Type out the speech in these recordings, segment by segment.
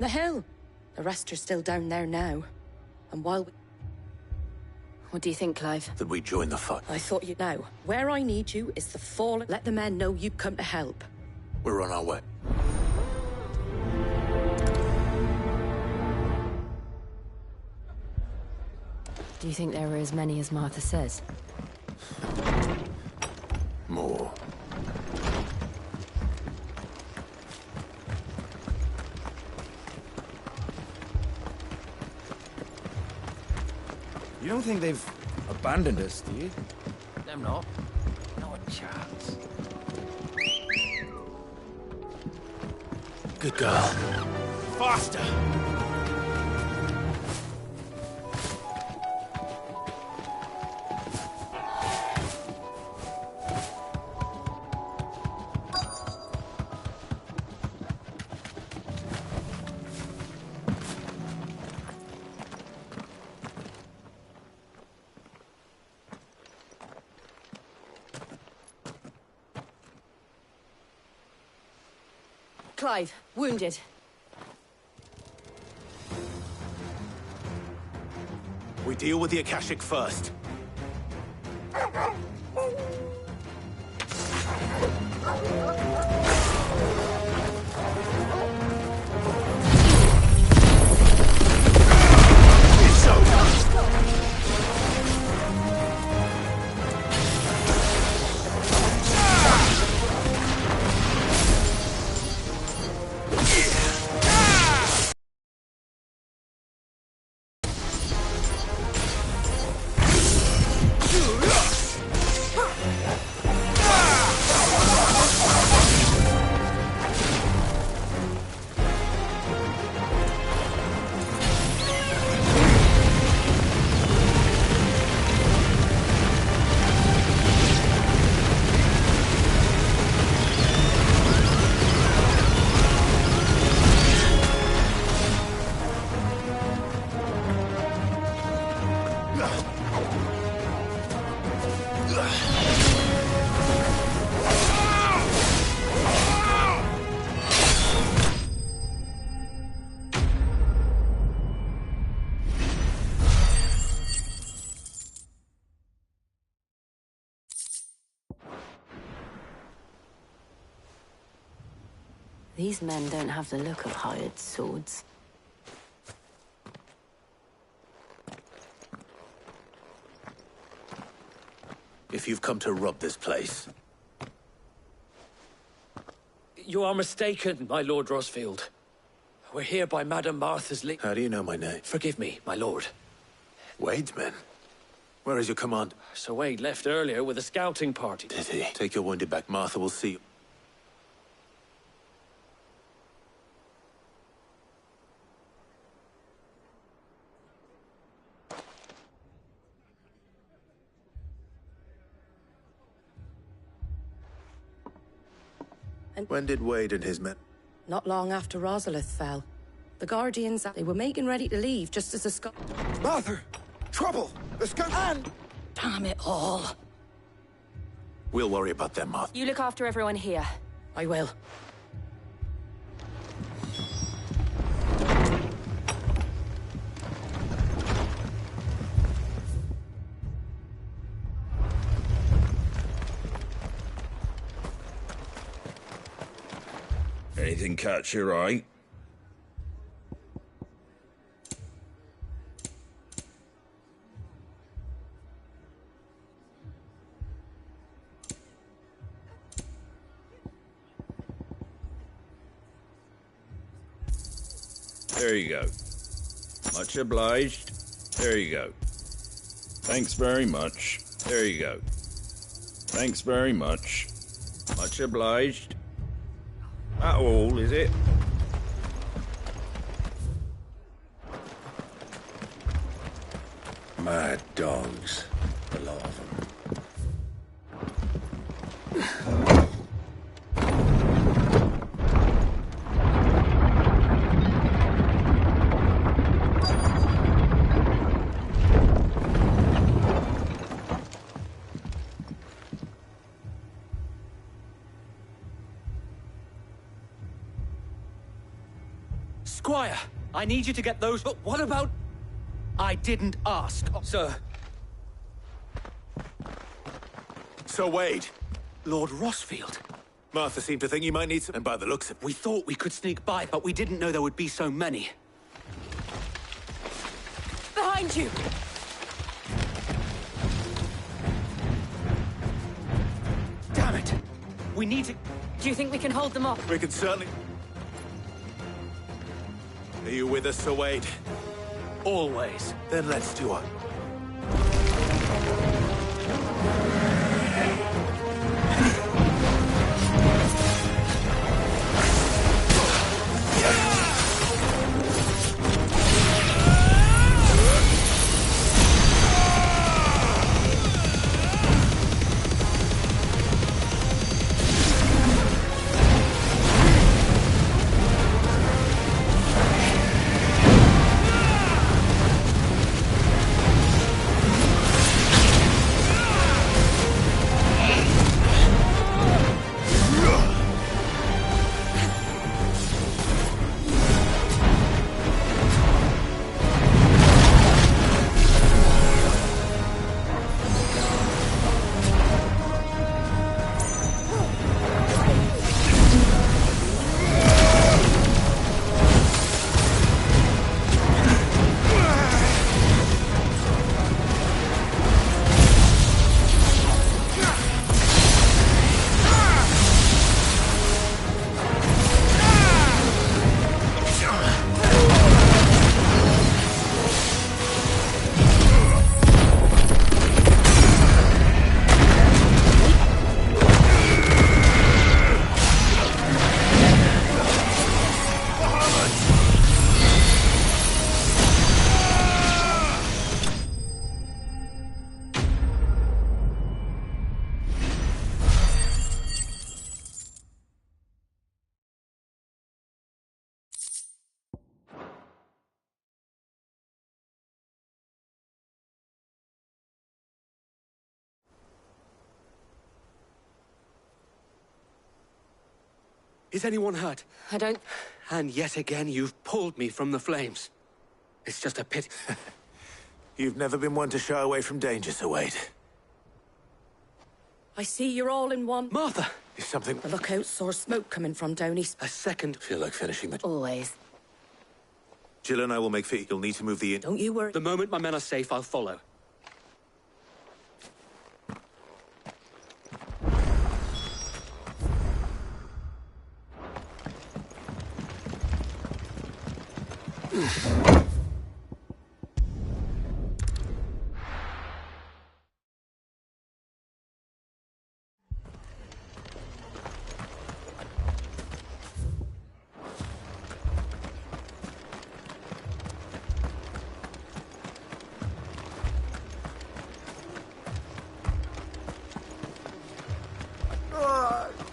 The hill. The rest are still down there now. And while we... What do you think, Clive? That we join the fight. I thought you'd know. Where I need you is the fallen. Let the men know you've come to help. We're on our way. Do you think there are as many as Martha says? More. You don't think they've abandoned us, do you? Them not. Not a chance. Good girl. Faster! Clive, wounded. We deal with the Akashic first. It's over. These men don't have the look of hired swords. If you've come to rob this place... You are mistaken, my Lord Rosfield. We're here by Madame Martha's How do you know my name? Forgive me, my lord. Wade's men. Where is your command? Sir Wade left earlier with a scouting party. Did he? Take your wounded back. Martha will see you. When did Wade and his men... Not long after Rosalith fell. The Guardians, they were making ready to leave just as the Scot... Martha! Trouble! The scout... And... Damn it all. We'll worry about them, Martha. You look after everyone here. I will. Anything catch your eye? There you go. Much obliged. There you go. Thanks very much. There you go. Thanks very much. Much obliged. That all, is it? Mad dogs. A lot of them. Squire! I need you to get those... But what about... I didn't ask. Sir, So, Wade, Lord Rosfield. Martha seemed to think you might need some, and by the looks of it, We thought we could sneak by, but we didn't know there would be so many. Behind you! Damn it! We need to... Do you think we can hold them off? we can certainly... Are you with us, Sir Wade? Always. Then let's do it. Is anyone hurt? I don't... And yet again, you've pulled me from the flames. It's just a pity. You've never been one to shy away from danger, Sir Wade. I see you're all in one. Martha! If something... The lookout saw smoke coming from down east. A second. Feel like finishing the... Always. Jill and I will make feet. You'll need to move the... Don't you worry. The moment my men are safe, I'll follow.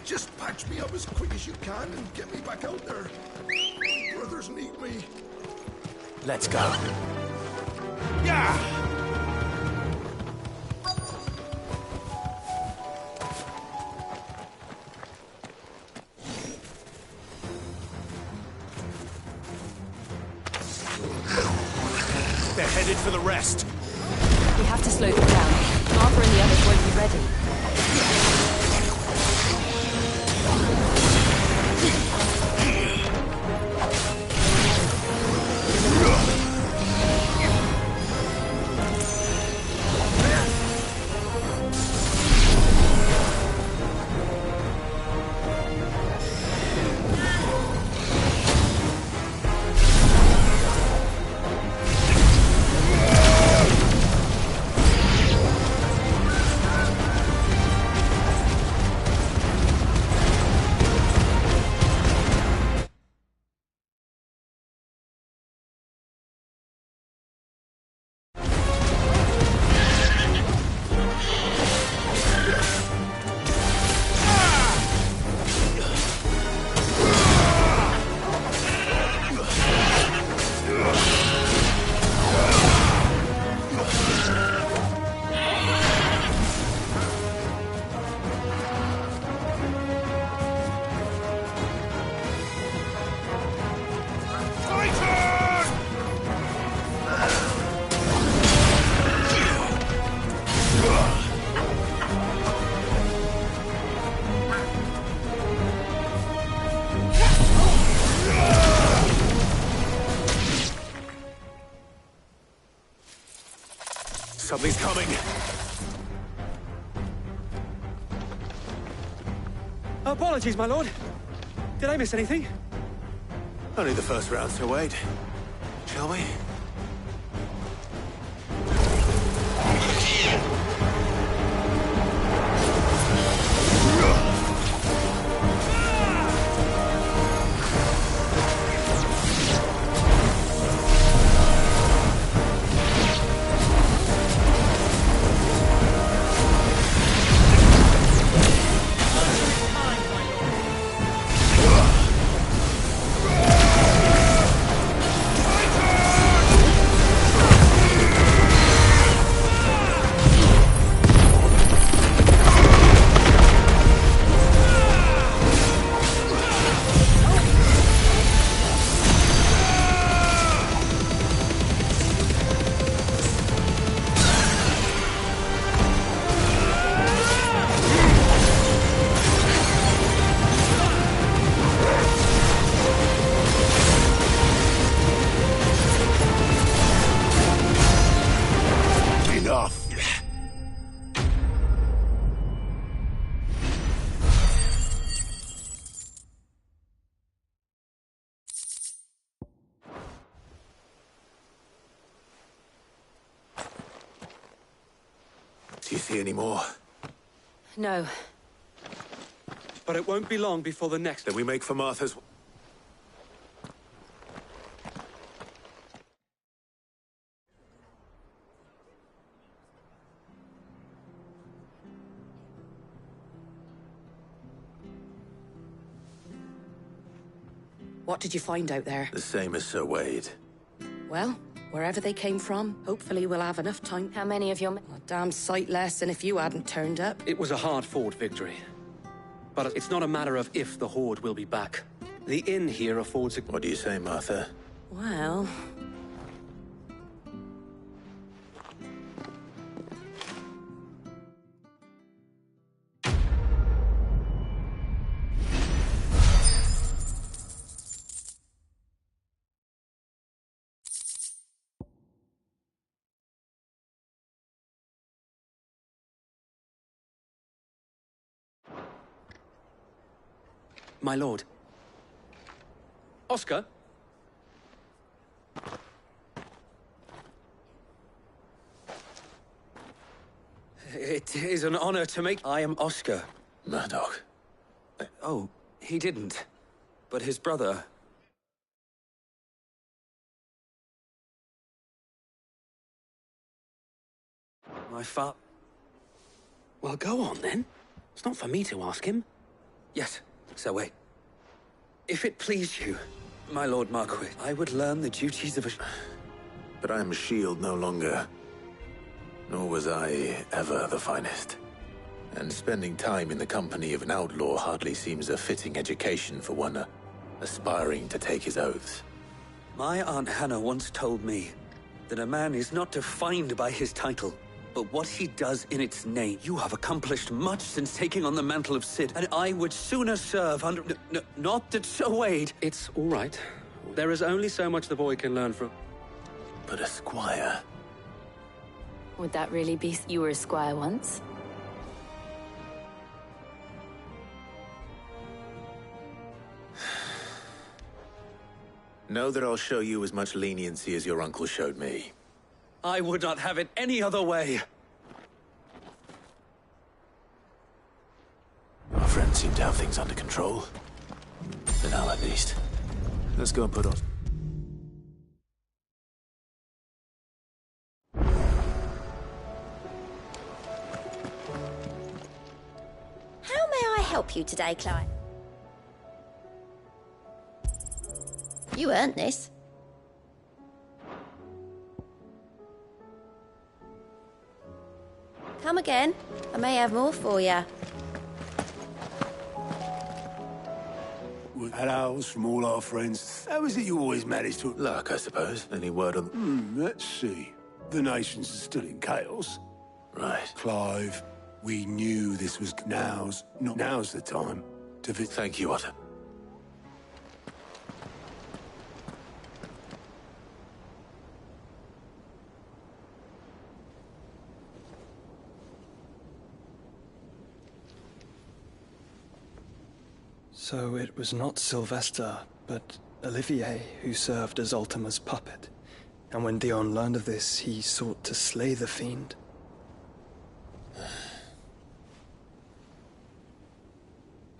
Just patch me up as quick as you can and get me back out there. My brothers need me. Let's go. Yeah! They're headed for the rest. We have to slow them down. Martha and the others won't be ready. Something's coming. Apologies, my lord. Did I miss anything? Only the first round, so wait. Shall we? Do you see any more? No. But it won't be long before the next. Then we make for Martha's... What did you find out there? The same as Sir Wade. Well, wherever they came from, hopefully we'll have enough time. How many of your men? A damn sight less than if you hadn't turned up. It was a hard-fought victory. But it's not a matter of if the Horde will be back. The inn here affords a... What do you say, Martha? Well... My lord. Oscar? It is an honor to make... I am Oscar. Murdoch. Oh, he didn't. But his brother... My fa... Well, go on, then. It's not for me to ask him. Yes, Sir Wade. If it please you, my Lord Marquis, I would learn the duties of a... But I am a shield no longer. Nor was I ever the finest. And spending time in the company of an outlaw hardly seems a fitting education for one aspiring to take his oaths. My Aunt Hannah once told me that a man is not defined by his title, but what he does in its name. You have accomplished much since taking on the mantle of Cid, and I would sooner serve under... not that Sir Wade... It's all right. There is only so much the boy can learn from... But a squire... Would that really be... You were a squire once? Know that I'll show you as much leniency as your uncle showed me. I would not have it any other way. Our friends seem to have things under control. For now, at least. Let's go and put on... How may I help you today, Clive? You earned this. Come again. I may have more for you. Hellos from all our friends. How is it you always manage to... Luck, I suppose. Any word on... let's see. The nations are still in chaos. Right. Clive, we knew this was now's the time to... Thank you, Otter. So it was not Sylvester, but Olivier who served as Ultima's puppet. And when Dion learned of this, he sought to slay the fiend.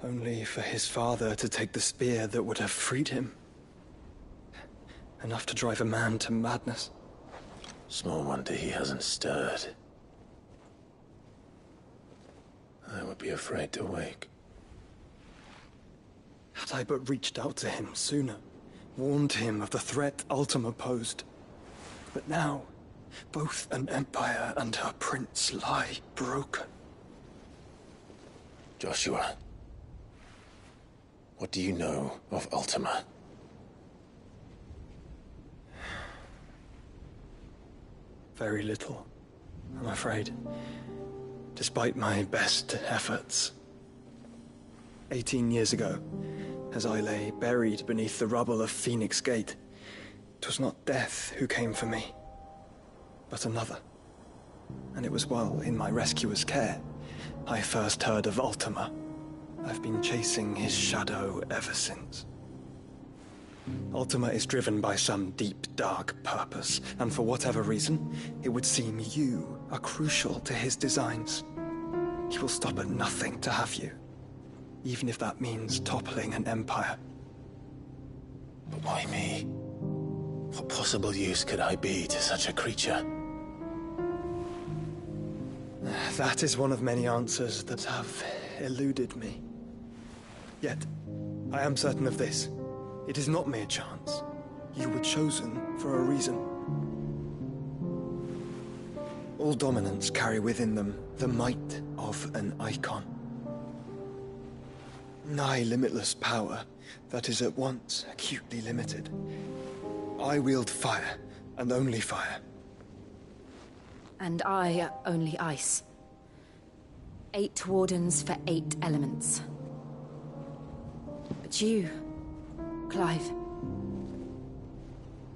Only for his father to take the spear that would have freed him. Enough to drive a man to madness. Small wonder he hasn't stirred. I would be afraid to wake. Had I but reached out to him sooner, warned him of the threat Ultima posed. But now, both an empire and her prince lie broken. Joshua, what do you know of Ultima? Very little, I'm afraid. Despite my best efforts. 18 years ago, as I lay buried beneath the rubble of Phoenix Gate, 'twas not death who came for me, but another. And it was while in my rescuer's care, I first heard of Ultima. I've been chasing his shadow ever since. Ultima is driven by some deep, dark purpose, and for whatever reason, it would seem you are crucial to his designs. He will stop at nothing to have you, even if that means toppling an empire. But why me? What possible use could I be to such a creature? That is one of many answers that have eluded me. Yet, I am certain of this. It is not mere chance. You were chosen for a reason. All dominants carry within them the might of an icon. Nigh limitless power that is at once acutely limited. I wield fire, and only fire. And I only ice. 8 wardens for 8 elements. But you, Clive.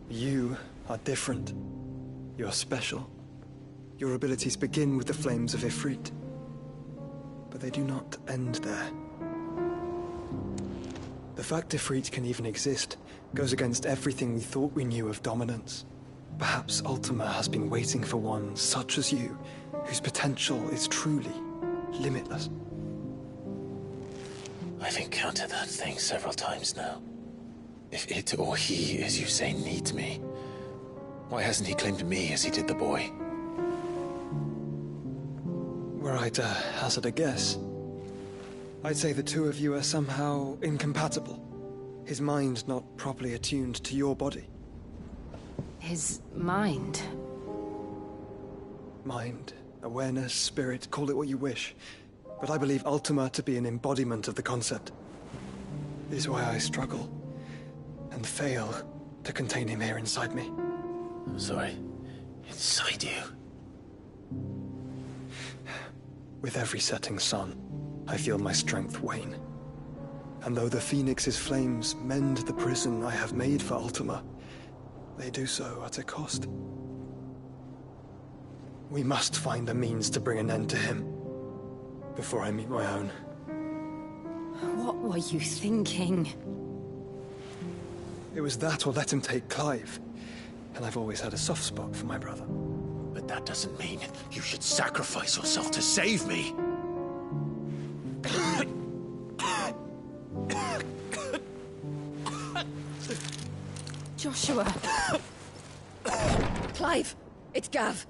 You are different. You're special. Your abilities begin with the flames of Ifrit. But they do not end there. The fact Ifrit can even exist goes against everything we thought we knew of dominance. Perhaps Ultima has been waiting for one such as you, whose potential is truly limitless. I've encountered that thing several times now. If it or he, as you say, needs me, why hasn't he claimed me as he did the boy? Were I to hazard a guess, I'd say the two of you are somehow incompatible. His mind not properly attuned to your body. His mind? Mind, awareness, spirit, call it what you wish. But I believe Ultima to be an embodiment of the concept. This is why I struggle and fail to contain him here inside me. I'm sorry. Inside you? With every setting sun, I feel my strength wane. And though the Phoenix's flames mend the prison I have made for Ultima, they do so at a cost. We must find a means to bring an end to him, before I meet my own. What were you thinking? It was that or let him take Clive. And I've always had a soft spot for my brother. But that doesn't mean you should sacrifice yourself to save me. Joshua! Clive! It's Gav!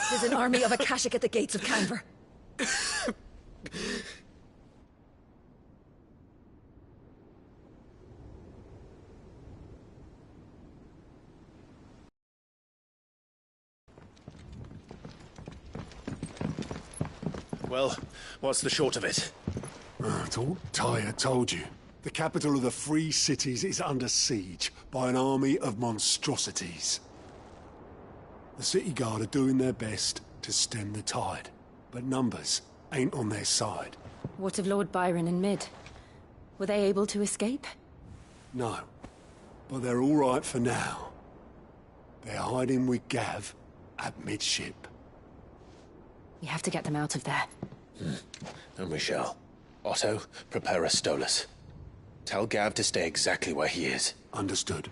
There's an army of Akashic at the gates of Canver. Well, what's the short of it? Thought Tyre told you. The capital of the Free Cities is under siege by an army of monstrosities. The city guard are doing their best to stem the tide, but numbers ain't on their side. What of Lord Byron and Mid? Were they able to escape? No, but they're all right for now. They're hiding with Gav at midship. We have to get them out of there. And we shall. Otto, prepare a Stolas. Tell Gav to stay exactly where he is. Understood.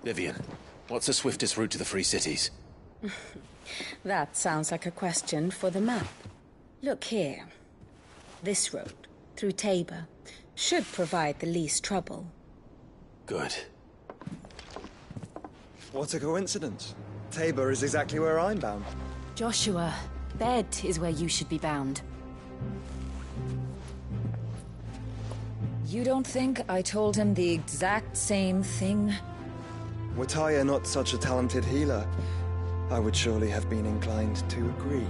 Vivian, what's the swiftest route to the Free Cities? That sounds like a question for the map. Look here. This road, through Tabor, should provide the least trouble. Good. What a coincidence. Tabor is exactly where I'm bound. Joshua, bed is where you should be bound. You don't think I told him the exact same thing? Were Tyre not such a talented healer, I would surely have been inclined to agree.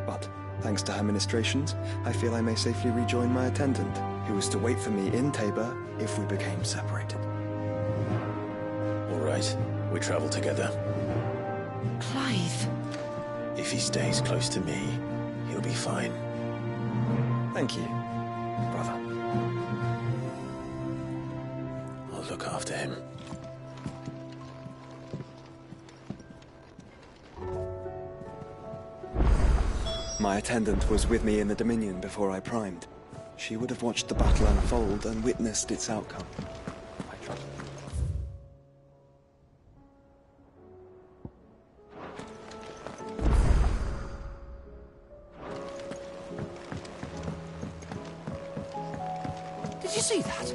But, thanks to her ministrations, I feel I may safely rejoin my attendant, who is to wait for me in Tabor if we became separated. All right, we travel together. Clive. If he stays close to me, he'll be fine. Thank you, brother. I'll look after him. My attendant was with me in the Dominion before I primed. She would have watched the battle unfold and witnessed its outcome. I trust. Did you see that?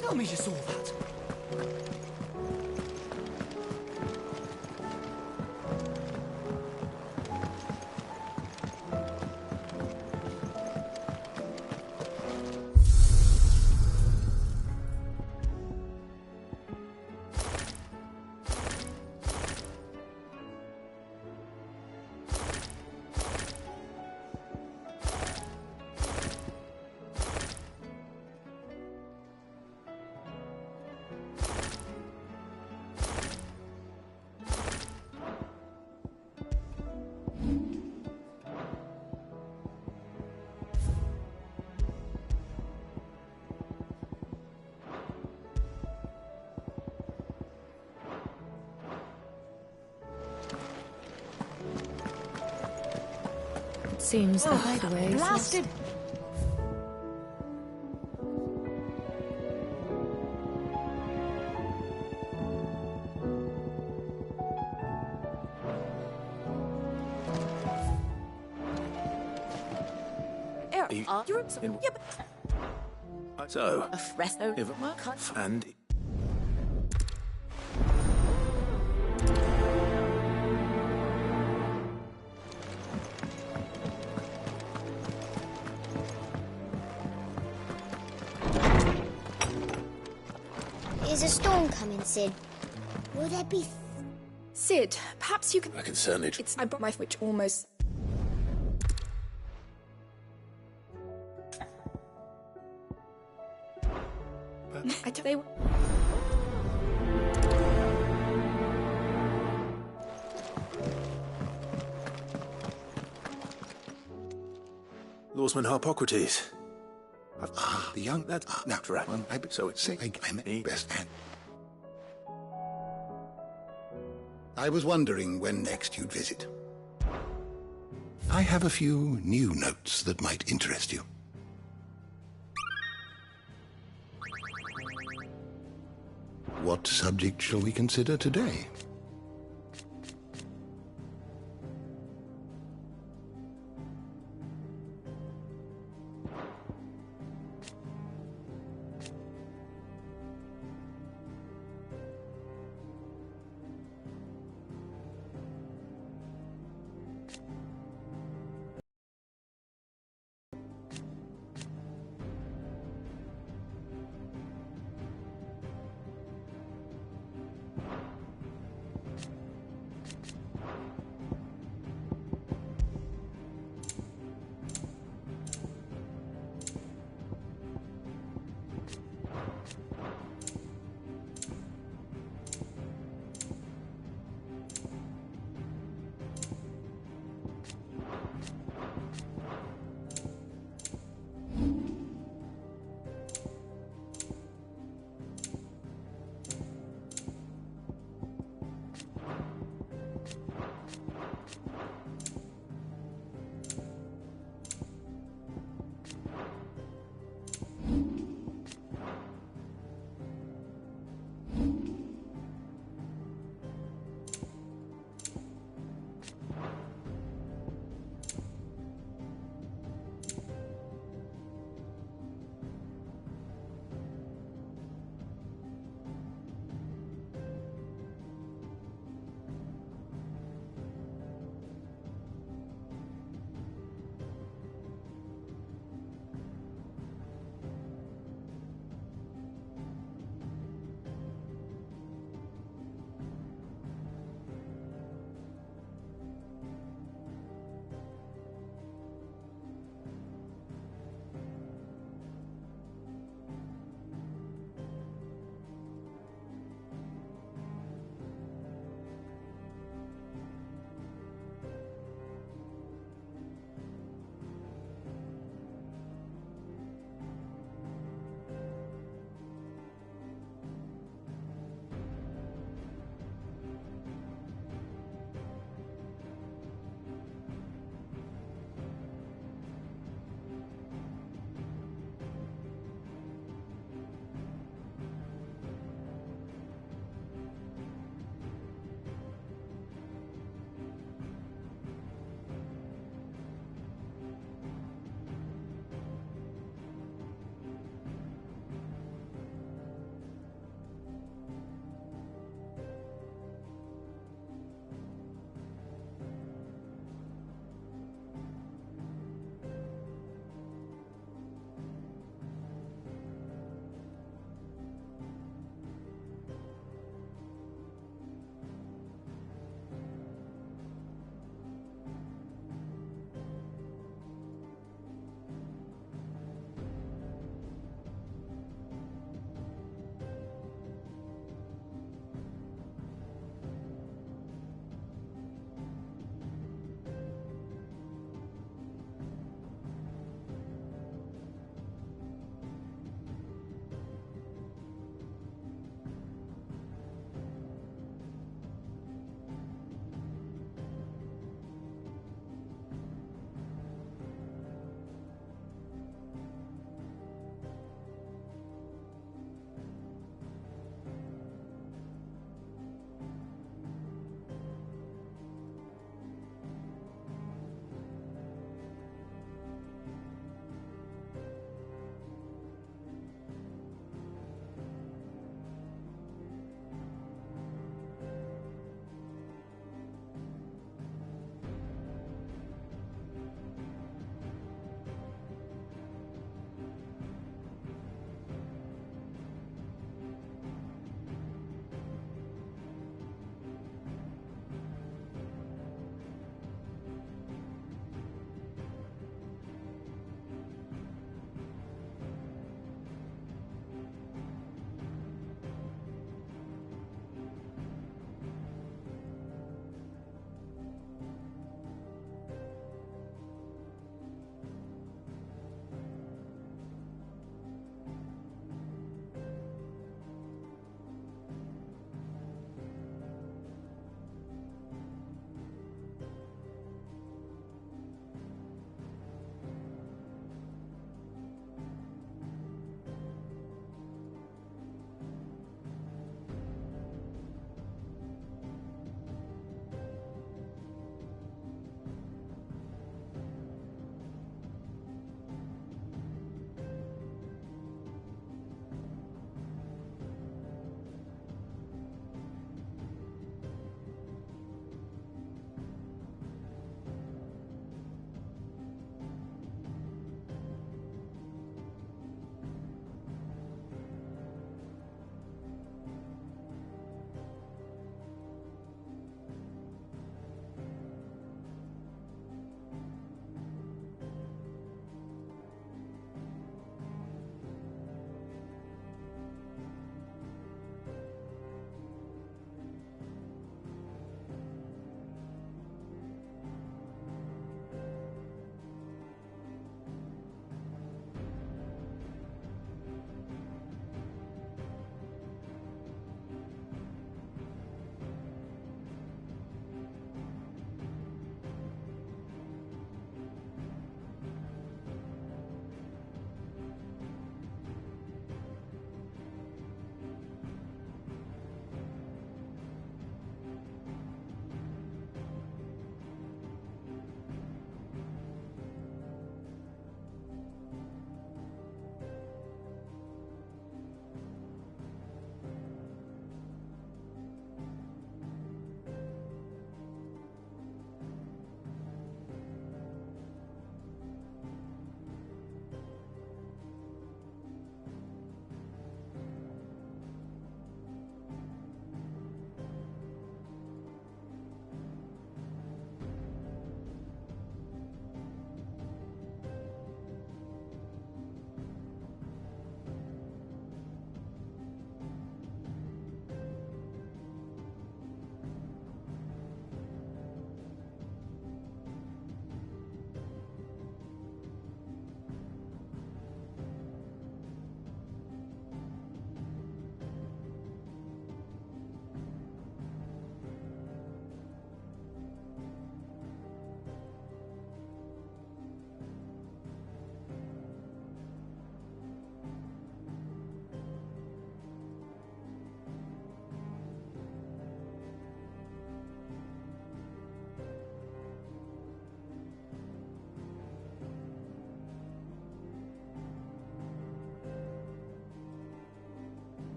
Tell me you saw that. Seems the hideaway is Blasted! So, Resto. and Is a storm coming, Sid? Will there be... Sid, perhaps you can... I can certainly... I brought my which almost... I don't... They... Lawsman Harpocrates. The young... That's now, right. So it's saying I'm best man. I was wondering when next you'd visit. I have a few new notes that might interest you. What subject shall we consider today?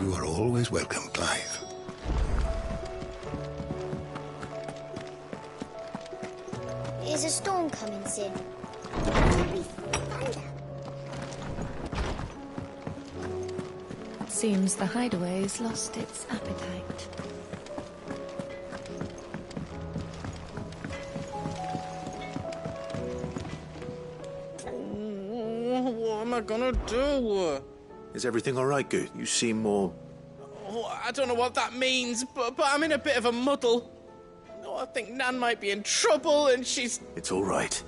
You are always welcome, Clive. Is a storm coming, Sid? There'll be thunder. Seems the hideaway's lost its appetite. What am I gonna do? Is everything all right, Good? You seem more... Oh, I don't know what that means, but I'm in a bit of a muddle. Oh, I think Nan might be in trouble, and she's... It's all right.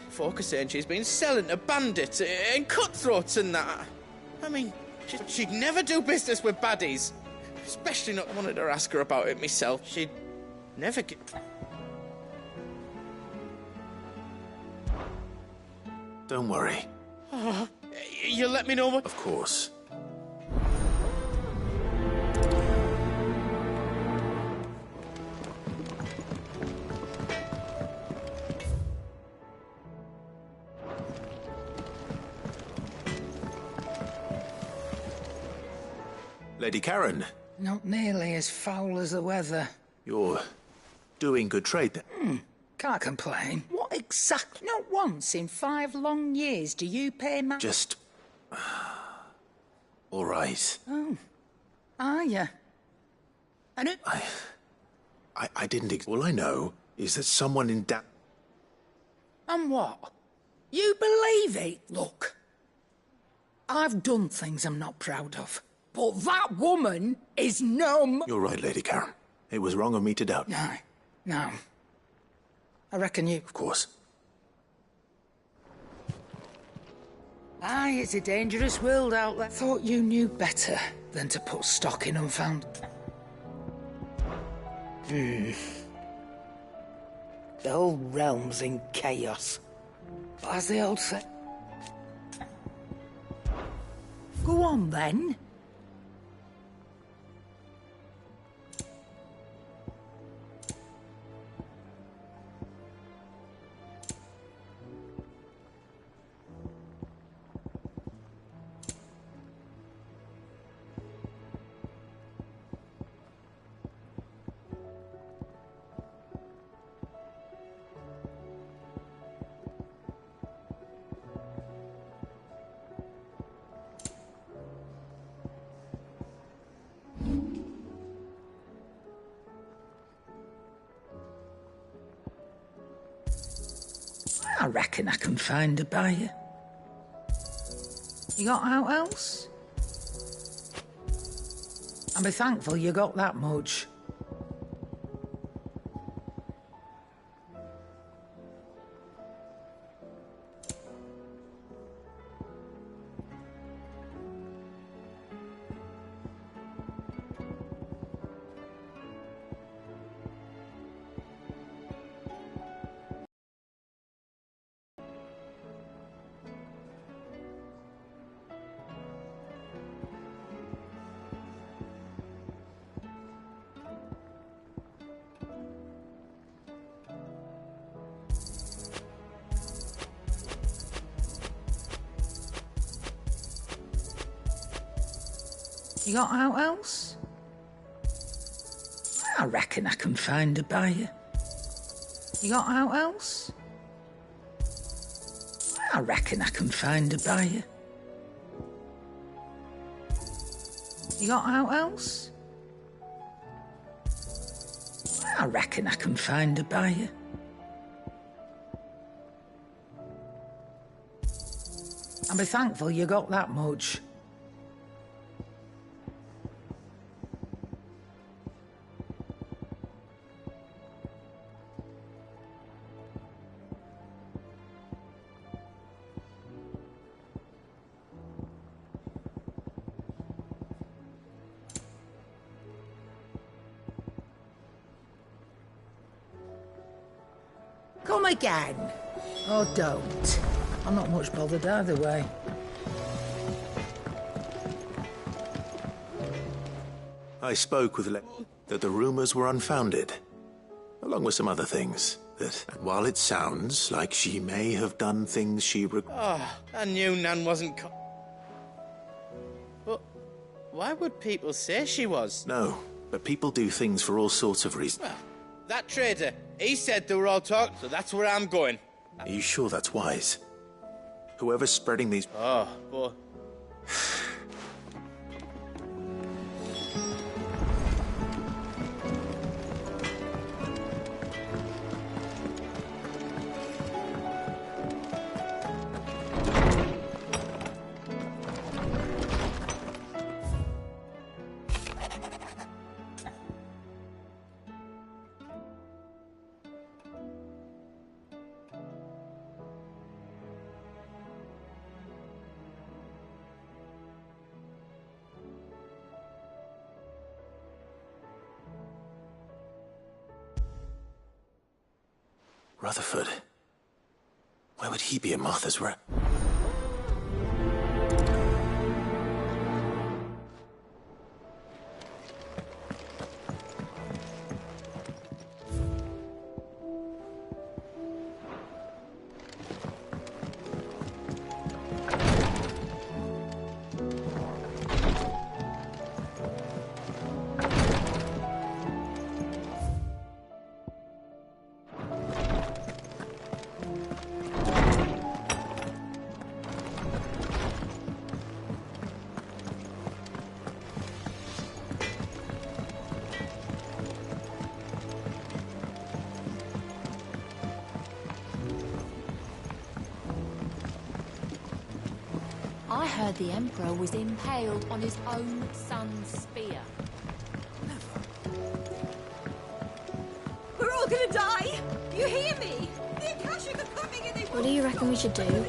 Folk are saying she's been selling to bandits and cutthroats and that. I mean, she'd never do business with baddies. Especially not wanted to ask her about it myself. She'd never get... Don't worry. Oh, you'll let me know what... Of course. Lady Karen. Not nearly as foul as the weather. You're doing good trade then? Can't complain. What exactly? Not once in 5 long years do you pay my... Just... all right. Oh. Are ya? And it... I didn't... All I know is that someone in And what? You believe it? Look. I've done things I'm not proud of. But that woman is no... You're right, Lady Karen. It was wrong of me to doubt. No. I reckon you... Of course. Aye, it's a dangerous world out there. Thought you knew better than to put stock in unfound... The whole realm's in chaos. But as the old say... Go on, then. I reckon I can find a buyer. You got out else? I'll be thankful you got that much. You got out else? I reckon I can find a buyer. You got out else? I reckon I can find a buyer. You got out else? I reckon I can find a buyer. I'll be thankful you got that much. Come again. Or don't. I'm not much bothered either way. I spoke with that the rumors were unfounded, along with some other things. That while it sounds like she may have done things she Oh, I knew Nan wasn't But why would people say she was? No, but people do things for all sorts of reasons. Well, that trader, he said they were all talking, so that's where I'm going. Are you sure that's wise? Whoever's spreading these... Oh, boy. Rutherford. Why would he be a Martha's rep? I heard the Emperor was impaled on his own son's spear. We're all gonna die! You hear me? The Akashic are coming and they... What do you reckon we should do?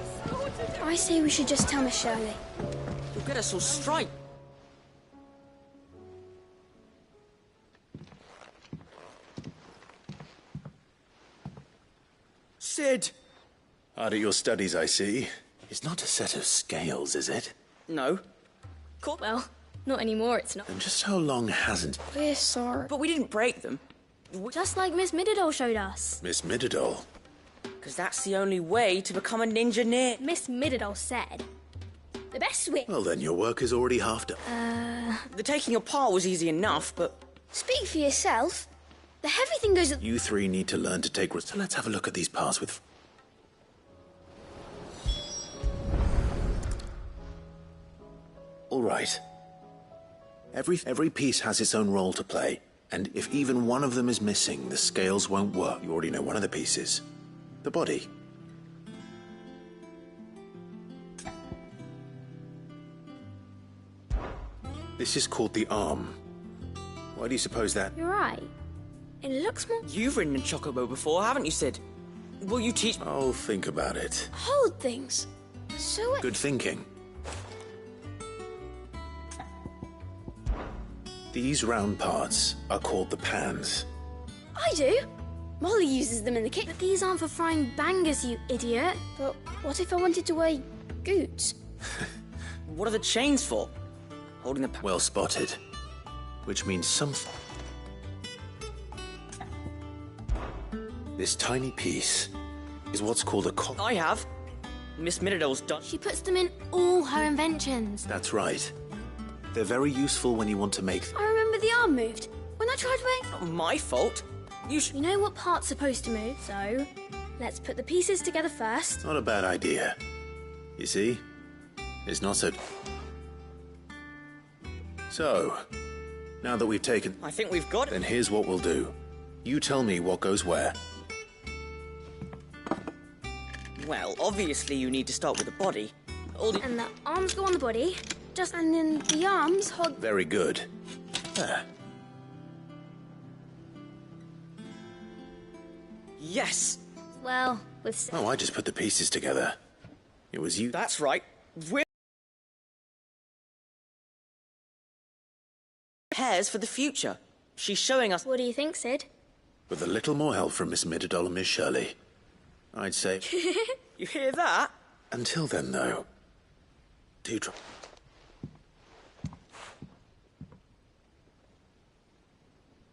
I say we should just tell Miss Shirley. You'll get us all straight. Sid! Hard at your studies, I see. It's not a set of scales, is it? No. Cool. Well, not anymore, it's not. And just how long hasn't... We're sorry. But we didn't break them. Just like Miss Mididol showed us. Miss Mididol? Because that's the only way to become a ninja near. Miss Mididol said, the best way... Well, then your work is already half done. The taking apart was easy enough, but... Speak for yourself. The heavy thing goes... You three need to learn to take... So let's have a look at these parts with... All right. Every piece has its own role to play, and if even one of them is missing, the scales won't work. You already know one of the pieces. The body. This is called the arm. Why do you suppose that? You're right. It looks more... You've ridden in Chocobo before, haven't you, Sid? Will you teach... I'll think about it. Hold things. So... Good thinking. These round parts are called the pans. I do. Molly uses them in the kitchen. But these aren't for frying bangers, you idiot. But what if I wanted to wear goots? What are the chains for? Holding the... Well spotted. Which means something. This tiny piece is what's called a collar. I have. Miss Mididol's done. She puts them in all her inventions. That's right. They're very useful when you want to make... I remember the arm moved. When I tried wearing... Not my fault. You know what part's supposed to move, so... Let's put the pieces together first. Not a bad idea. You see? It's not so... So, now that we've taken... I think we've got it. Then here's what we'll do. You tell me what goes where. Well, obviously you need to start with the body. And the arms go on the body. And then the arms hold... Very good. There. Yes! Well, with... Oh, I just put the pieces together. It was you... That's right. We're... Pairs for the future. She's showing us... What do you think, Sid? With a little more help from Miss Mididol and Miss Shirley, I'd say... You hear that? Until then, though, do try...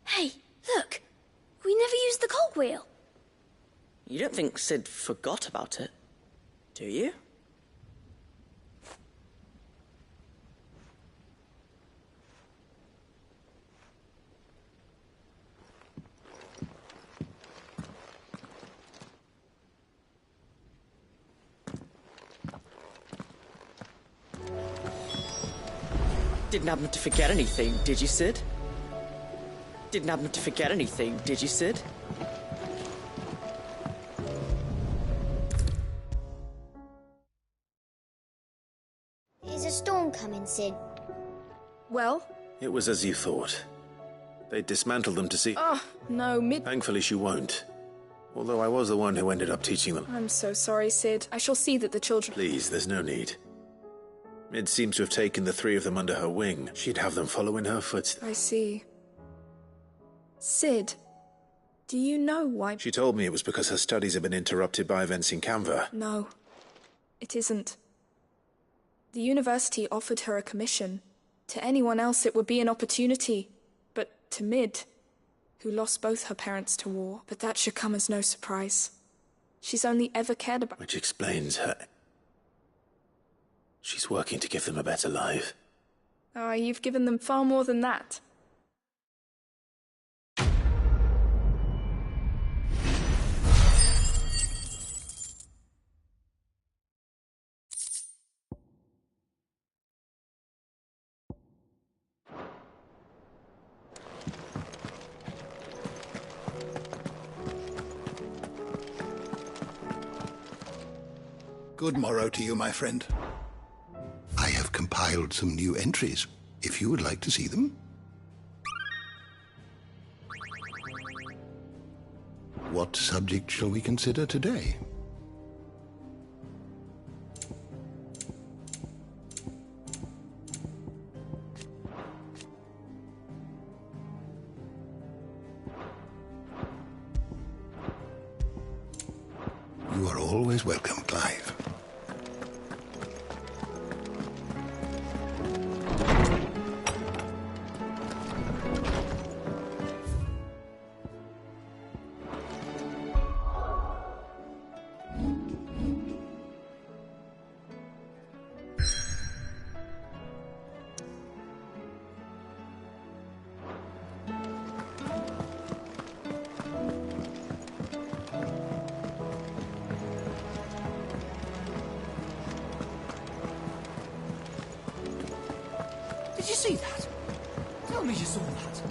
Hey, look! We never used the cogwheel. You don't think Sid forgot about it, do you? Didn't happen to forget anything, did you, Sid? Didn't happen to forget anything, did you, Sid? Is a storm coming, Sid? Well? It was as you thought. They dismantled them to see... Oh, no, Thankfully she won't. Although I was the one who ended up teaching them. I'm so sorry, Sid. I shall see that the children... Please, there's no need. Mid seems to have taken the three of them under her wing. She'd have them follow in her footsteps. I see. Sid, do you know why... She told me it was because her studies had been interrupted by events in Canva. No, it isn't. The university offered her a commission. To anyone else it would be an opportunity. But to Mid, who lost both her parents to war. But that should come as no surprise. She's only ever cared about... Which explains her... She's working to give them a better life. Ah, you've given them far more than that. Good morrow to you, my friend. I have compiled some new entries, if you would like to see them. What subject shall we consider today? You are always welcome, Clive. Did you see that? Tell me you saw that.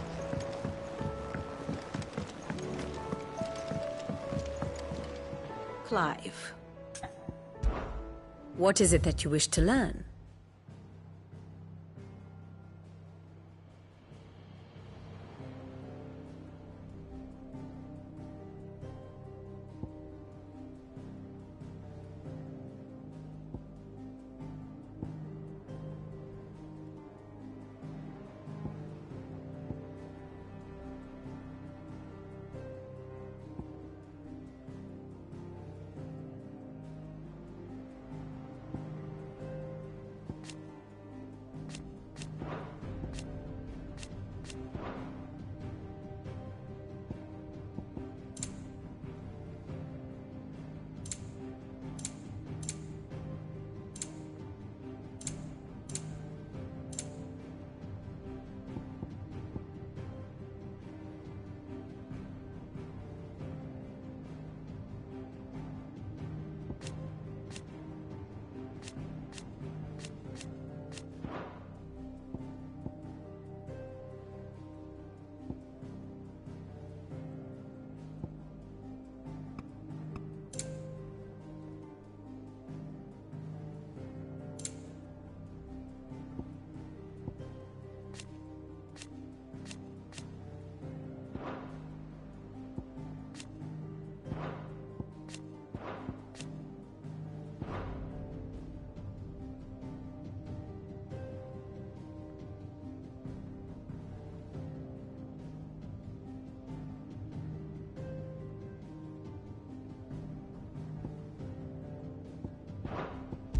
Clive, what is it that you wish to learn?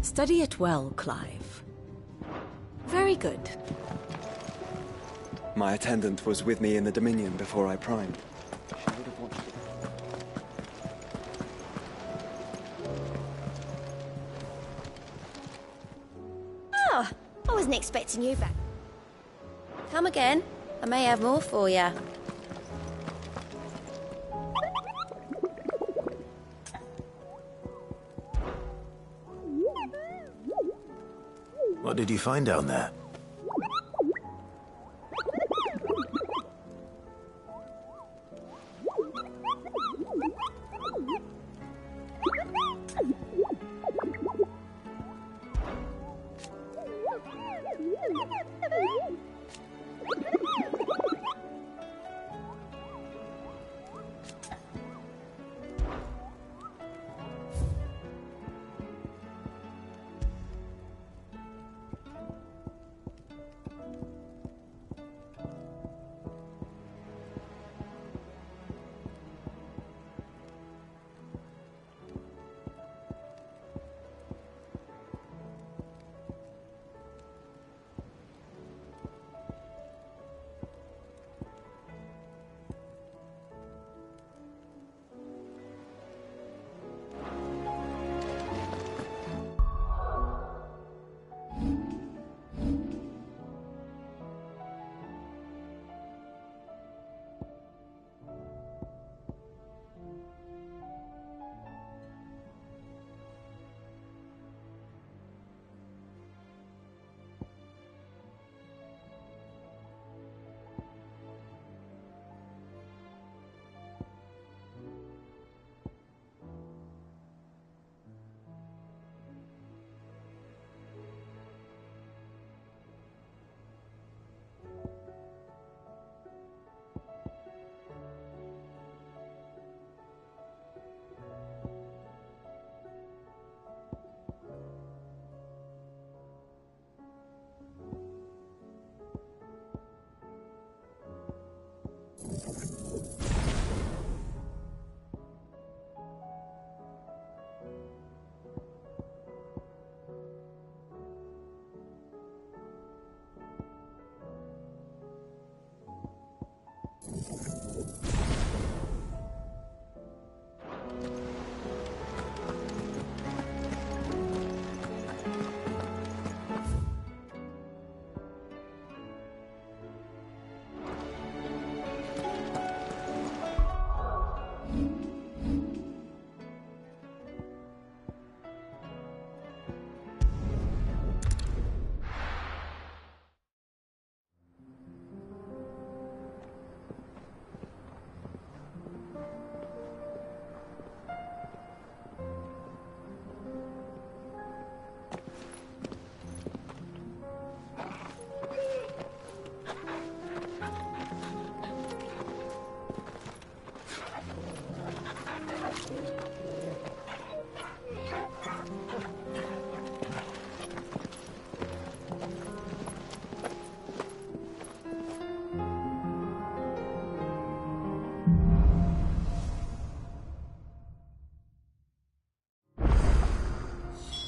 Study it well, Clive. Very good. My attendant was with me in the Dominion before I primed. She would have watched wasn't expecting you back. Come again. I may have more for you. What did you find down there?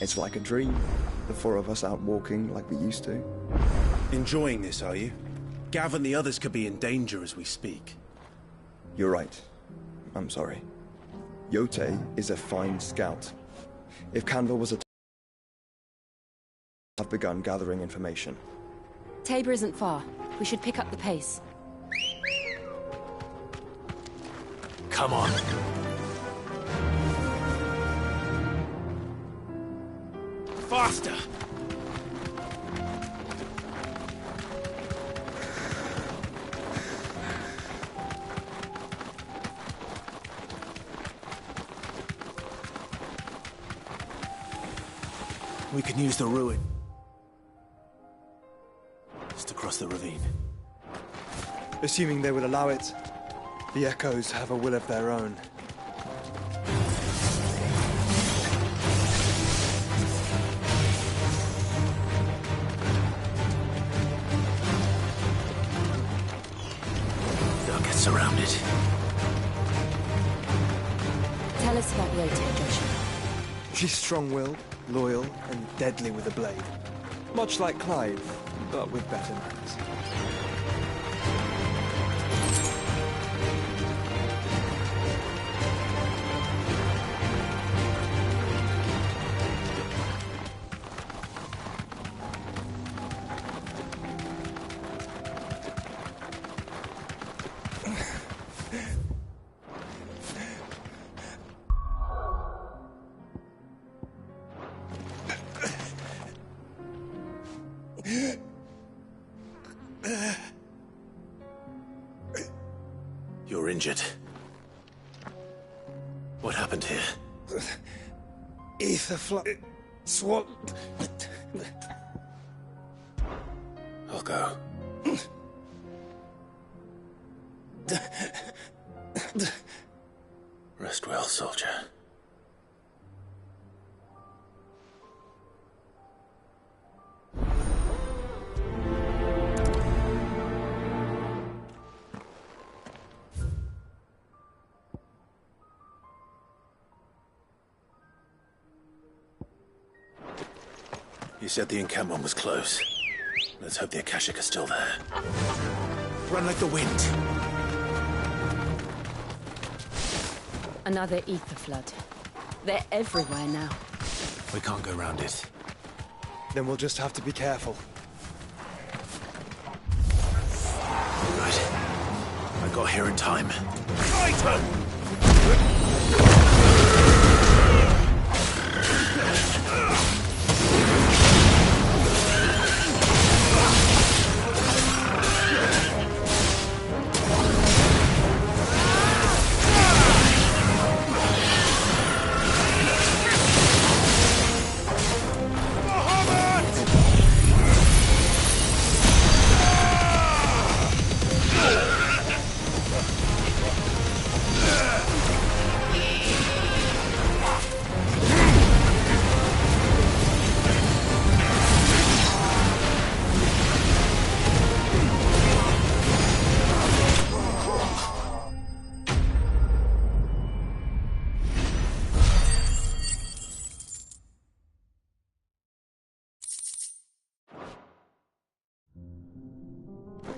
It's like a dream. The four of us out walking like we used to. Enjoying this, are you? Gav and the others could be in danger as we speak. You're right. I'm sorry. Yote is a fine scout. If Canva was a... I've begun gathering information. Tabor isn't far. We should pick up the pace. Come on. Faster! We can use the ruin. Just across the ravine. Assuming they will allow it, the Echoes have a will of their own. They'll get surrounded. Tell us about Yote, Joshua. She's strong-willed, loyal, and deadly with a blade. Much like Clive, but with better manners. were injured. What happened here? Ffxvi... Swat... I'll go. Rest well, soldier. You said the encampment was close. Let's hope the Akashic are still there. Run like the wind. Another ether flood. They're everywhere now. We can't go round it. Then we'll just have to be careful. Good. I got here in time. Fighter!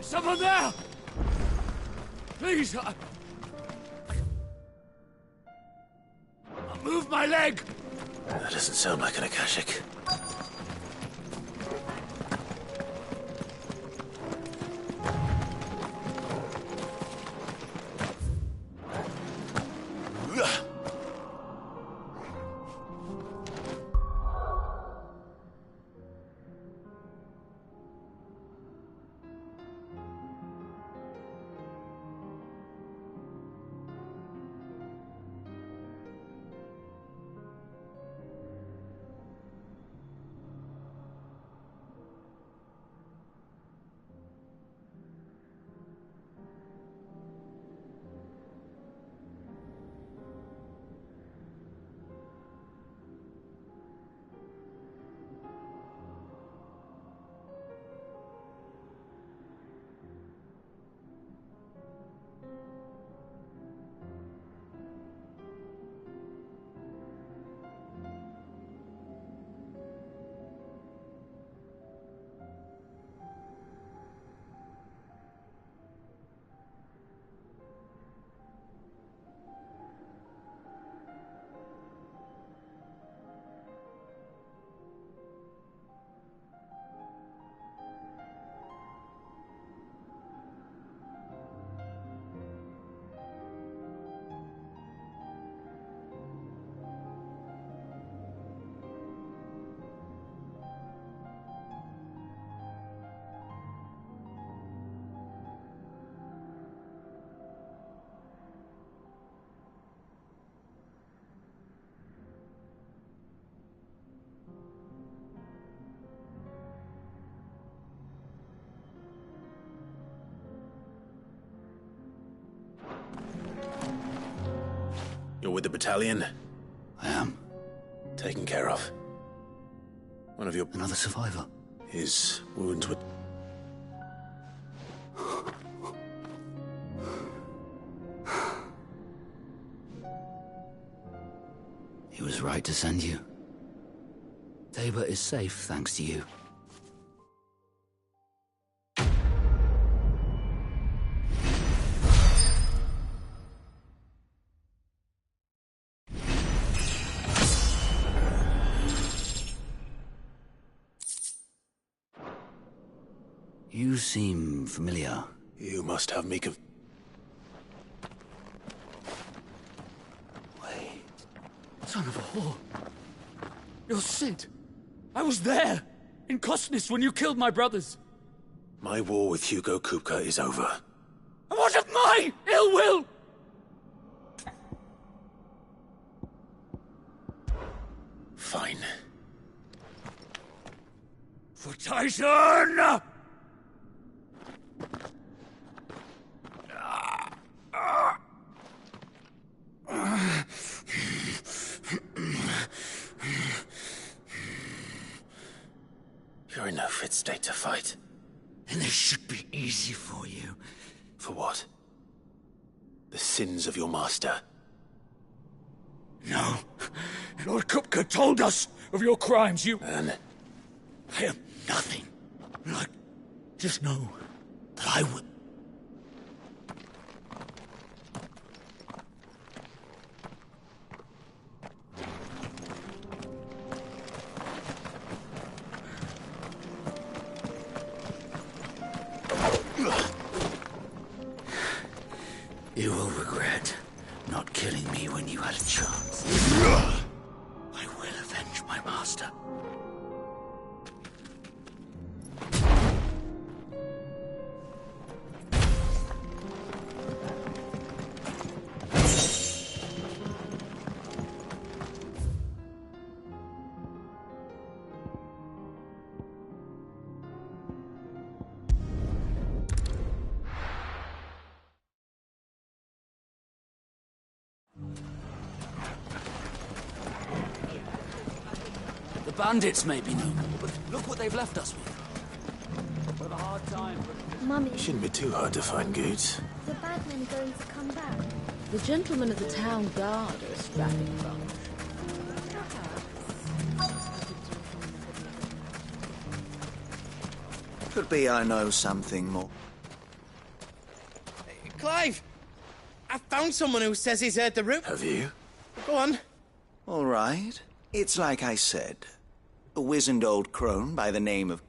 Someone there! Please! Move my leg! That doesn't sound like an Akashic. You're with the battalion? I am. Taken care of. One of your... Another survivor. His wounds were... He was right to send you. Tabor is safe, thanks to you. You seem familiar. You must have me Wait. Son of a whore. You're Sid. I was there, in Kosnis, when you killed my brothers. My war with Hugo Kupka is over. And what of my ill will? Fine. For Tyson! You're in no fit state to fight. And this should be easy for you. For what? The sins of your master. No. Lord Kupka told us of your crimes, you... And? I am nothing. Lord, just know that I will... You will regret not killing me when you had a chance. I will avenge my master. The bandits may be no more, but look what they've left us with. We've a hard time. Mummy, Shouldn't be too hard to find goods. the bad men going to come back? The gentlemen of the town guard are a strapping bunch. Could be I know something more. Clive! I found someone who says he's heard the root. Have you? Go on. All right. It's like I said. A wizened old crone by the name of...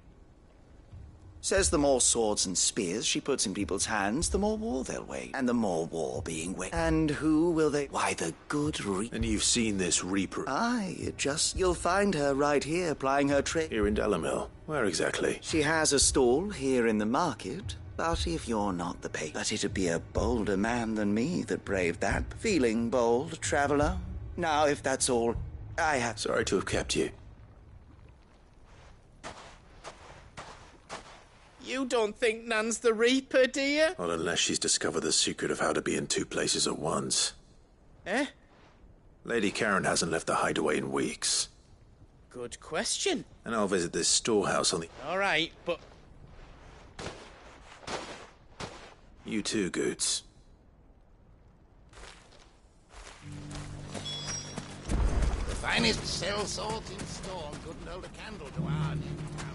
Says the more swords and spears she puts in people's hands, the more war they'll wage. And the more war being waged. And who will they... Why, the good Reaper. And you've seen this Reaper? Aye, you'll find her right here, plying her trade. Here in Delamil. Where exactly? She has a stall here in the market. But if you're not the pay... But it'd be a bolder man than me that braved that. Feeling bold, traveller? Now, if that's all, I have... Sorry to have kept you. You don't think Nan's the Reaper, do you? Not unless she's discovered the secret of how to be in two places at once. Eh? Lady Karen hasn't left the hideaway in weeks. Good question. And I'll visit this storehouse on the... All right, but... You too, Goots. The finest cell swords in store couldn't hold a candle to our new town.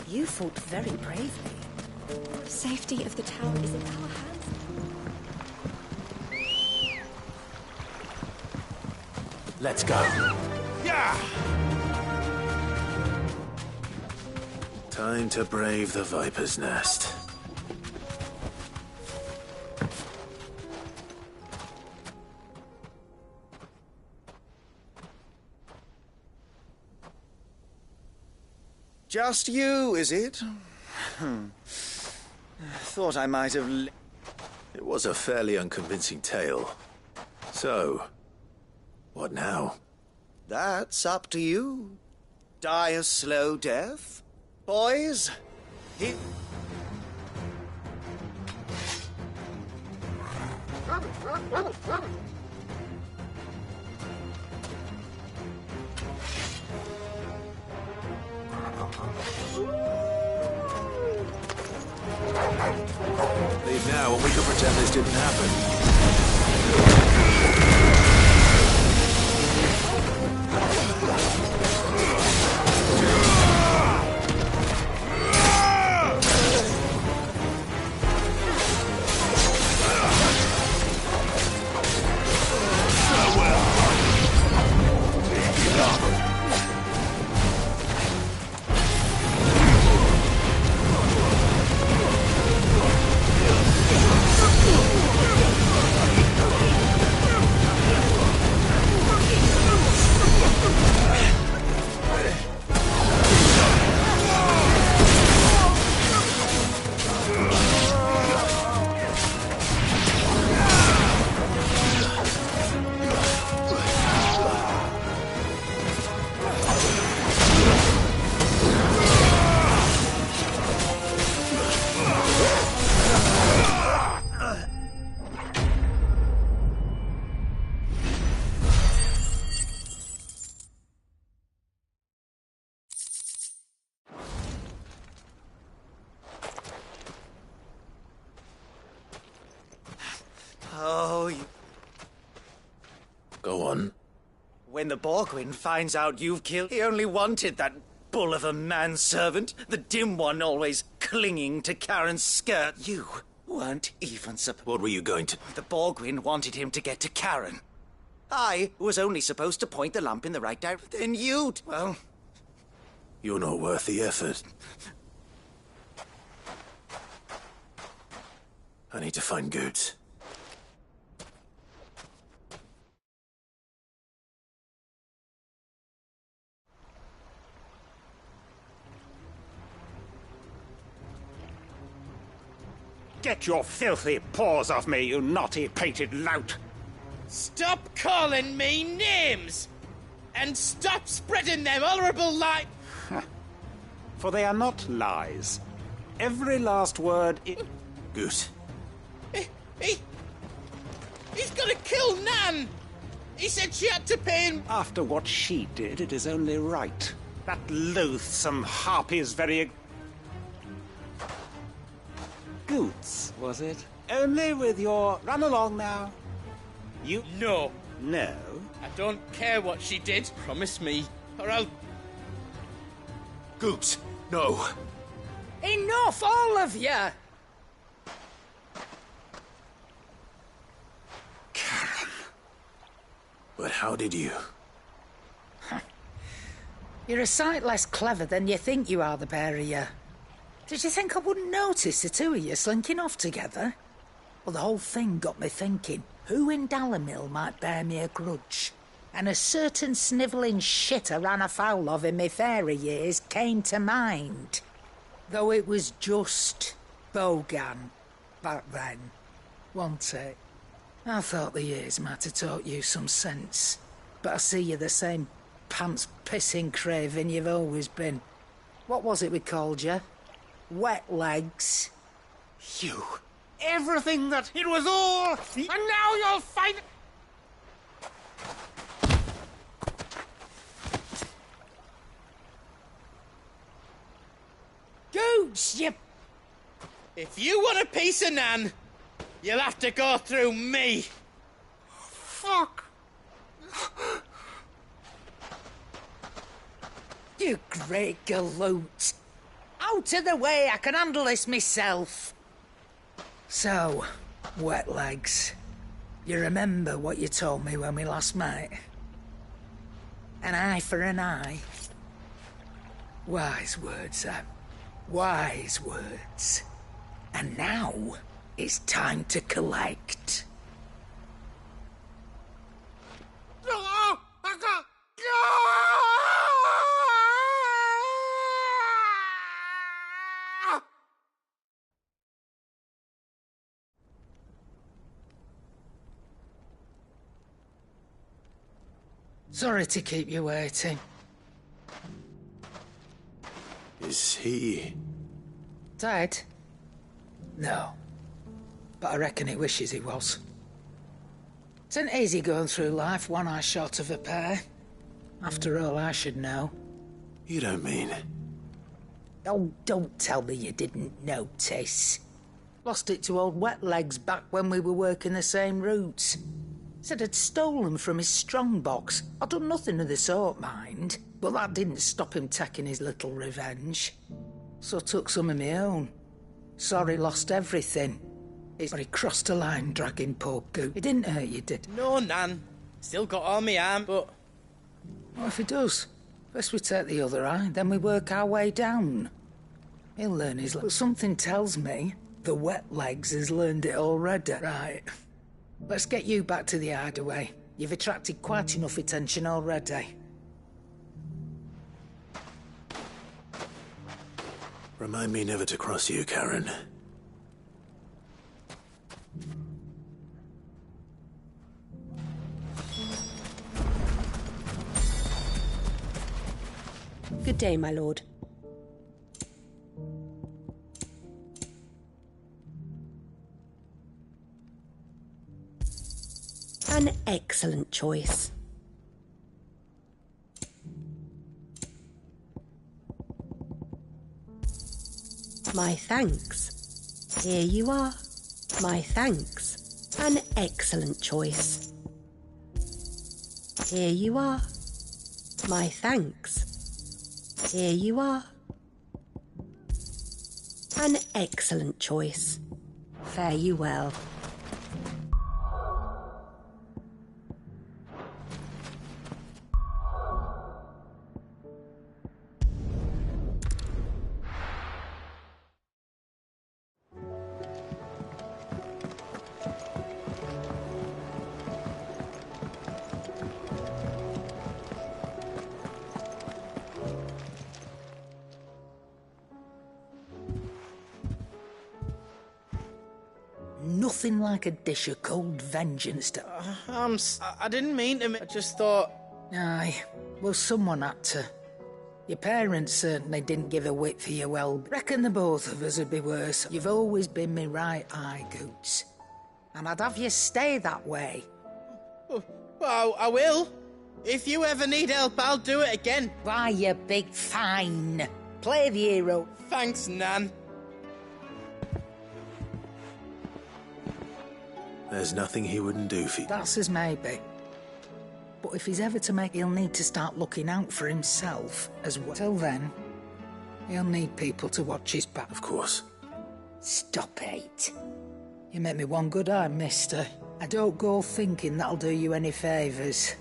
You fought very bravely. The safety of the town is in our hands. Let's go. Yeah! Time to brave the Viper's Nest. Just you, is it? Thought I might have... It was a fairly unconvincing tale. So, what now? That's up to you. Die a slow death? Boys, Leave now and we can pretend this didn't happen. When the Borgwyn finds out you've killed, he only wanted that bull of a manservant, the dim one always clinging to Karen's skirt. You weren't even supposed... What were you going to... The Borgwyn wanted him to get to Karen. I was only supposed to point the lamp in the right direction. Then you'd... Well... You're not worth the effort. I need to find Goods. Get your filthy paws off me, you naughty-pated lout! Stop calling me names! And stop spreading them horrible lies! For they are not lies. Every last word Goose. He's gonna kill Nan! He said she had to pay him... After what she did, it is only right. That loathsome harpy's very... Goots, was it? Only with your... Run along now. You... No. No? I don't care what she did. Promise me, or I'll... Goots, no. Enough, all of you! Karen. But how did you... You're a sight less clever than you think you are, the pair of you. Did you think I wouldn't notice the two of you slinking off together? Well, the whole thing got me thinking, who in Dalamil might bear me a grudge? And a certain snivelling shit I ran afoul of in my fairy years came to mind. Though it was just Bogan back then, wasn't it? I thought the years might have taught you some sense, but I see you're the same pants-pissing craven you've always been. What was it we called you? Wet legs. You. Everything that... It was all... And now you'll find... Goots, you... If you want a piece of Nan, you'll have to go through me. Fuck. You great galoot. Out of the way, I can handle this myself. So, wet legs, you remember what you told me when we last met? An eye for an eye. Wise words, wise words. And now, it's time to collect. Sorry to keep you waiting. Is he... Dead? No. But I reckon he wishes he was. It ain't easy going through life one eye short of a pair. After all, I should know. You don't mean... Oh, don't tell me you didn't notice. Lost it to old Wet Legs back when we were working the same routes. Said I'd stolen from his strongbox. I'd done nothing of the sort, mind. But that didn't stop him taking his little revenge. So I took some of my own. Sorry, lost everything. But he crossed a line dragging poor Goot. It didn't hurt you, did it? No, Nan. Still got all my arm, but... What if he does? First we take the other eye, then we work our way down. He'll learn his... But something tells me the Wet Legs has learned it already. Right. Let's get you back to the hideaway. You've attracted quite enough attention already. Remind me never to cross you, Karen. Good day, my lord. An excellent choice. My thanks. Here you are. My thanks. An excellent choice. Here you are. My thanks. Here you are. An excellent choice. Fare you well. Nothing like a dish of cold vengeance to... I didn't mean to... I just thought... Aye, well, someone had to. Your parents certainly didn't give a whit for your well. Reckon the both of us would be worse. You've always been me right eye, Goots. And I'd have you stay that way. Well, I will. If you ever need help, I'll do it again. Why, you big fine. Play the hero. Thanks, Nan. There's nothing he wouldn't do for you. That's as maybe. But if he's ever to make, he'll need to start looking out for himself as well. Till then, he'll need people to watch his back. Of course. Stop it. You make me one good eye, mister. I don't go thinking that'll do you any favours.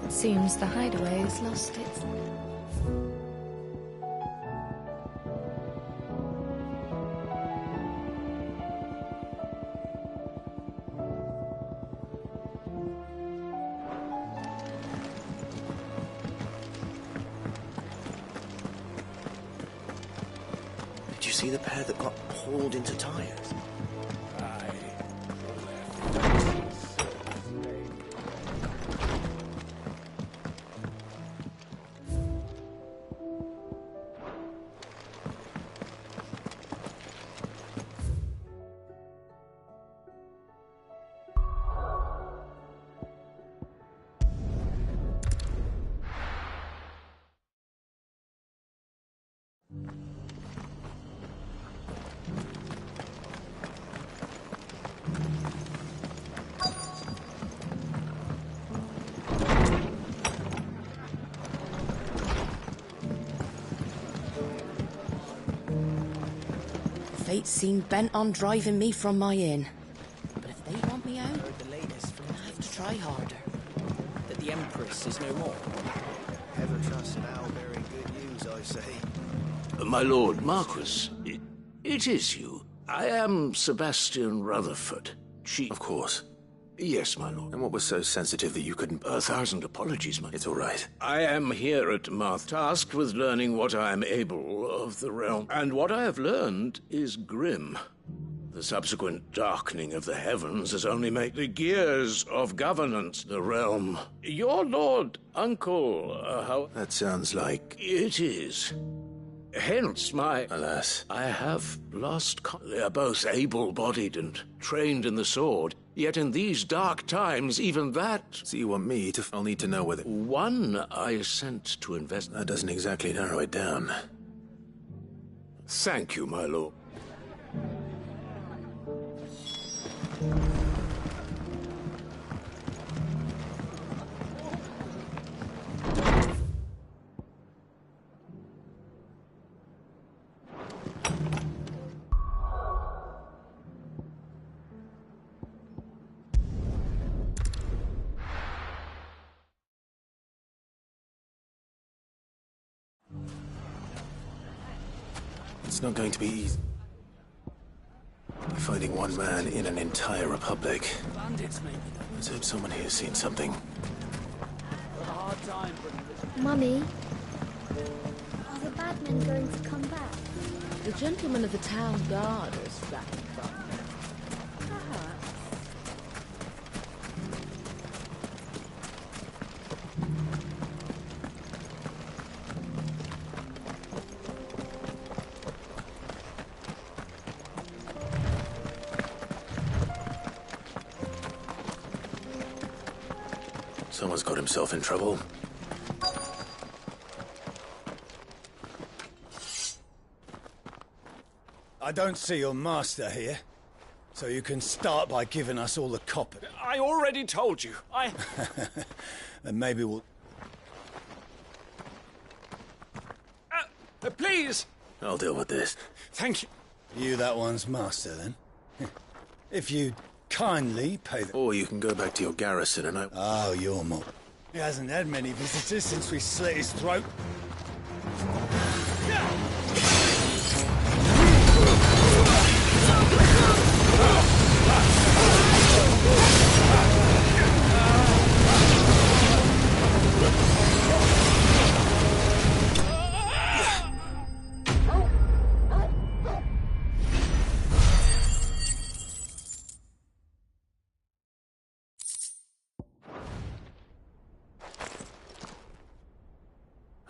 Seems the hideaway has lost its... Did you see the pair that got hauled into tires? Fate seemed bent on driving me from my inn. But if they want me out, I have to try harder. That the Empress is no more. Ever trust now, very good news, I say. My Lord Marquis, it is you. I am Sebastian Rutherford, Chief... Of course. Yes, my lord. And what was so sensitive that you couldn't... 1,000 apologies, my... It's all right. I am here at Marth, tasked with learning what I am able of the realm. And what I have learned is grim. The subsequent darkening of the heavens has only made the gears of governance the realm. Your lord uncle, how... That sounds like... It is. Hence my... Alas. I have lost... They are both able-bodied and trained in the sword. Yet in these dark times, even that... So you want me to... I'll need to know whether... One I sent to invest... That doesn't exactly narrow it down. Thank you, my lord. It's not going to be easy. Finding one man in an entire republic. Bandits, maybe. Let's hope someone here's seen something. Mummy, are the bad men going to come back? The gentlemen of the town guard are strapping from. Perhaps. Someone's got himself in trouble. I don't see your master here, so you can start by giving us all the copper. I already told you. And maybe we'll... Please! I'll deal with this. Thank you. You that one's master, then? If you kindly pay the... Or you can go back to your garrison and I... Oh, you're more. He hasn't had many visitors since we slit his throat.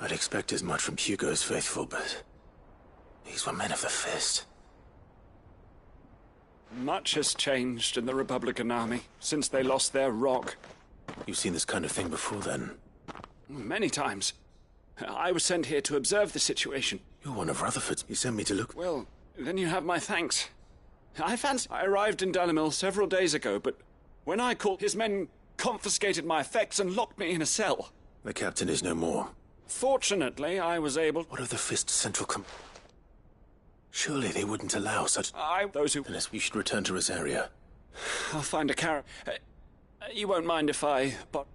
I'd expect as much from Hugo's faithful, but these were men of the fist. Much has changed in the Republican army since they lost their rock. You've seen this kind of thing before, then? Many times. I was sent here to observe the situation. You're one of Rutherford's. You sent me to look... Well, then you have my thanks. I arrived in Dalamil several days ago, but when I called, his men confiscated my effects and locked me in a cell. The captain is no more. Fortunately, I was able... What of the Fist Central Surely they wouldn't allow such... Those who... Unless we should return to Rosaria. I'll find a carrot. You won't mind if I... But...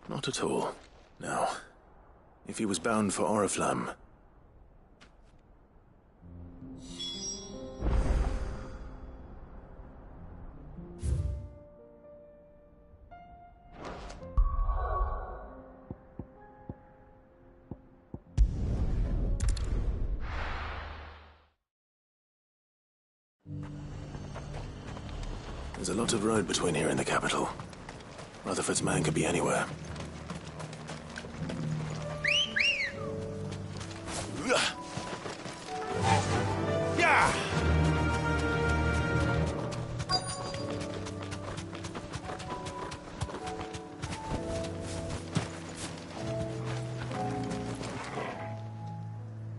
Not at all. Now, if he was bound for Oriflamme... There's a lot of road between here and the capital. Rutherford's man could be anywhere.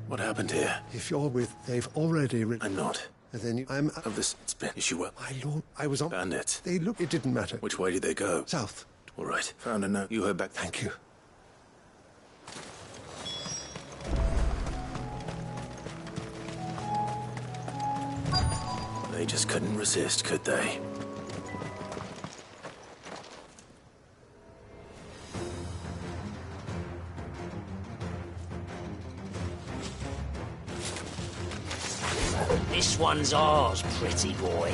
What happened here? If you're with, they've already written. I'm not. And then I'm of this. It's been issue. Well, my lord, I was on. Bandits. They look. It didn't matter. Which way did they go? South. All right. Found a note. You heard back. Thank you. They just couldn't resist, could they? This one's ours, pretty boy.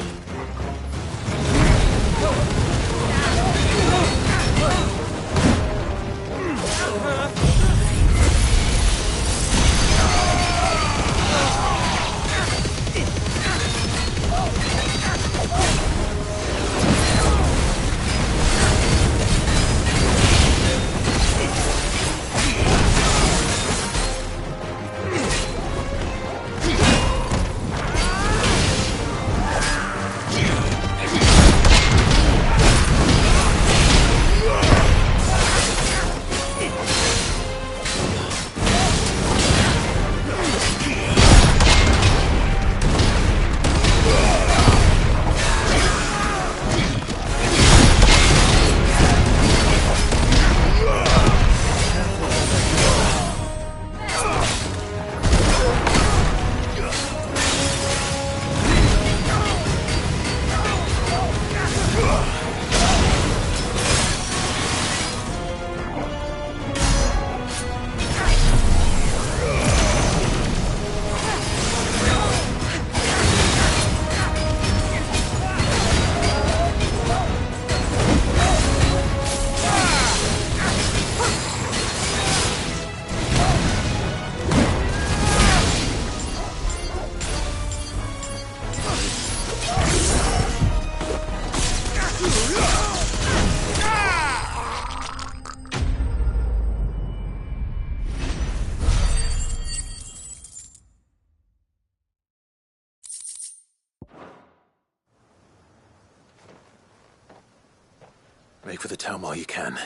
Make for the town while you can.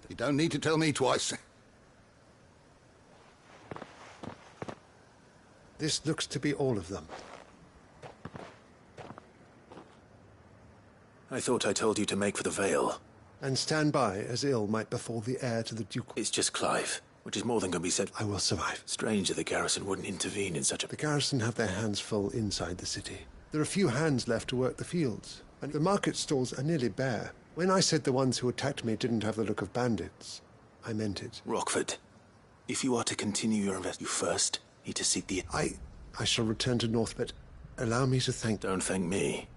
You don't need to tell me twice. This looks to be all of them. I thought I told you to make for the Vale. And stand by, as ill might befall the heir to the Duke. It's just Clive, which is more than can be said. I will survive. Strange that the garrison wouldn't intervene in such a... The garrison have their hands full inside the city. There are few hands left to work the fields, and the market stalls are nearly bare. When I said the ones who attacked me didn't have the look of bandits, I meant it. Rockford, if you are to continue your investment, you first need to seek the... I shall return to North, but allow me to thank... Don't thank me.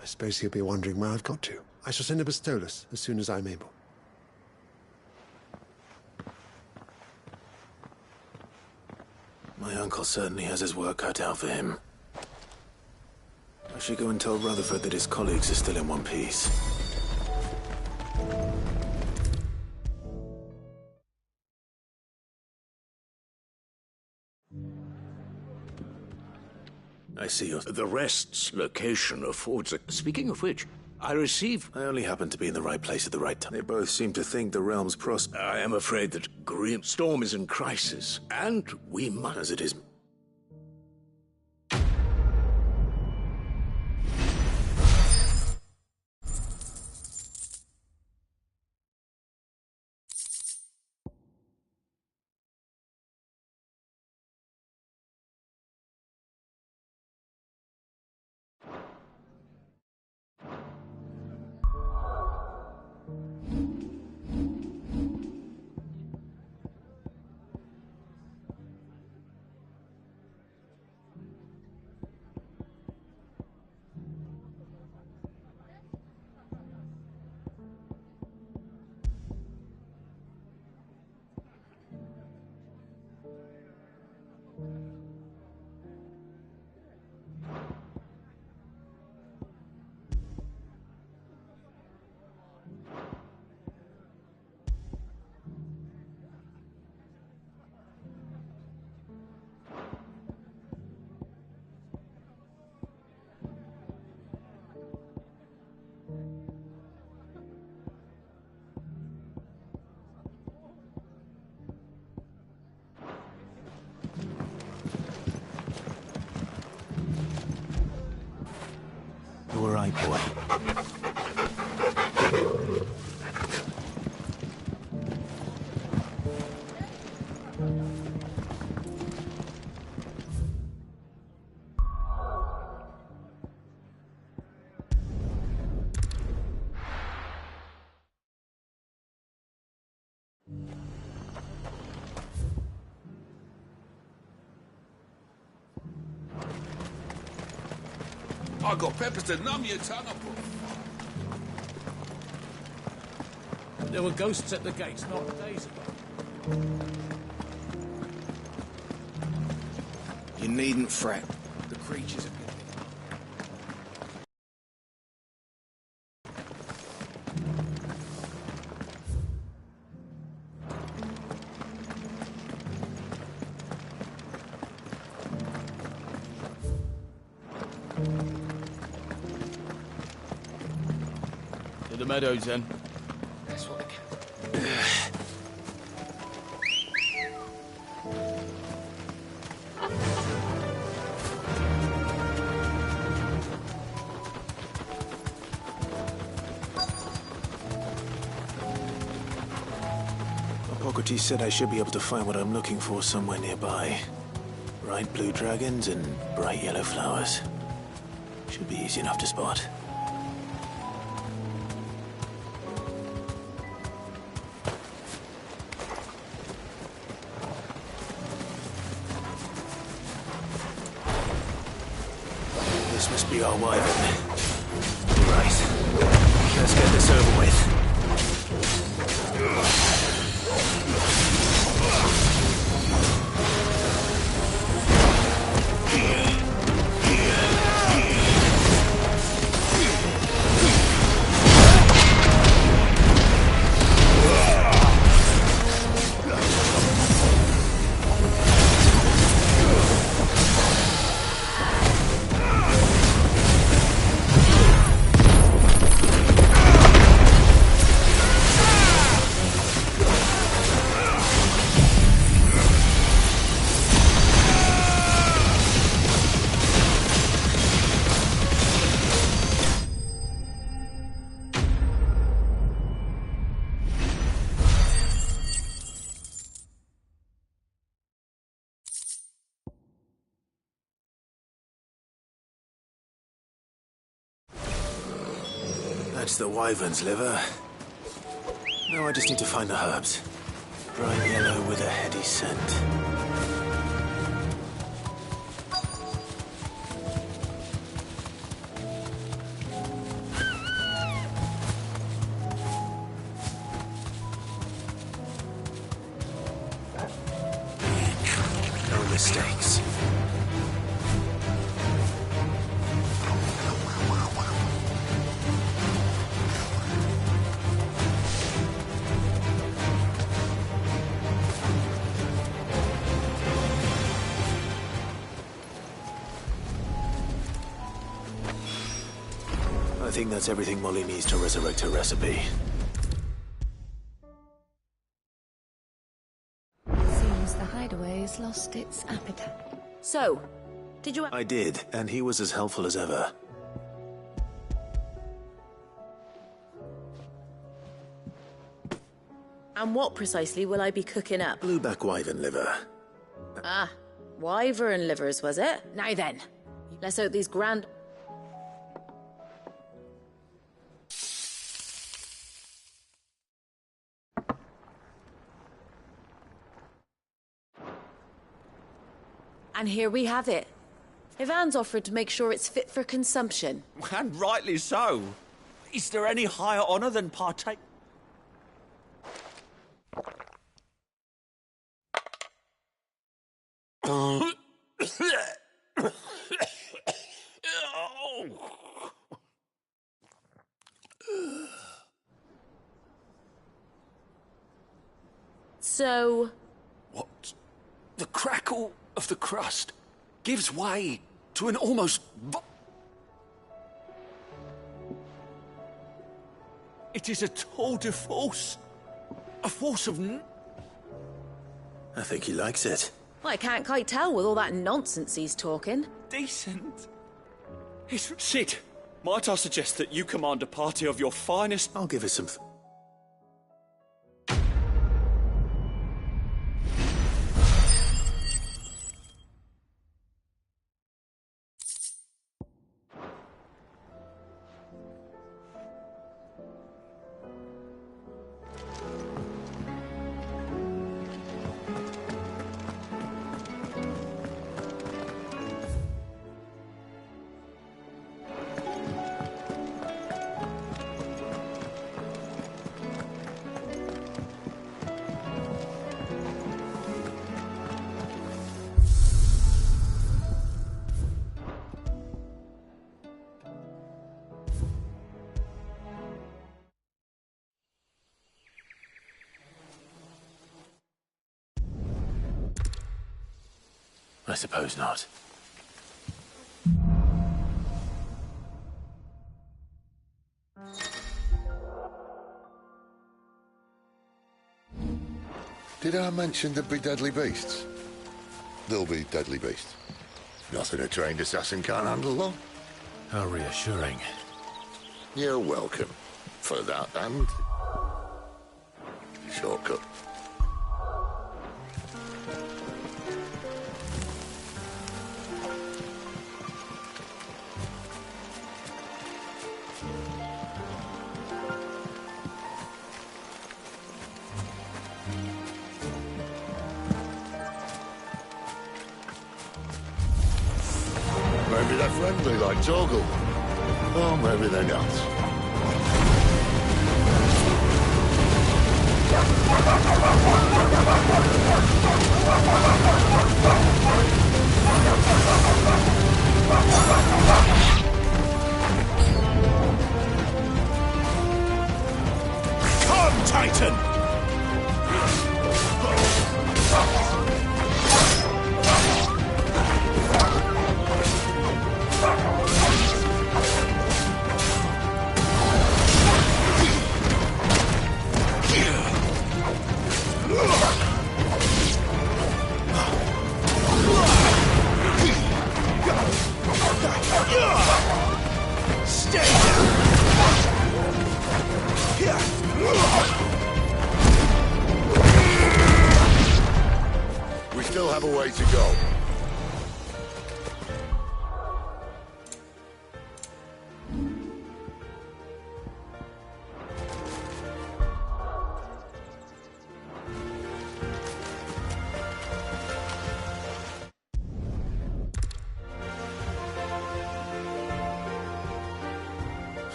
I suppose he'll be wondering where I've got to. I shall send a Bistolus as soon as I'm able. My uncle certainly has his work cut out for him. I should go and tell Rutherford that his colleagues are still in one piece. I see you. The rest's location affords a... Speaking of which, I only happen to be in the right place at the right time. They both seem to think the realm's I am afraid that Grim Storm is in crisis, and we must, as it is. You're right, boy. I got peppers to numb your tongue up. There were ghosts at the gates not days ago. You needn't fret. The creatures have been... To the meadows, then. That's what Hippocrates said I should be able to find what I'm looking for somewhere nearby. Bright blue dragons and bright yellow flowers. Should be easy enough to spot. This must be our wyvern. Right. Let's get this over with. That's the wyvern's liver. Now I just need to find the herbs. Bright yellow with a heady scent. No mistakes. I think that's everything Molly needs to resurrect her recipe. Seems the hideaway's lost its appetite. So, did you... I did, and he was as helpful as ever. And what precisely will I be cooking up? Blueback wyvern liver. Ah, wyvern livers, was it? Now then, let's hope these grand... And here we have it. Ivan's offered to make sure it's fit for consumption. And rightly so. Is there any higher honor than partake? So... What? The crackle of the crust gives way to an almost... It is a tour de force. A force of... I think he likes it. I can't quite tell with all that nonsense he's talking. Decent. Sid, might I suggest that you command a party of your finest... I'll give it some... I suppose not. Did I mention there'd be deadly beasts? There'll be deadly beasts. Nothing a trained assassin can't handle, though. How reassuring. You're welcome. For that and... shortcut. Maybe they're friendly like Torgal. Or maybe they're not. Come, Titan! We still have a way to go.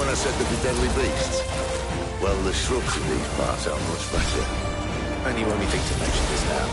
when I said they'd be deadly beasts? Well, the shrubs in these parts are much better. And you only think to mention this now.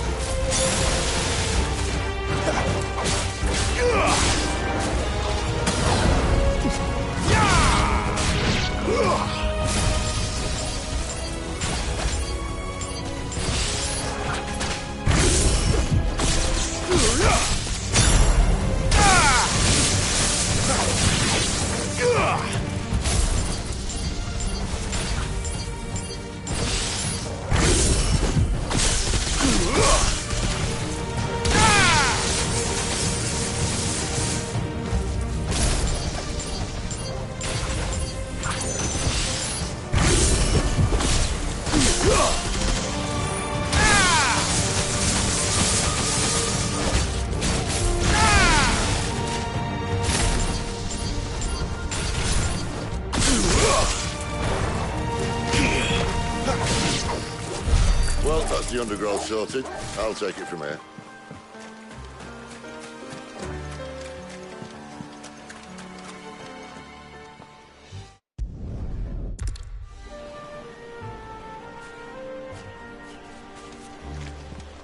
Well, that's the undergrowth sorted. I'll take it from here.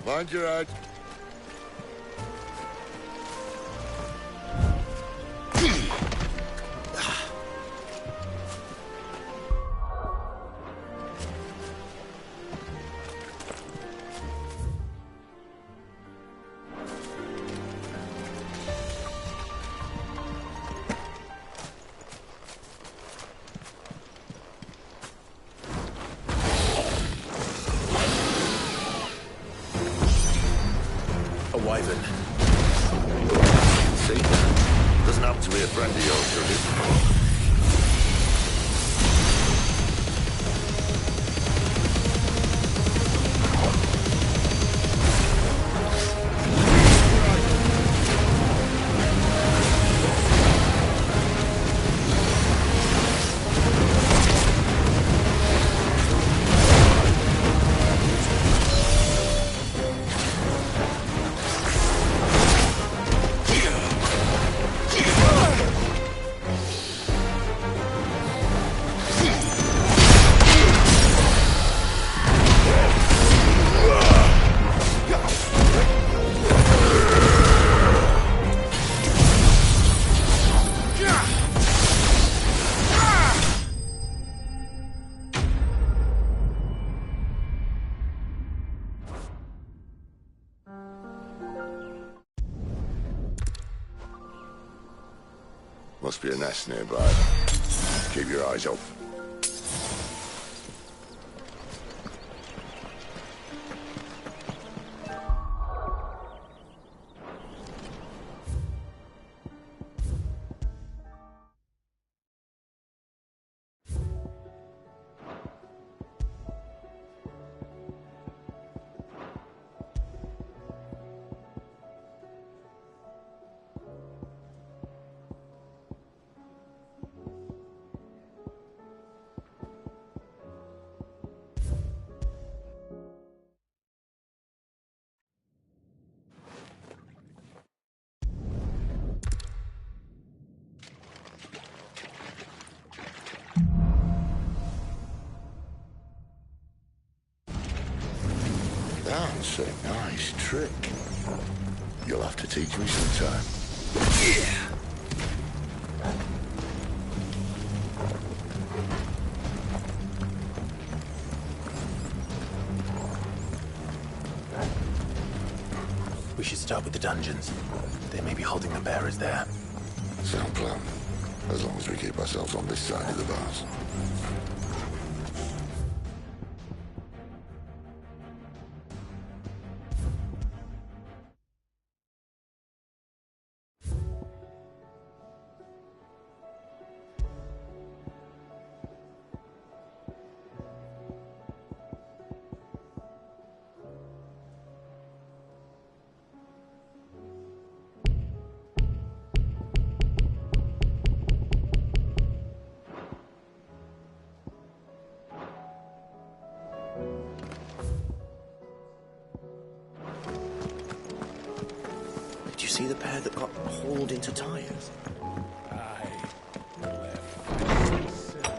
Mind your head. A wyvern. See? Doesn't happen to be a friend of yours, does it? Must be a nest nearby. Keep your eyes open. That's a nice trick. You'll have to teach me sometime. Yeah. We should start with the dungeons. They may be holding the bearers there. Sound plan. As long as we keep ourselves on this side of the bars. Did you see the pair that got hauled into tires? Aye. Left.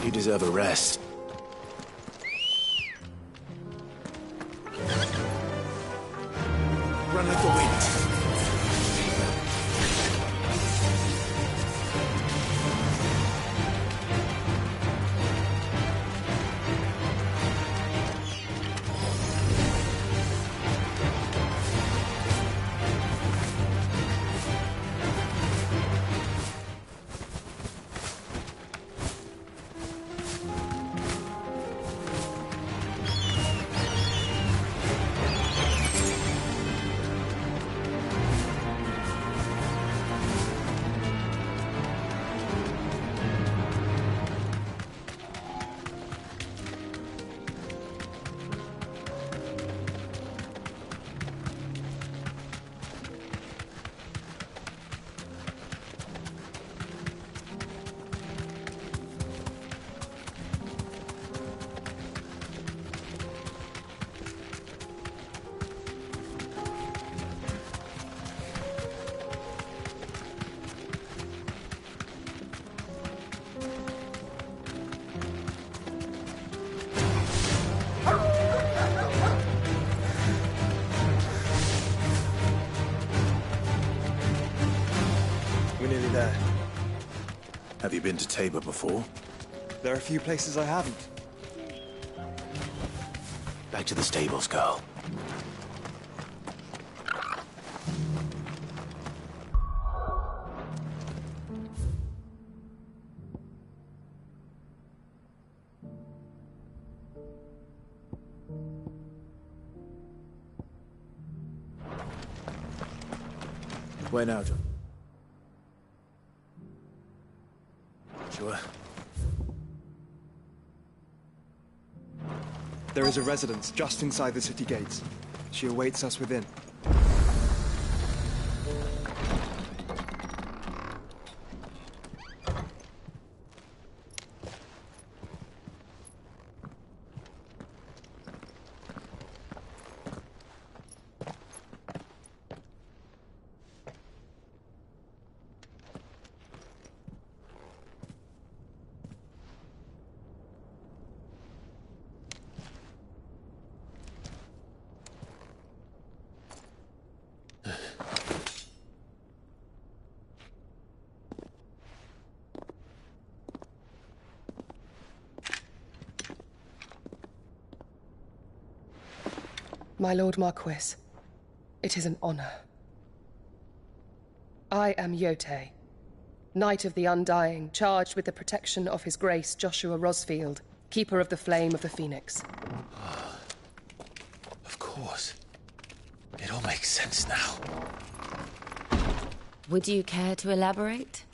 You deserve a rest. Run like the wind. Have you been to Tabor before? There are a few places I haven't. Back to the stables, girl. Where now, John? Sure. There is a residence just inside the city gates. She awaits us within. My Lord Marquis, it is an honor. I am Yote, Knight of the Undying, charged with the protection of His Grace Joshua Rosfield, Keeper of the Flame of the Phoenix. Of course. It all makes sense now. Would you care to elaborate?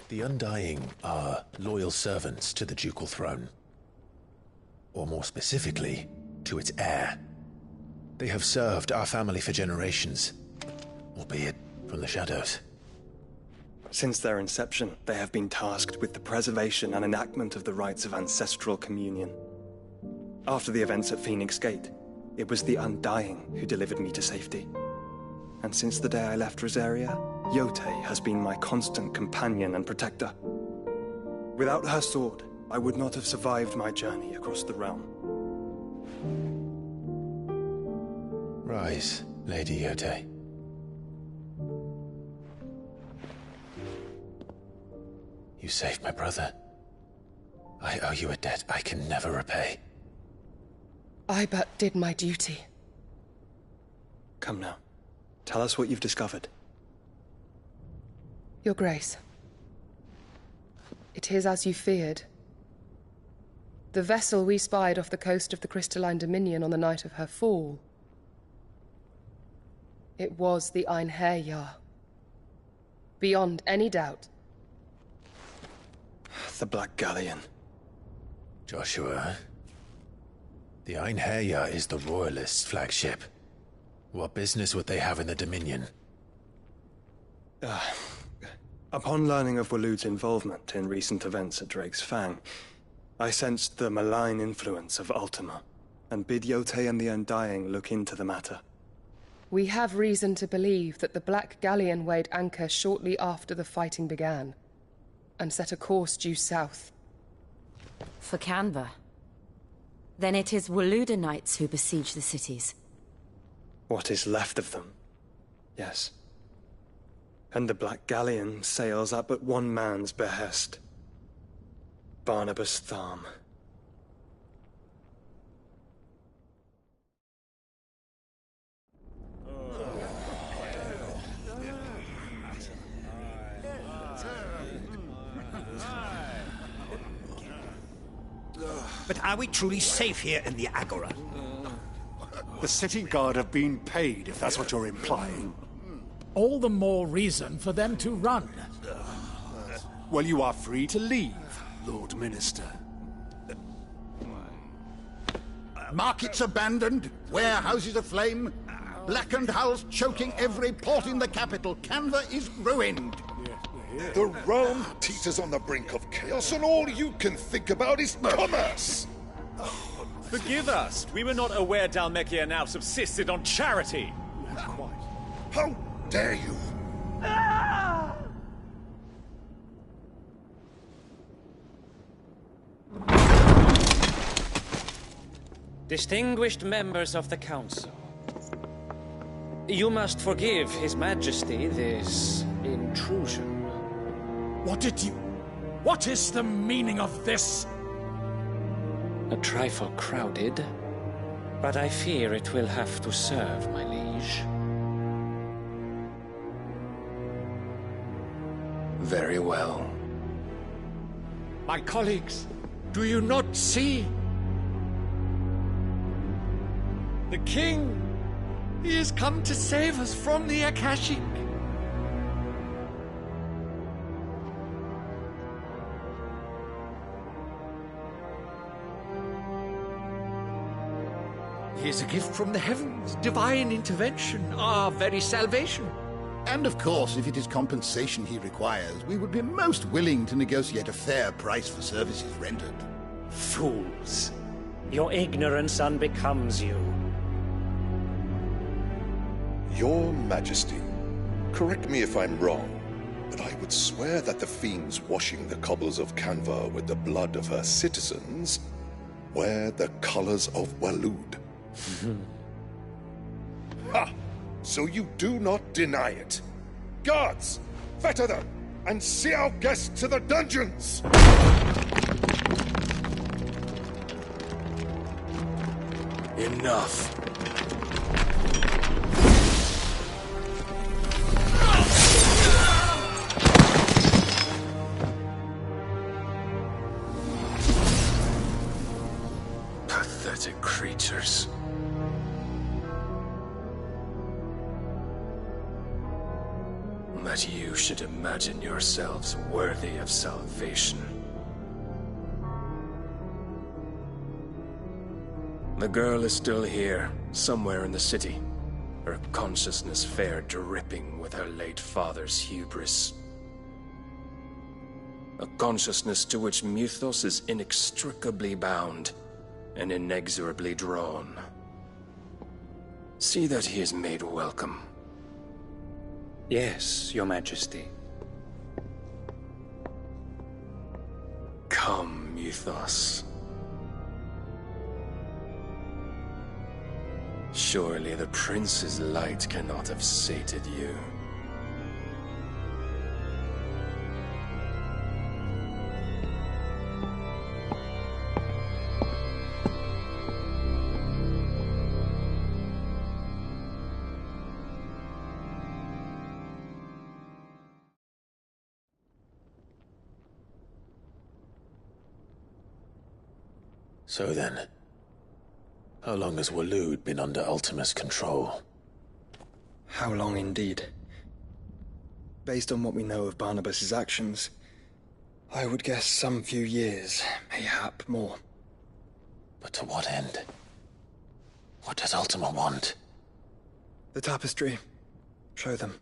The Undying are loyal servants to the ducal throne. Or more specifically, to its heir. They have served our family for generations, albeit from the shadows. Since their inception, they have been tasked with the preservation and enactment of the rites of ancestral communion. After the events at Phoenix Gate, it was the Undying who delivered me to safety. And since the day I left Rosaria, Yote has been my constant companion and protector. Without her sword, I would not have survived my journey across the realm. Rise, Lady Yote. You saved my brother. I owe you a debt I can never repay. I but did my duty. Come now. Tell us what you've discovered. Your Grace. It is as you feared. The vessel we spied off the coast of the Crystalline Dominion on the night of her fall. It was the Einherjar. Beyond any doubt. The Black Galleon. Joshua, the Einherjar is the Royalists' flagship. What business would they have in the Dominion? Upon learning of Waloed's involvement in recent events at Drake's Fang, I sensed the malign influence of Ultima, and bid Yote and the Undying look into the matter. We have reason to believe that the Black Galleon weighed anchor shortly after the fighting began, and set a course due south. For Canva. Then it is Waloed Knights who besiege the cities. What is left of them, yes. And the Black Galleon sails at but one man's behest. Barnabas Tharm. But are we truly safe here in the Agora? The city guard have been paid, if that's what you're implying. All the more reason for them to run. Well, you are free to leave, Lord Minister. Markets abandoned, warehouses aflame, blackened hulls choking every port in the capital. Canva is ruined. The realm teeters on the brink of chaos, and all you can think about is commerce! Forgive us! We were not aware Dhalmekia now subsisted on charity! How dare you! Distinguished members of the Council, you must forgive His Majesty this Intrusion? What is the meaning of this? A trifle crowded, but I fear it will have to serve, my liege. Very well. My colleagues, do you not see? The king! He has come to save us from the Akashic! He is a gift from the heavens, divine intervention, our very salvation. And of course, if it is compensation he requires, we would be most willing to negotiate a fair price for services rendered. Fools! Your ignorance unbecomes you. Your Majesty, correct me if I'm wrong, but I would swear that the fiends washing the cobbles of Canva with the blood of her citizens wear the colors of Waloed. Ha! So you do not deny it. Guards, fetter them, and see our guests to the dungeons! Enough. Pathetic creatures. That you should imagine yourselves worthy of salvation. The girl is still here, somewhere in the city, her consciousness fair dripping with her late father's hubris. A consciousness to which Mythos is inextricably bound and inexorably drawn. See that he is made welcome. Yes, Your Majesty. Come, Mythos. Surely the prince's light cannot have sated you. So then, how long has Waloed been under Ultima's control? How long indeed? Based on what we know of Barnabas's actions, I would guess some few years, mayhap more. But to what end? What does Ultima want? The tapestry. Show them.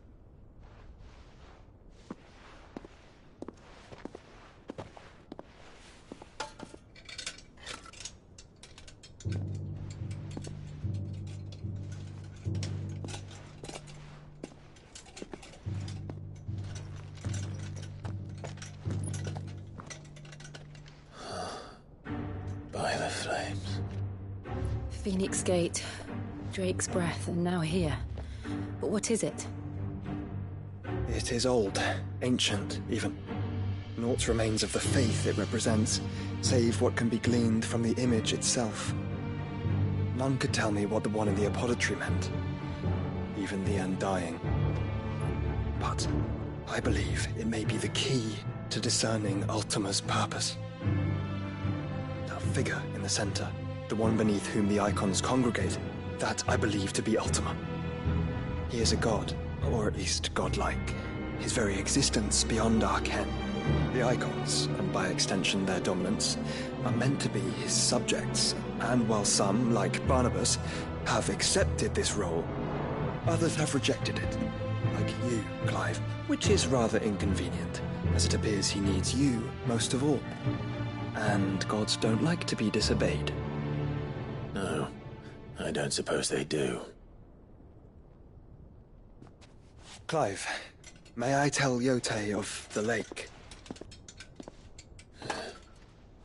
By the flames. Phoenix Gate, Drake's Breath, and now here. But what is it? It is old, ancient, even. Naught remains of the faith it represents, save what can be gleaned from the image itself. None could tell me what the one in the apothecary meant, even the Undying. But I believe it may be the key to discerning Ultima's purpose. That figure in the center, the one beneath whom the icons congregate, that I believe to be Ultima. He is a god, or at least godlike. His very existence beyond our ken. The icons, and by extension their dominance, are meant to be his subjects, and while some, like Barnabas, have accepted this role, others have rejected it. Like you, Clive, which is rather inconvenient, as it appears he needs you most of all. And gods don't like to be disobeyed. No, I don't suppose they do. Clive, may I tell Yote of the lake?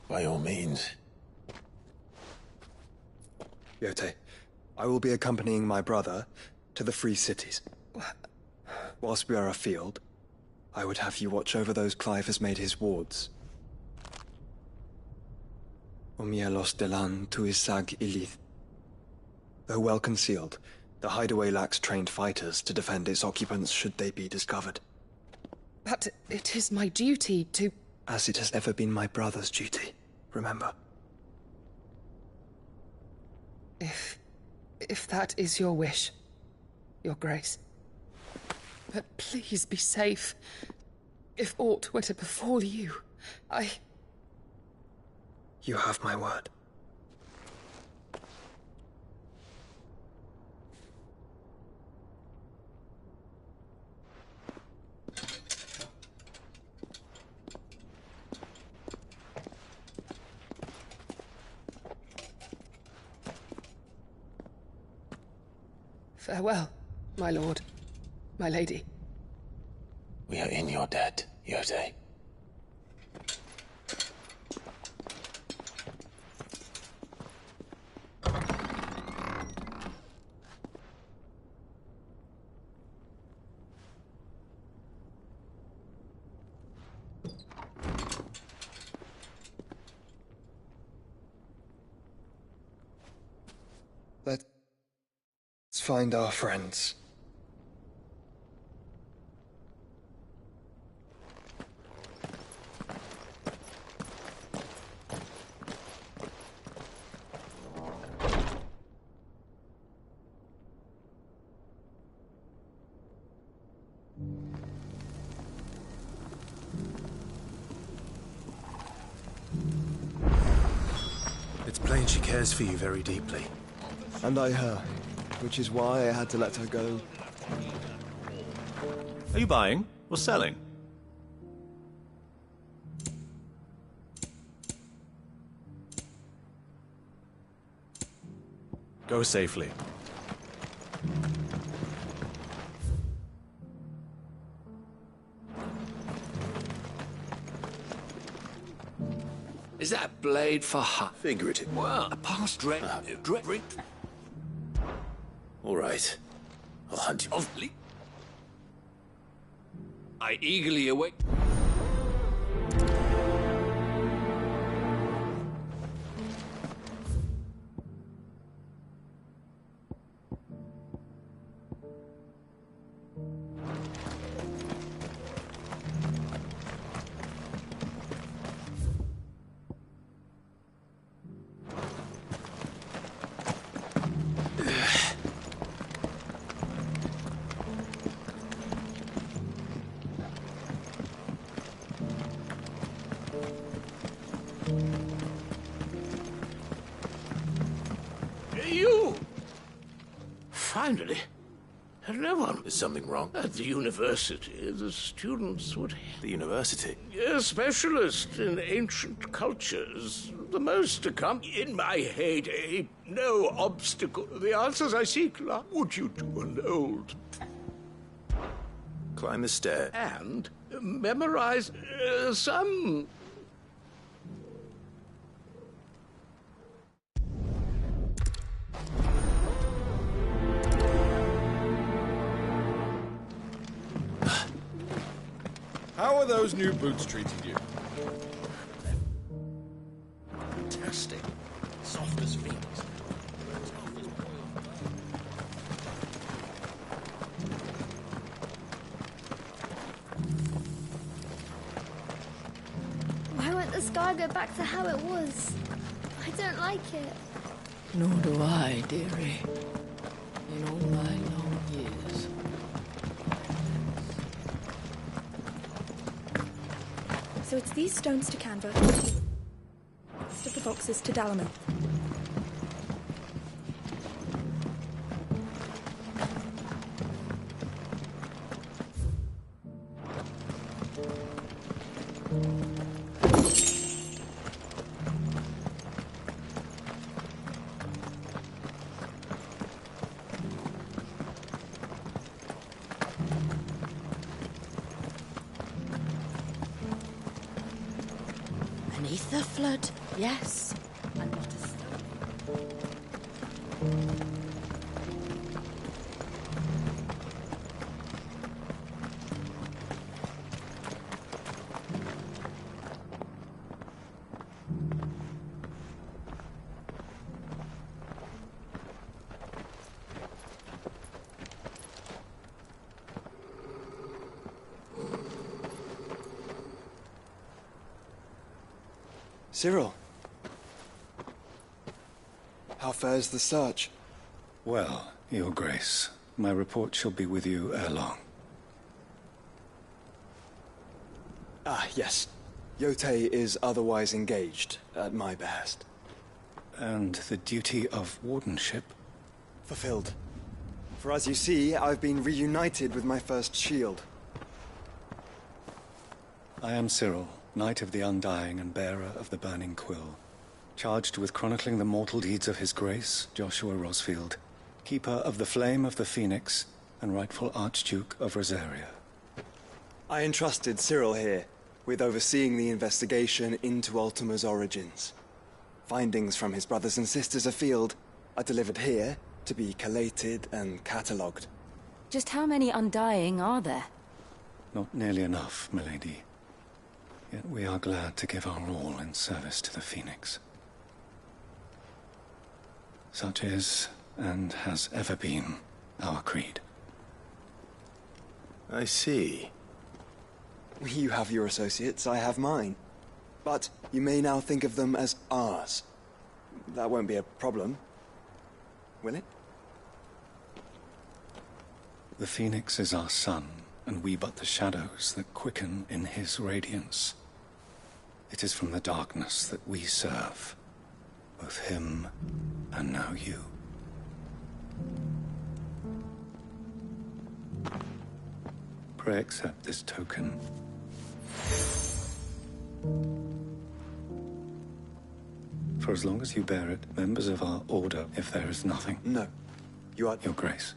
By all means. Yote, I will be accompanying my brother to the Free Cities. Whilst we are afield, I would have you watch over those Clive has made his wards. Omielos delan tuisag ilith. Though well concealed, the hideaway lacks trained fighters to defend its occupants should they be discovered. But it is my duty to... As it has ever been my brother's duty, remember. If that is your wish, Your Grace. But please be safe. If aught were to befall you, You have my word. Farewell, my lord, my lady. We are in your debt, Yode. Let's find our friends. It's plain she cares for you very deeply. And I her, which is why I had to let her go. Are you buying or selling? Go safely. Is that blade for her? Figurative. Well, a past dread. All right. I'll hunt you. I eagerly await. You! Finally. No one. Is something wrong? At the university, the students would... The university? A specialist in ancient cultures. The most in my heyday. No obstacle. The answers I seek lie. Would you to an old... Climb the stair. And memorize some... How are those new boots treating you? Fantastic. Soft as feet. Why won't the sky go back to how it was? I don't like it. Nor do I, dearie. In all my long years. So it's these stones to Canva. Rest of the boxes to Dalamith. Beneath the flood, yes. And not a stone. Cyril. How fares the search? Well, Your Grace, my report shall be with you ere long. Ah, yes. Yotei is otherwise engaged, at my behest. And the duty of wardenship? Fulfilled. For as you see, I've been reunited with my first shield. I am Cyril, Knight of the Undying and bearer of the Burning Quill, charged with chronicling the mortal deeds of His Grace, Joshua Rosfield, keeper of the Flame of the Phoenix and rightful Archduke of Rosaria. I entrusted Cyril here with overseeing the investigation into Ultima's origins. Findings from his brothers and sisters afield are delivered here to be collated and catalogued. Just how many Undying are there? Not nearly enough, milady. Yet we are glad to give our all in service to the Phoenix. Such is, and has ever been, our creed. I see. You have your associates, I have mine. But you may now think of them as ours. That won't be a problem, will it? The Phoenix is our sun, and we but the shadows that quicken in his radiance. It is from the darkness that we serve, both him and now you. Pray accept this token. For as long as you bear it, members of our order, if there is nothing... No. You are... Your Grace.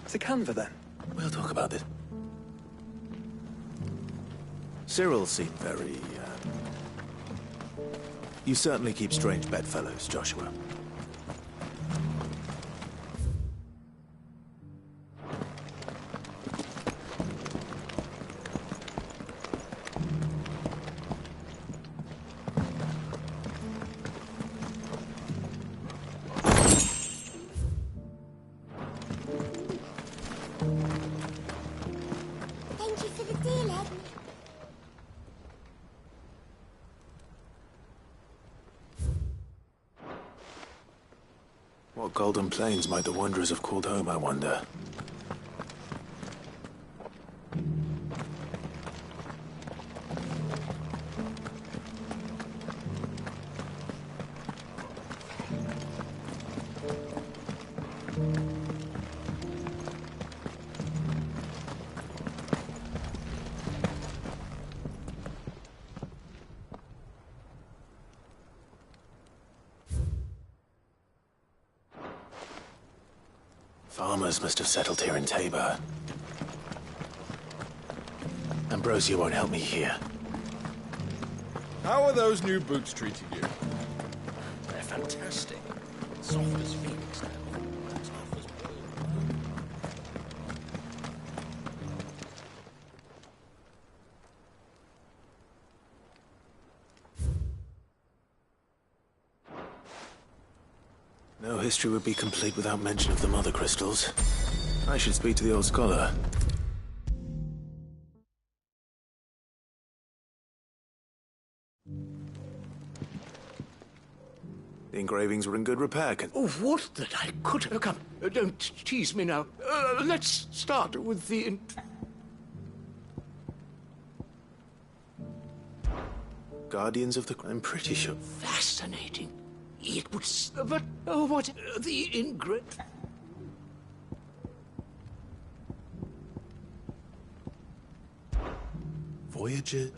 To Canva, then? We'll talk about this. Cyril seemed very, You certainly keep strange bedfellows, Joshua. Thank you for the deal, Ed. What golden plains might the wanderers have called home, I wonder? Farmers must have settled here in Tabor. Ambrosia won't help me here. How are those new boots treating you? They're fantastic. Soft as Phoenix now. Tough as bull. No history would be complete without mention of the mother crystals. I should speak to the old scholar. The engravings were in good repair. Oh, what that I could have come. Don't tease me now. Let's start with the... Guardians of the... I'm pretty sure... Fascinating. It would... But, oh, what... The engra... Voyager...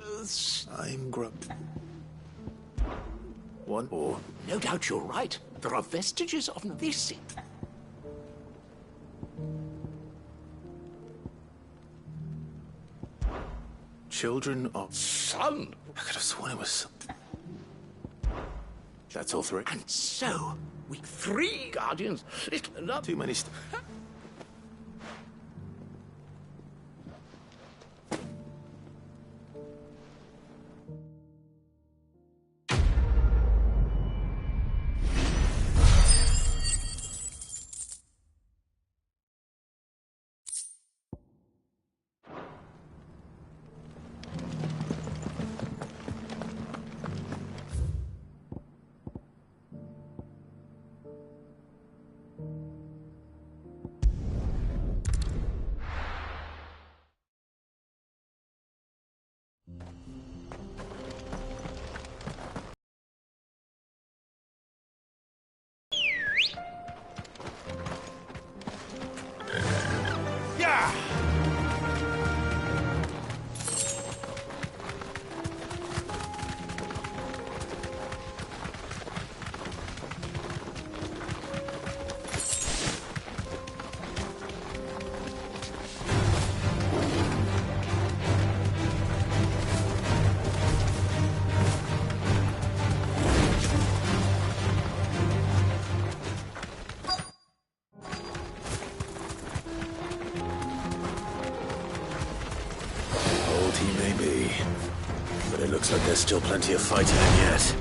I'm grubbed. One or... No doubt you're right. There are vestiges of this... Children of... Son! I could have sworn it was... That's all three. And so, with 3 guardians, little enough... Too many... There's still plenty of fighting yet.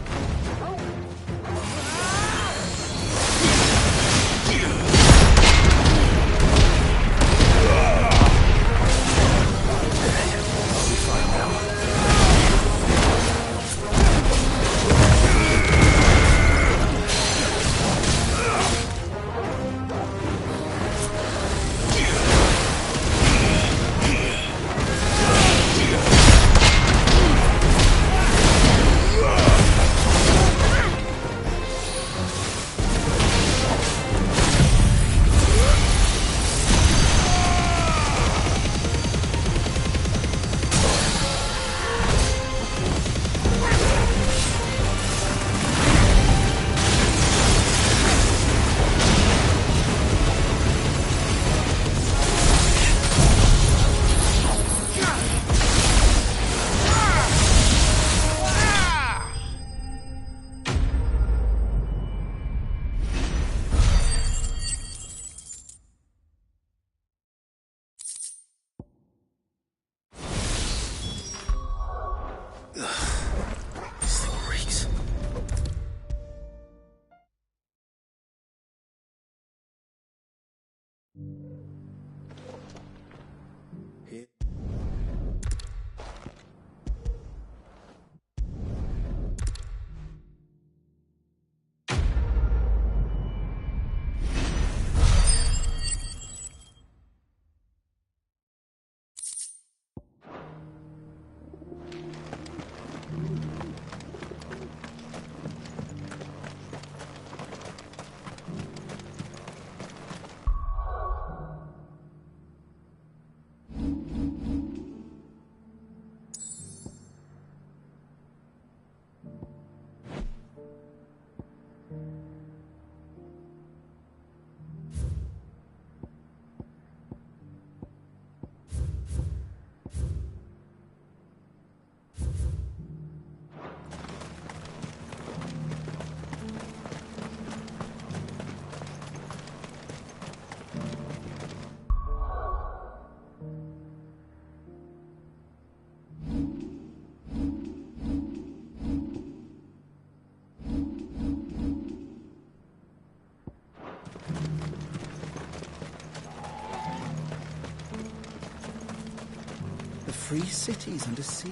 The free city's under siege.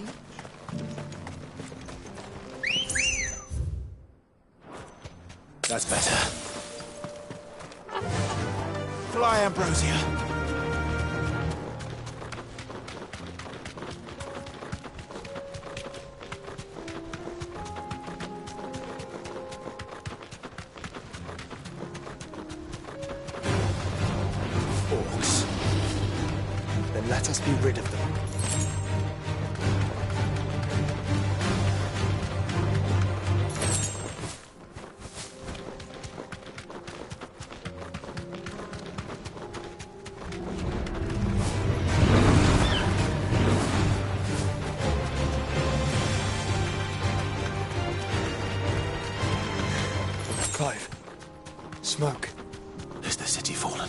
That's better. Fly, Ambrosia. Orcs. Then let us be rid of them. Clive. Smoke. Is the city fallen?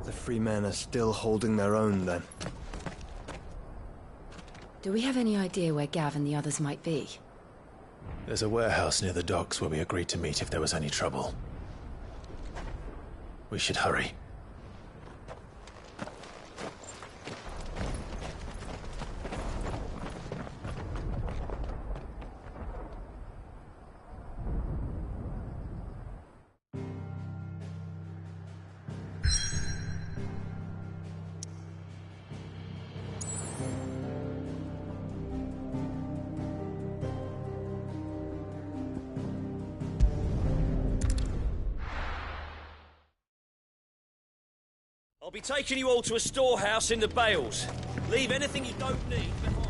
The free men are still holding their own, then. Do we have any idea where Gav and the others might be? There's a warehouse near the docks where we agreed to meet if there was any trouble. We should hurry. I'll be taking you all to a storehouse in the Bales. Leave anything you don't need behind.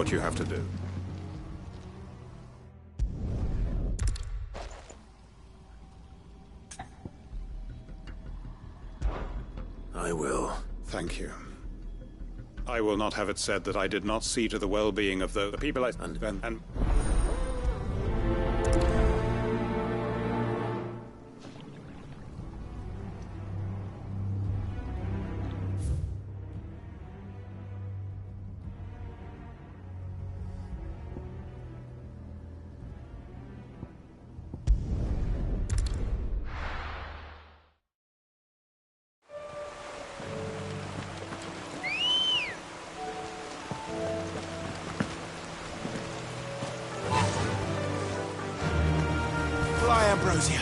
what you have to do. I will. Thank you. I will not have it said that I did not see to the well-being of the people I... And... Fly, Ambrosia.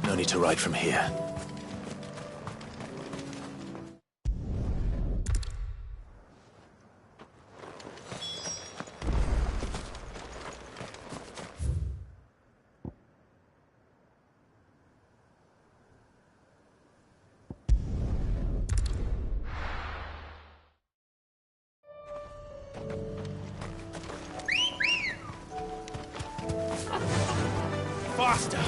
No need to ride from here. Faster!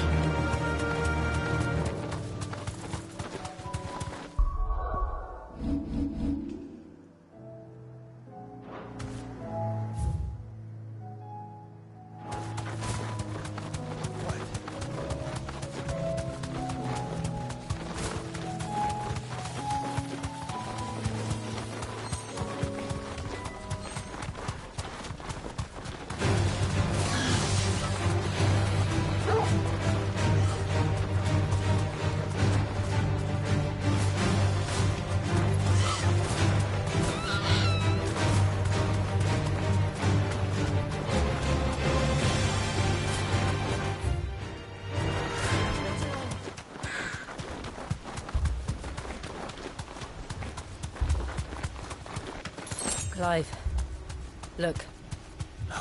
Clive, look. No.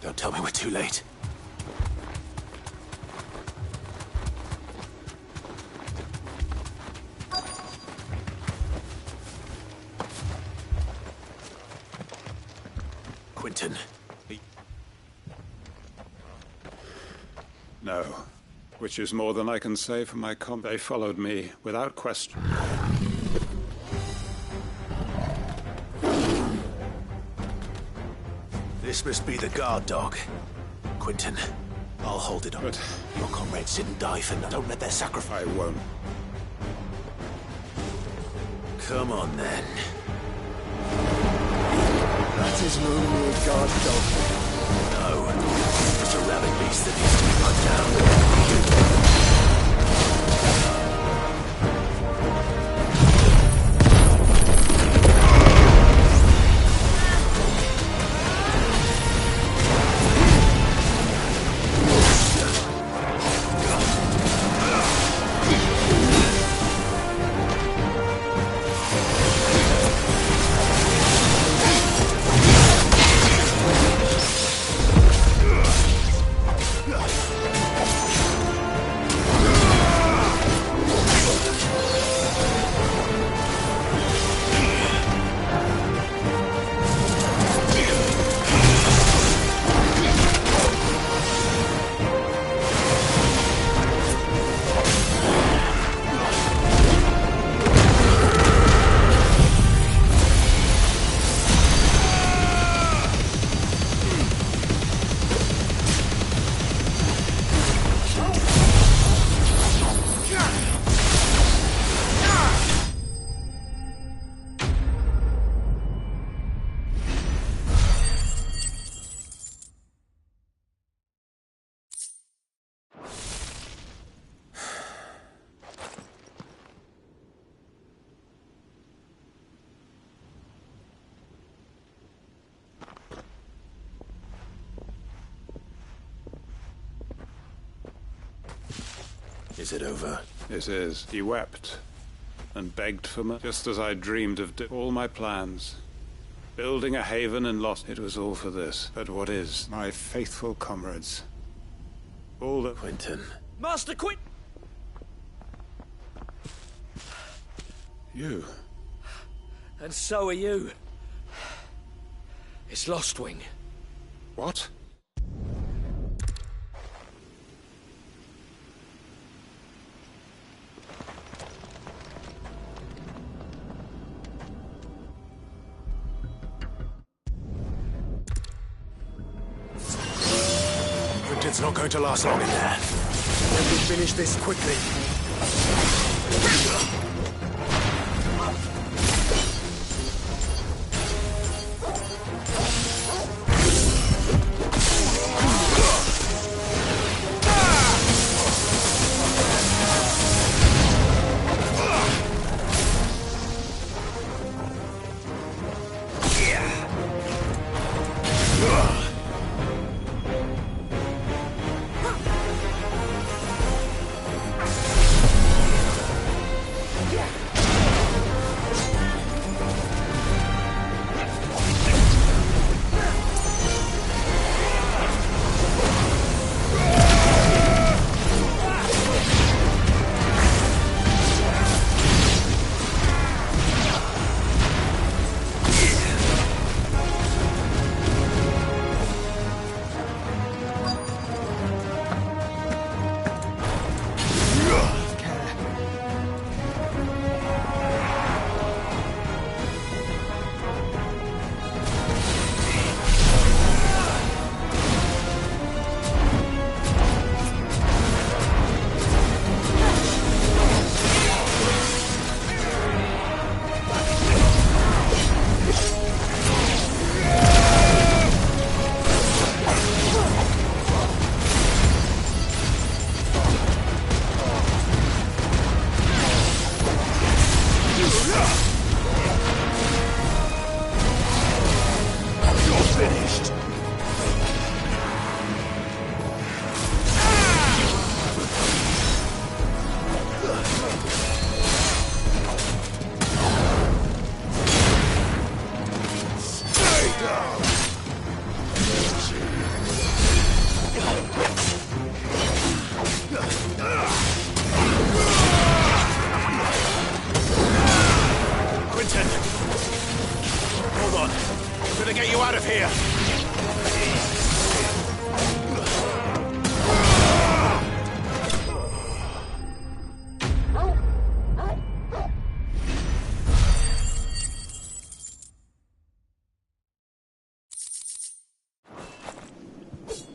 Don't tell me we're too late. Quentin. No. Which is more than I can say for my They followed me without question. This must be the guard dog. Quentin, I'll hold it up. But your comrades didn't die for nothing. Don't let their sacrifice... I won't. Come on, then. That isn't only a guard dog. No. It's a rabid beast that needs to be run down. Is it over? It is. He wept and begged for me, just as I dreamed of all my plans. Building a haven and lost. It was all for this. But what is? My faithful comrades. All the... Quentin. Master Quint! You. And so are you. It's Lostwing. What? Quentin's not going to last long in there. When we finish this quickly.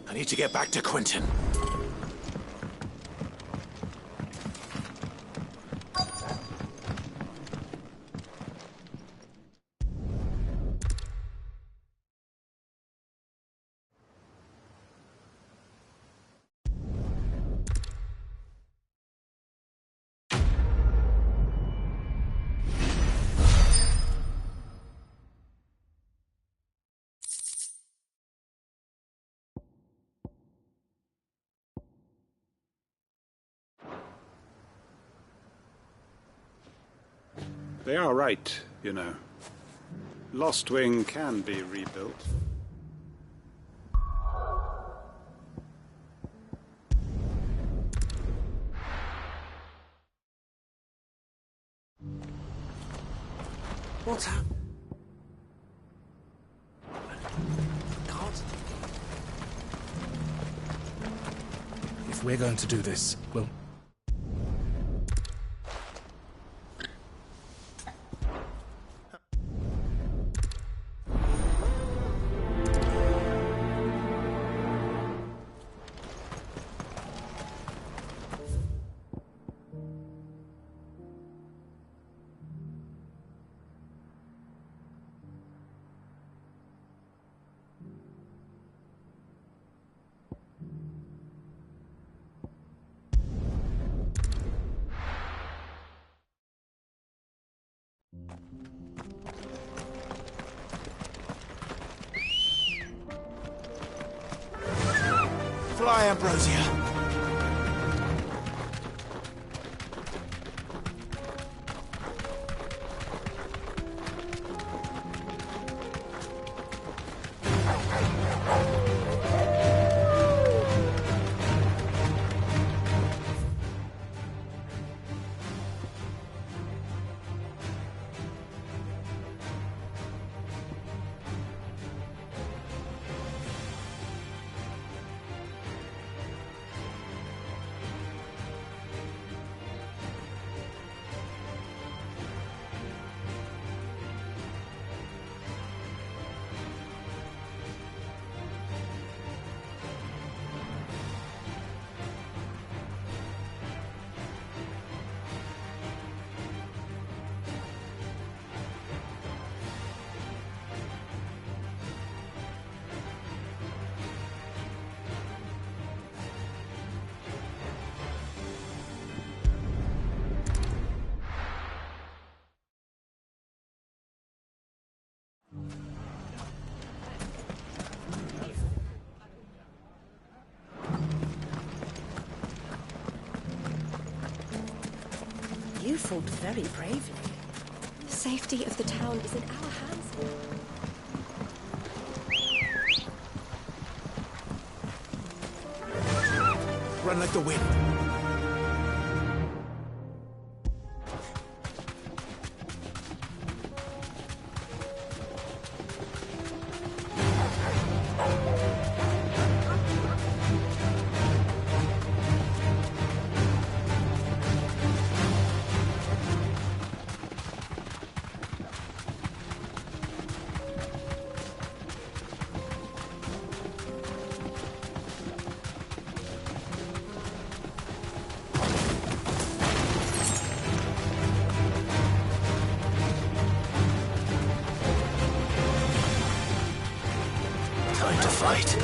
I need to get back to Quentin. They are right, you know. Lostwing can be rebuilt. What's happened? Can't. If we're going to do this, we'll... Fly, Ambrosia. You fought very bravely. The safety of the town is in our hands. Run like the wind. Time to fight.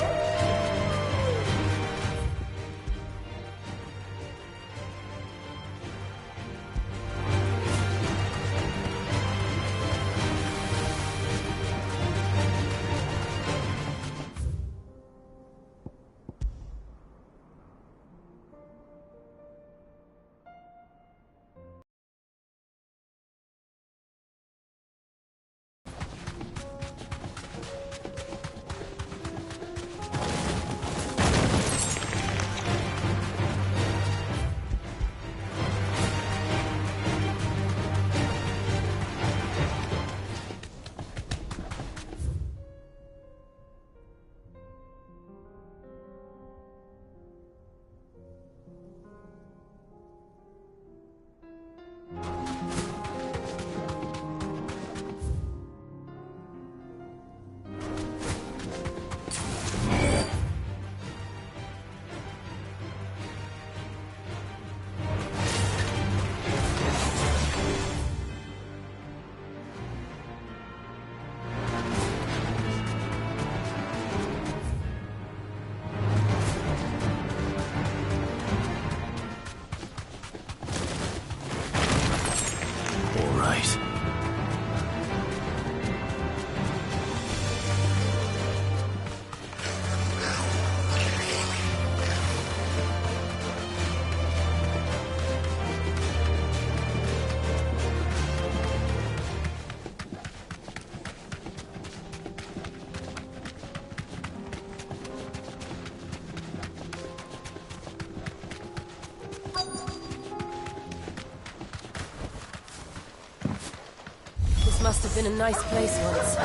Must have been a nice place once.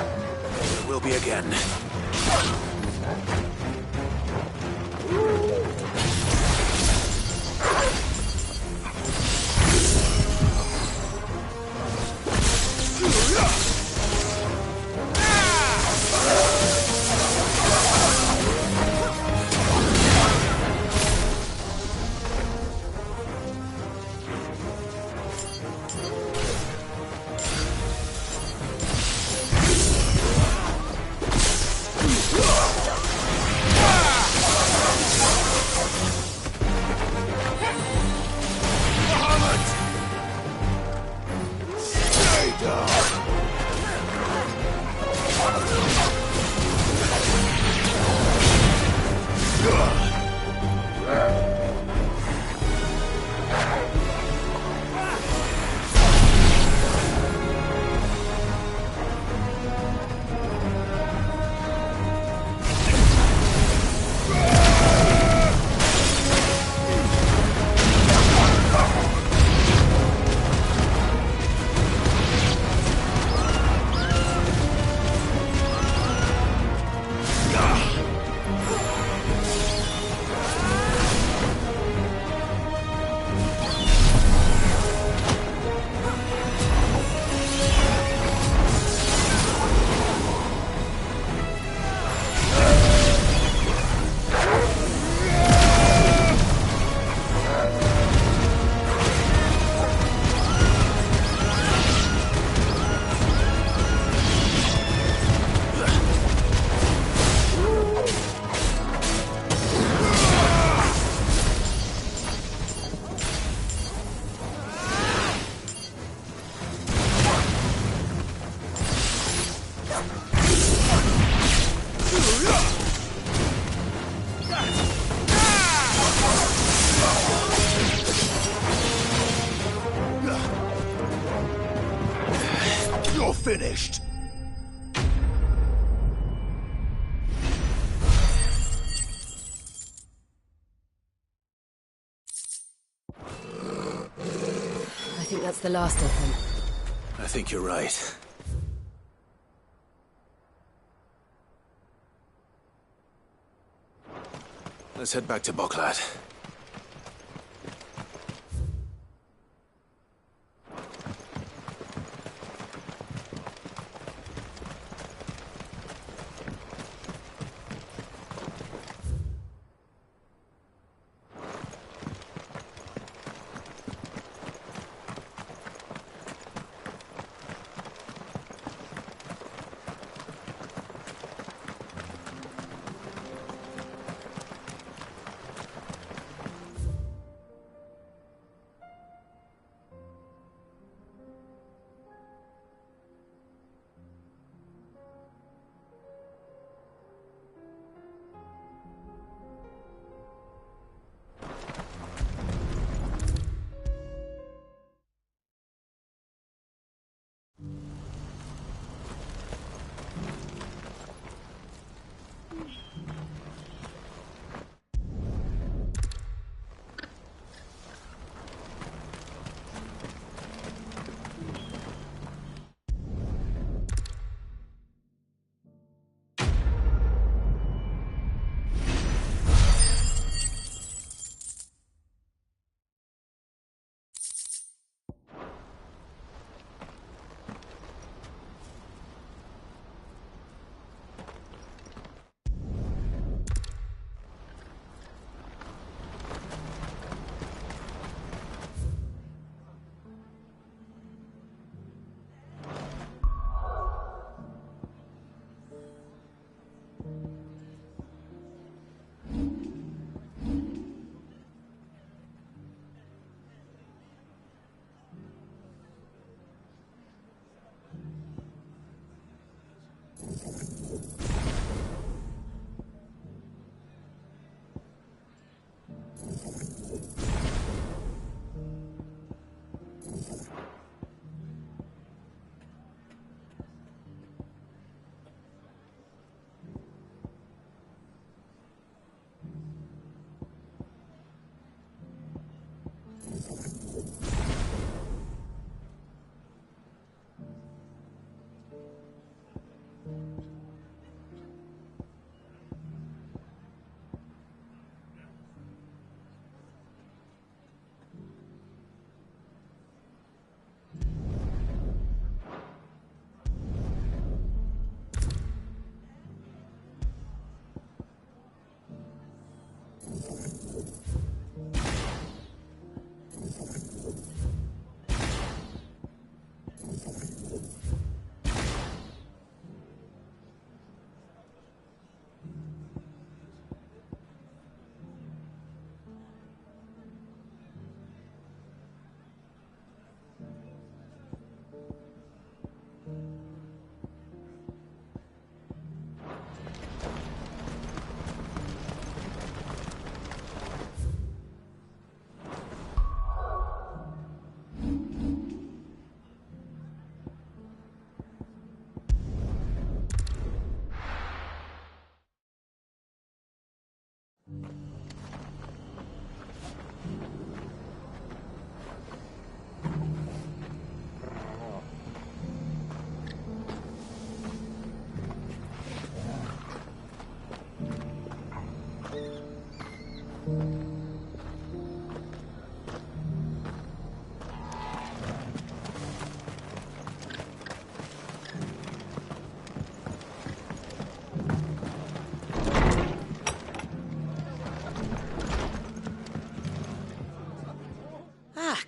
It will be again. You're finished! I think that's the last of them. I think you're right. Let's head back to Boklad.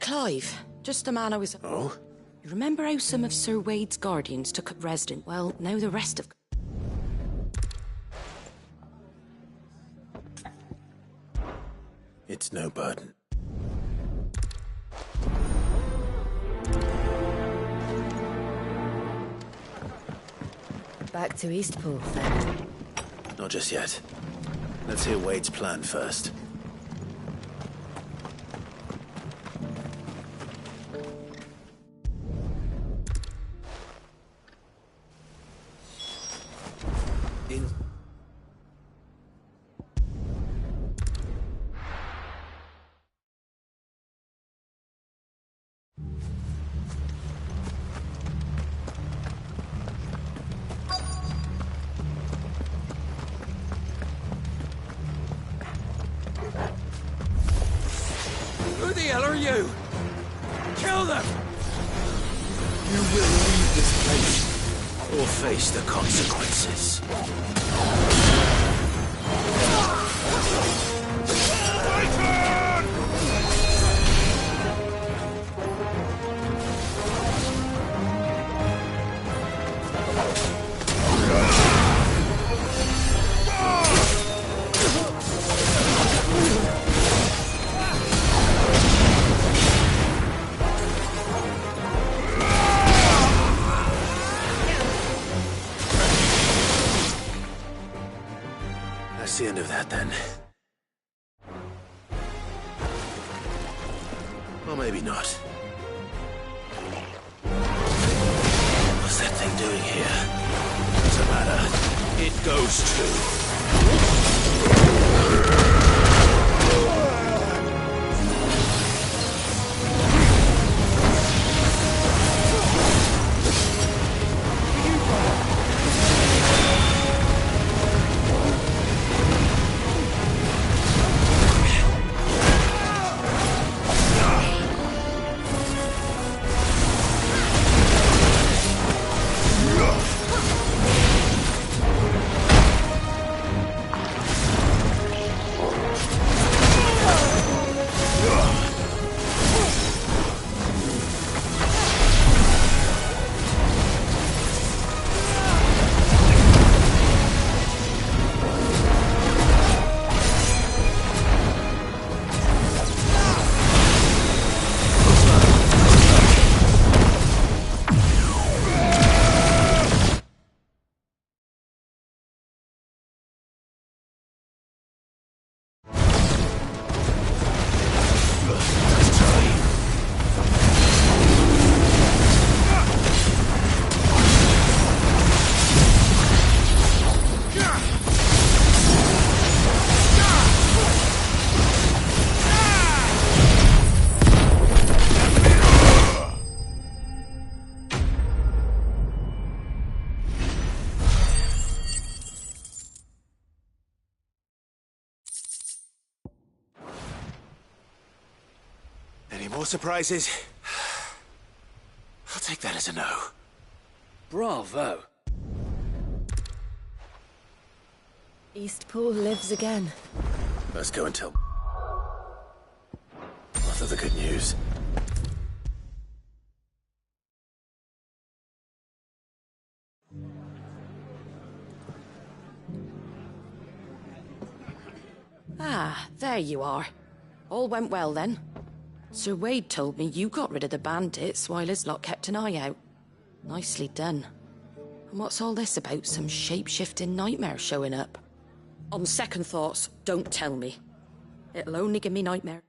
Clive, just the man I was... Oh? You remember how some of Sir Wade's guardians took up residence? Well, now the rest of... It's no burden. Back to Eastpool, then. Not just yet. Let's hear Wade's plan first. you! Kill them! You will leave this place, or face the consequences. That's the end of that, then. Or maybe not. What's that thing doing here? Doesn't matter. It goes too. Any more surprises? I'll take that as a no. Bravo. Eastpool lives again. Let's go and tell Mother the good news. Ah, there you are. All went well then. Sir Wade told me you got rid of the bandits while his lot kept an eye out. Nicely done. And what's all this about some shape-shifting nightmare showing up? On second thoughts, don't tell me. It'll only give me nightmare.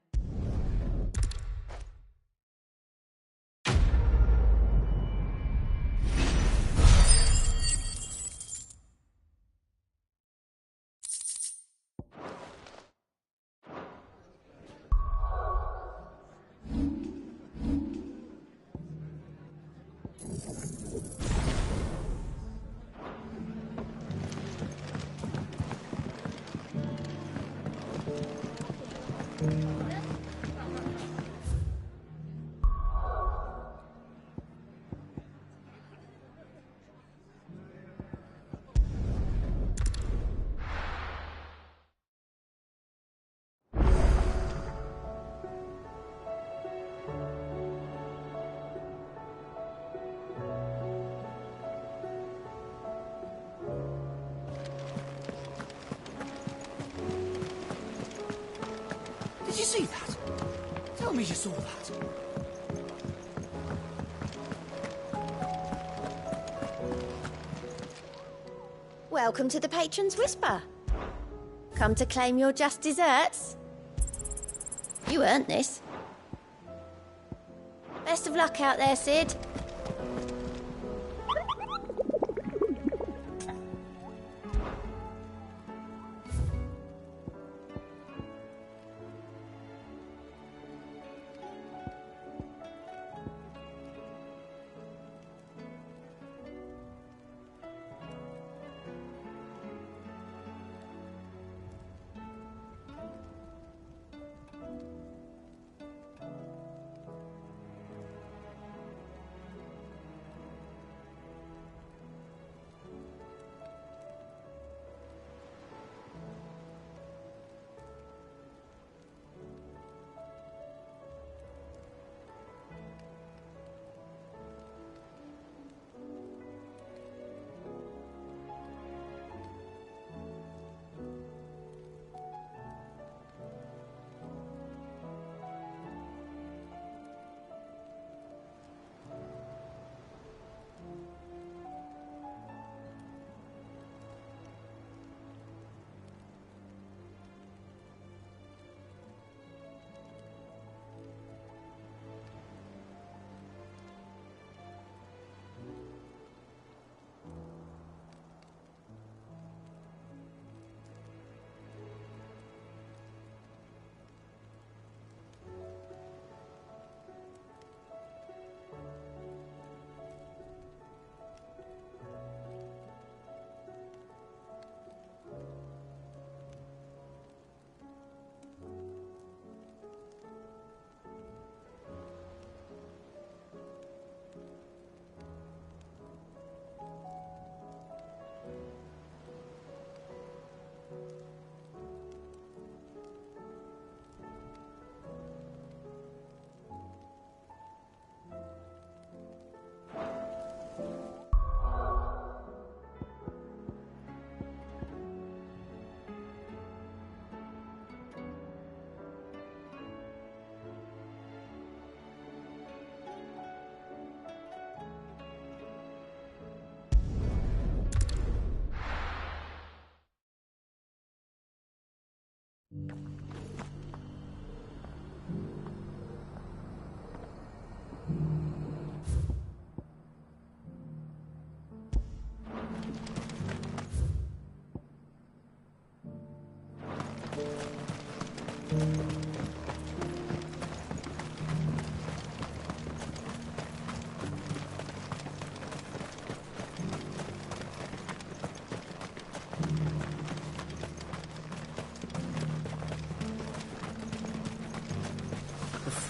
Did you see that? Tell me you saw that. Welcome to the Patron's Whisper. Come to claim your just desserts? You earned this. Best of luck out there, Sid.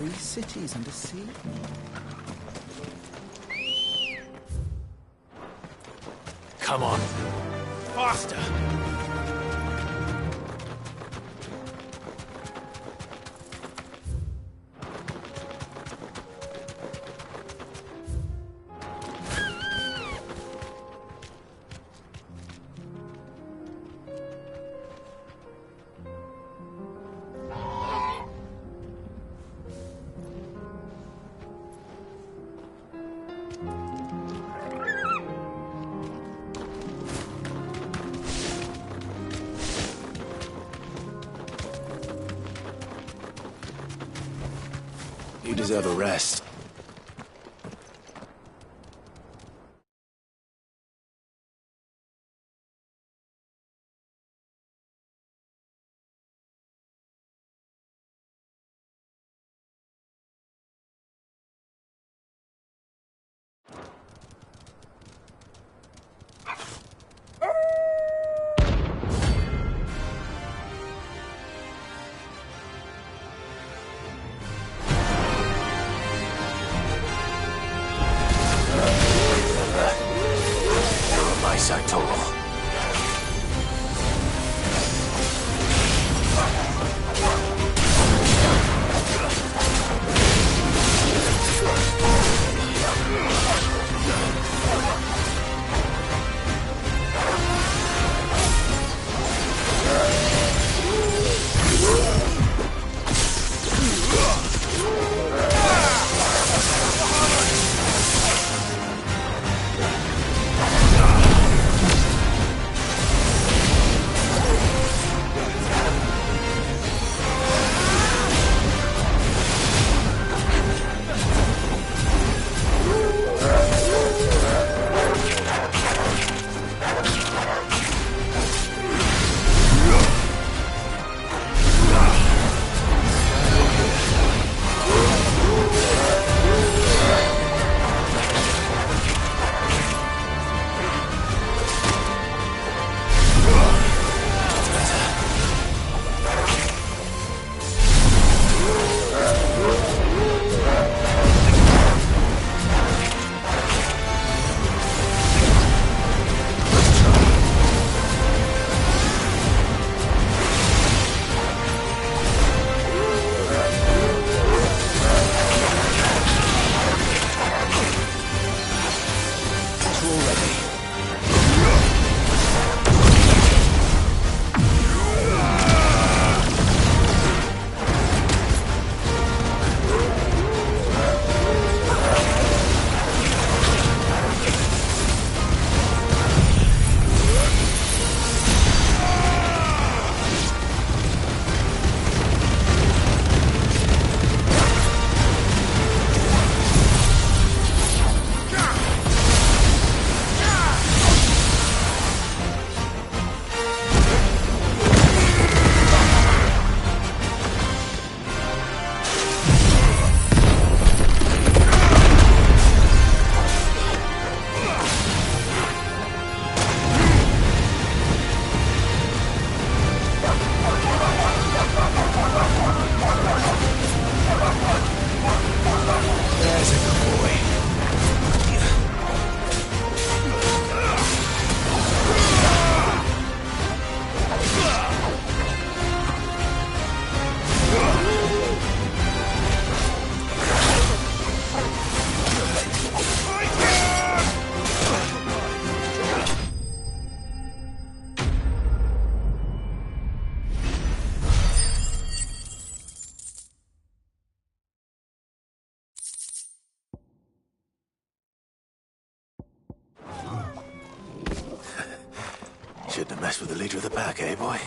3 cities and a sea. Come on. Faster! You deserve a rest. Saitoro. Shouldn't have messed with the leader of the pack, eh, boy?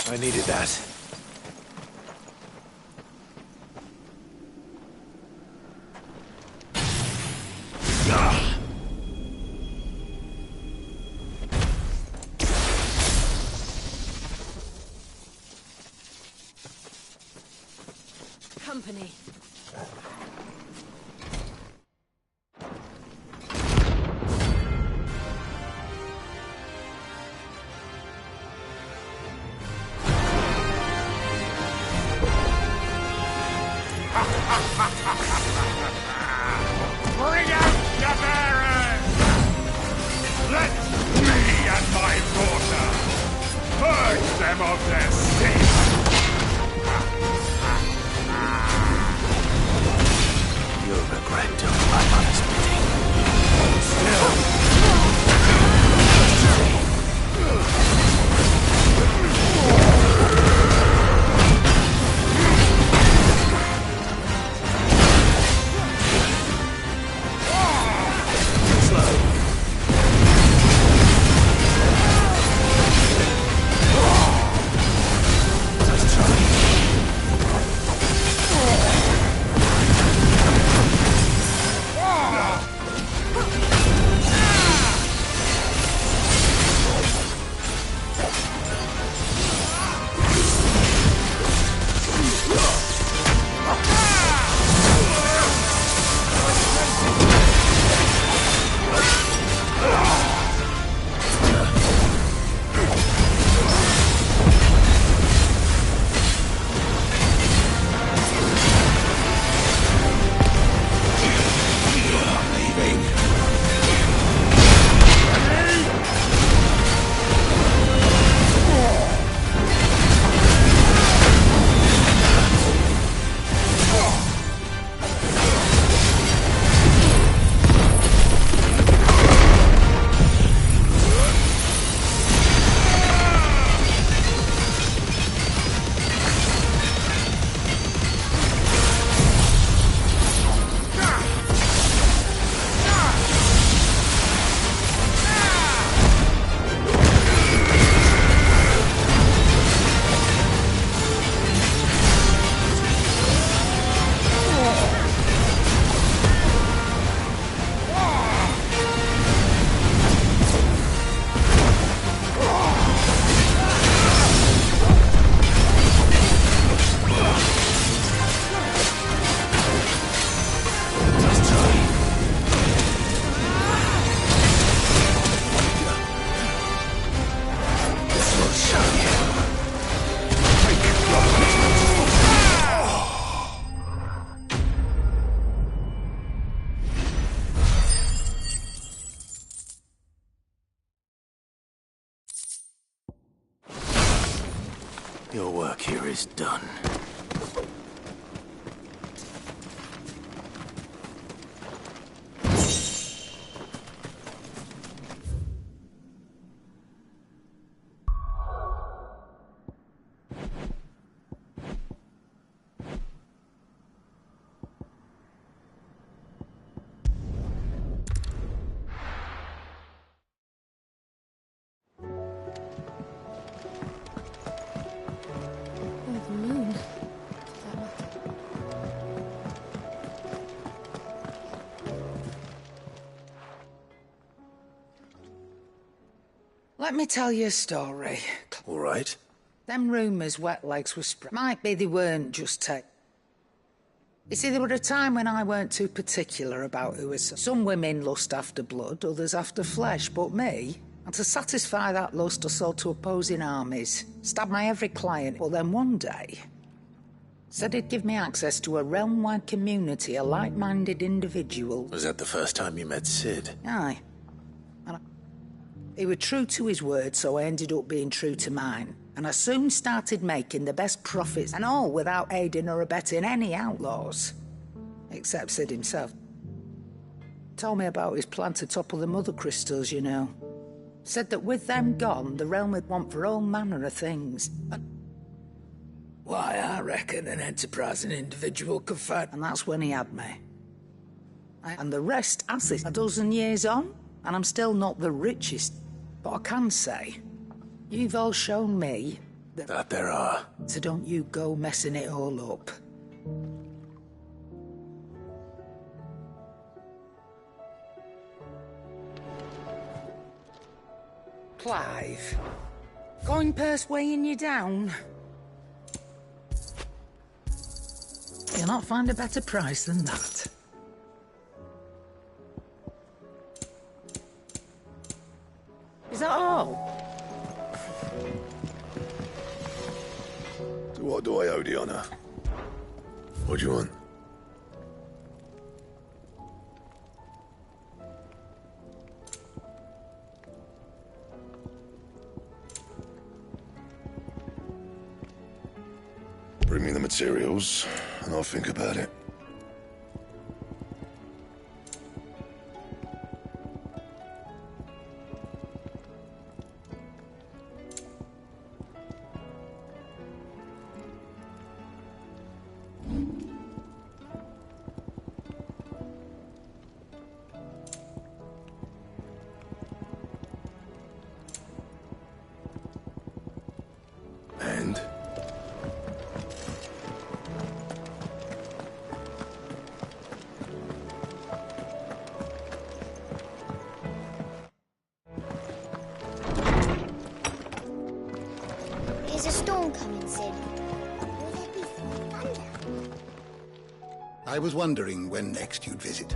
I needed that. Company. Bring out the bearers! Let me and my daughter purge them of their sin! You'll regret doing my mother's bidding. Still. Your work here is done. Let me tell you a story. All right. Them rumours wet legs were spread. Might be they weren't just take. You see, there were a time when I weren't too particular about who was. Some women lust after blood, others after flesh, but me, and to satisfy that lust, I sold to opposing armies, stabbed my every client, but then one day, said he'd give me access to a realm-wide community of like-minded individuals. Was that the first time you met Sid? Aye. He was true to his word, so I ended up being true to mine. And I soon started making the best profits, and all without aiding or abetting any outlaws. Except Sid himself. Told me about his plan to topple the mother crystals, you know. Said that with them gone, the realm would want for all manner of things. Why, I reckon an enterprising individual could fight. And that's when he had me. And the rest, as is, a dozen years on, and I'm still not the richest. But I can say, you've all shown me That there are. So don't you go messing it all up. Clive, coin purse weighing you down? You'll not find a better price than that. Is that all? So what do I owe the honour? What do you want? Bring me the materials, and I'll think about it. And? Is a storm coming soon? Will there be thunder? I was wondering when next you'd visit.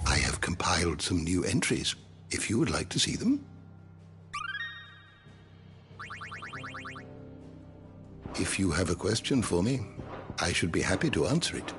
I have compiled some new entries, if you would like to see them. If you have a question for me, I should be happy to answer it.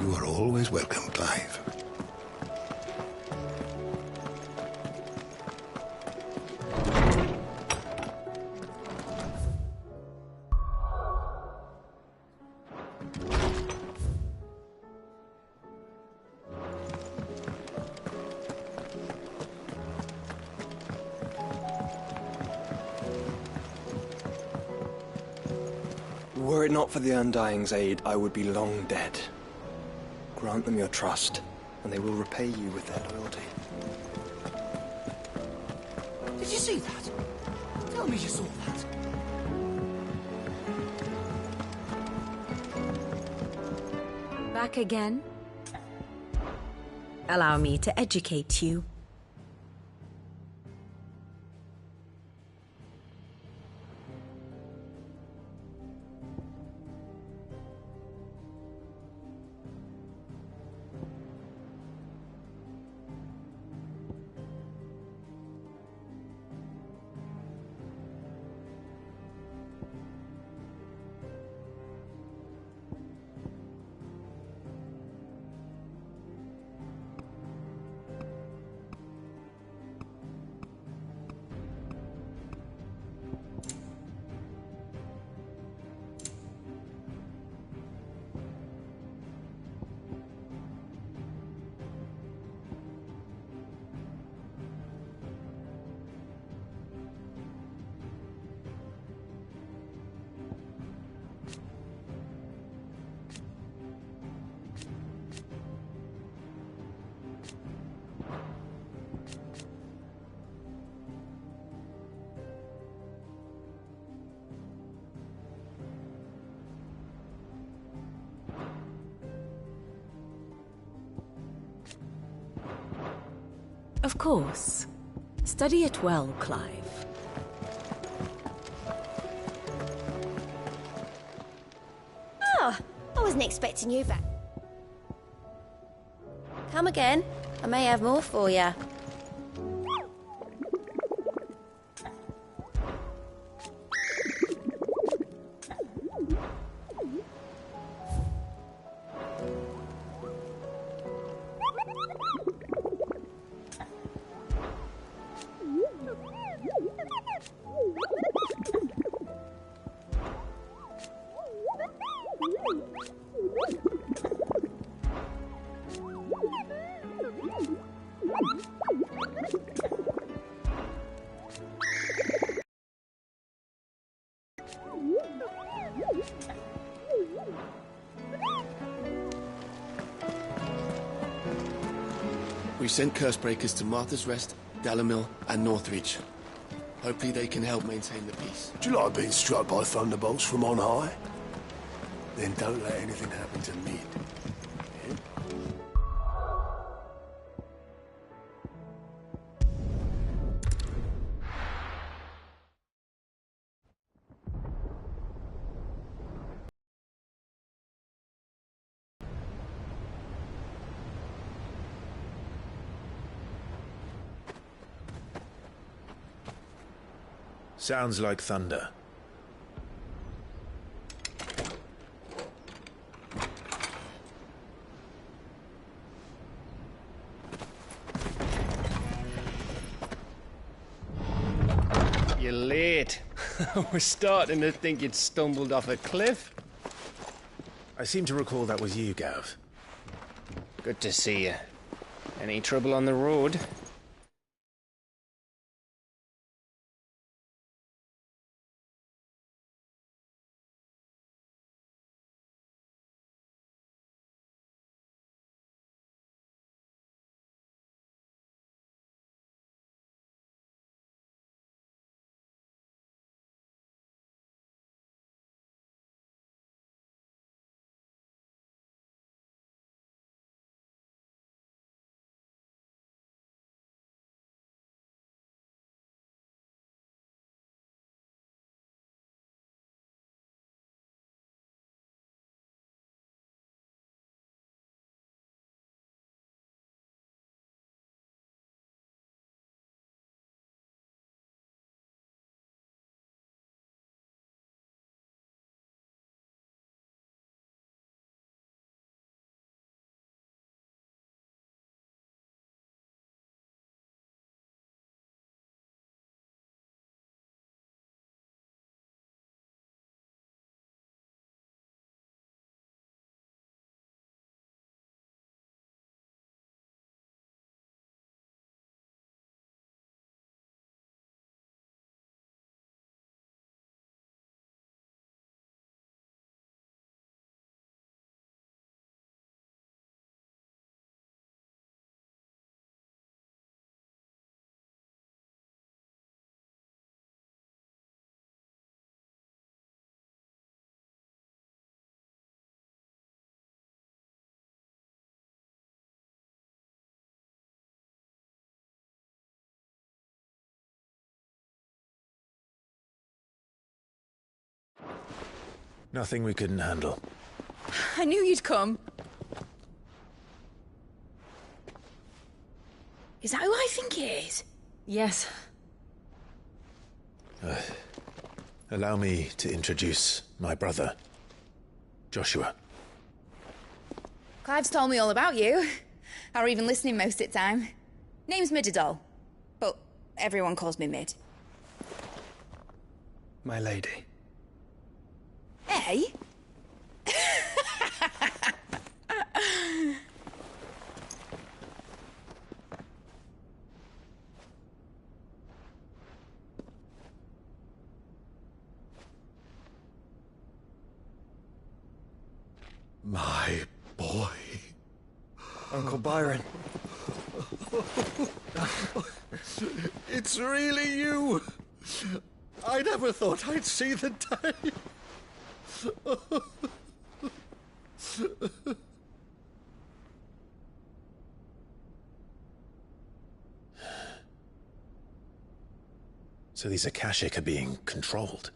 You are always welcome, Clive. Were it not for the Undying's aid, I would be long dead. Grant them your trust, and they will repay you with their loyalty. Did you see that? Tell me you saw that. Back again? Allow me to educate you. Of course. Study it well, Clive. Oh, I wasn't expecting you back. Come again. I may have more for you. We've sent Cursebreakers to Martha's Rest, Dalamil, and Northridge. Hopefully they can help maintain the peace. Do you like being struck by thunderbolts from on high? Then don't let anything happen to me. Sounds like thunder. You're late. We're starting to think you'd stumbled off a cliff. I seem to recall that was you, Gav. Good to see you. Any trouble on the road? Nothing we couldn't handle. I knew you'd come. Is that who I think it is? Yes. Allow me to introduce my brother, Joshua. Clive's told me all about you. Or even listening most of the time. Name's Midadol, but everyone calls me Mid. My lady. Hey? My boy. Uncle Byron. It's really you. I never thought I'd see the day. So these Akashic are being controlled.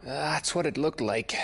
That's what it looked like.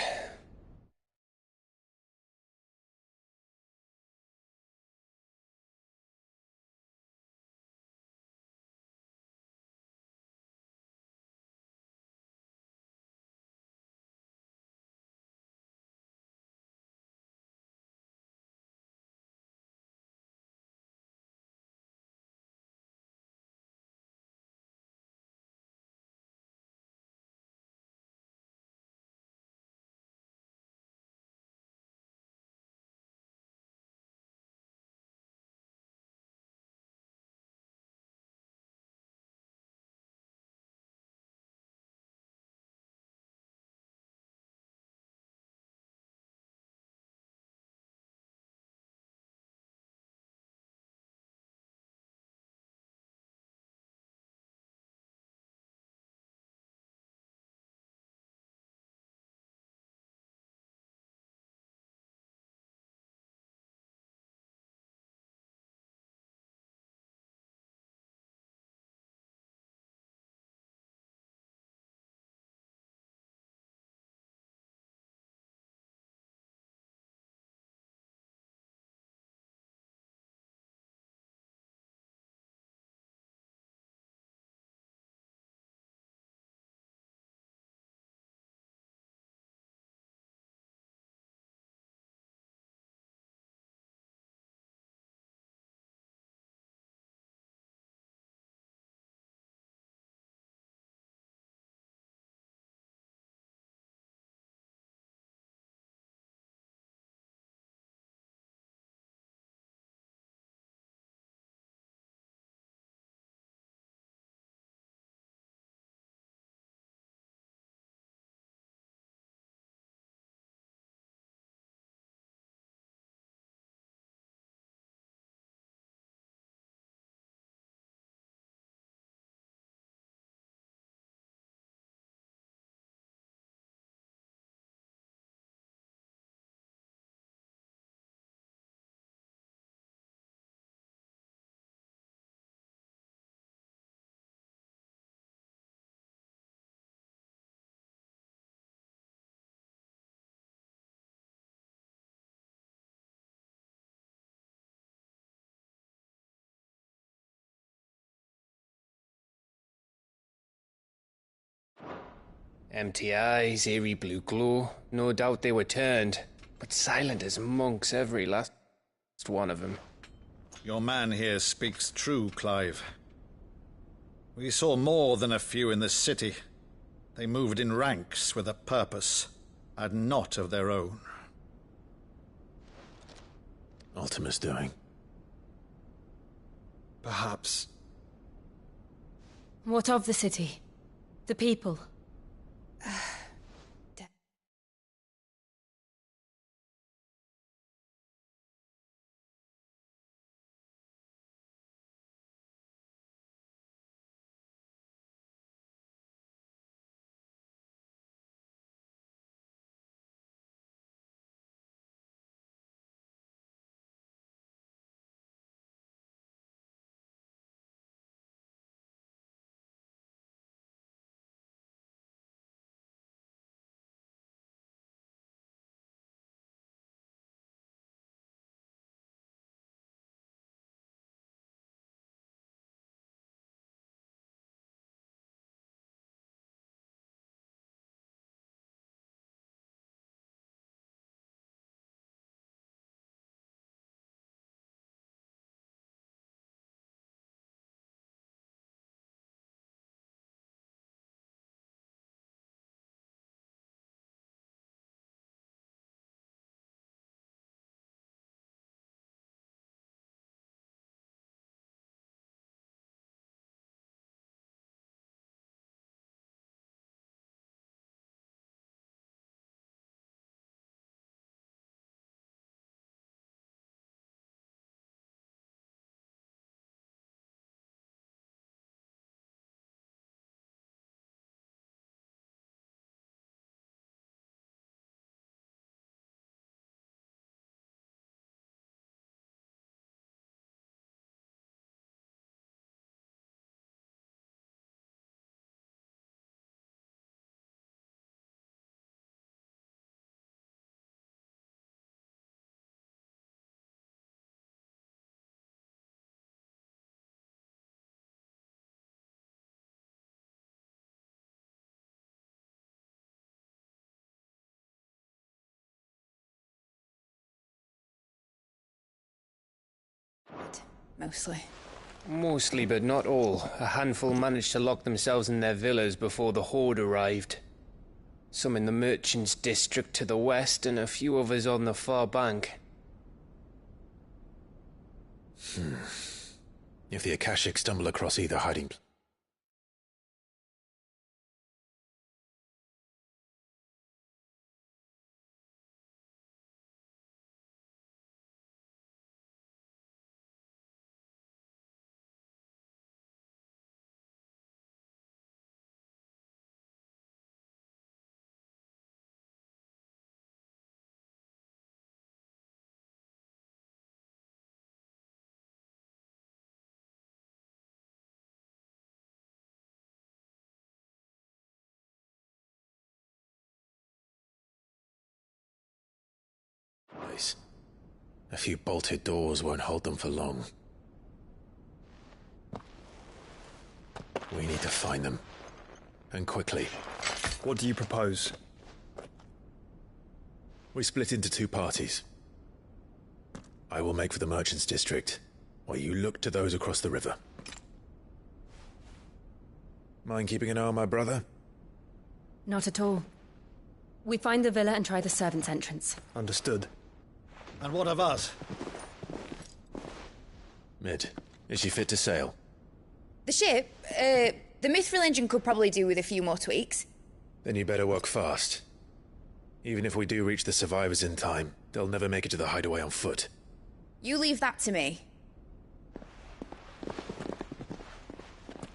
Empty eyes, eerie blue glow. No doubt they were turned, but silent as monks, every last one of them. Your man here speaks true, Clive. We saw more than a few in this city. They moved in ranks with a purpose, and not of their own. Ultima's doing. Perhaps. What of the city? The people? mostly. Mostly, but not all. A handful managed to lock themselves in their villas before the Horde arrived. Some in the Merchants' District to the west, and a few others on the far bank. If the Akashic stumble across either hiding place. A few bolted doors won't hold them for long. We need to find them. And quickly. What do you propose? We split into two parties. I will make for the Merchants' District, while you look to those across the river. Mind keeping an eye on my brother? Not at all. We find the villa and try the servants' entrance. Understood. And what of us? Mid, is she fit to sail? The ship, the Mithril engine could probably do with a few more tweaks. Then you better work fast. Even if we do reach the survivors in time, they'll never make it to the hideaway on foot. You leave that to me.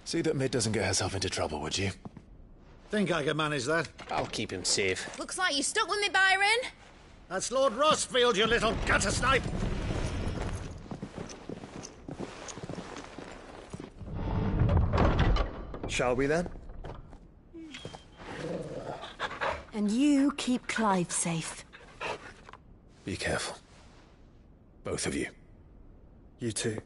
See that Mid doesn't get herself into trouble, would you? Think I can manage that? I'll keep him safe. Looks like you stuck with me, Byron. That's Lord Rossfield, you little gutter snipe! Shall we then? And you keep Clive safe. Be careful. Both of you. You too.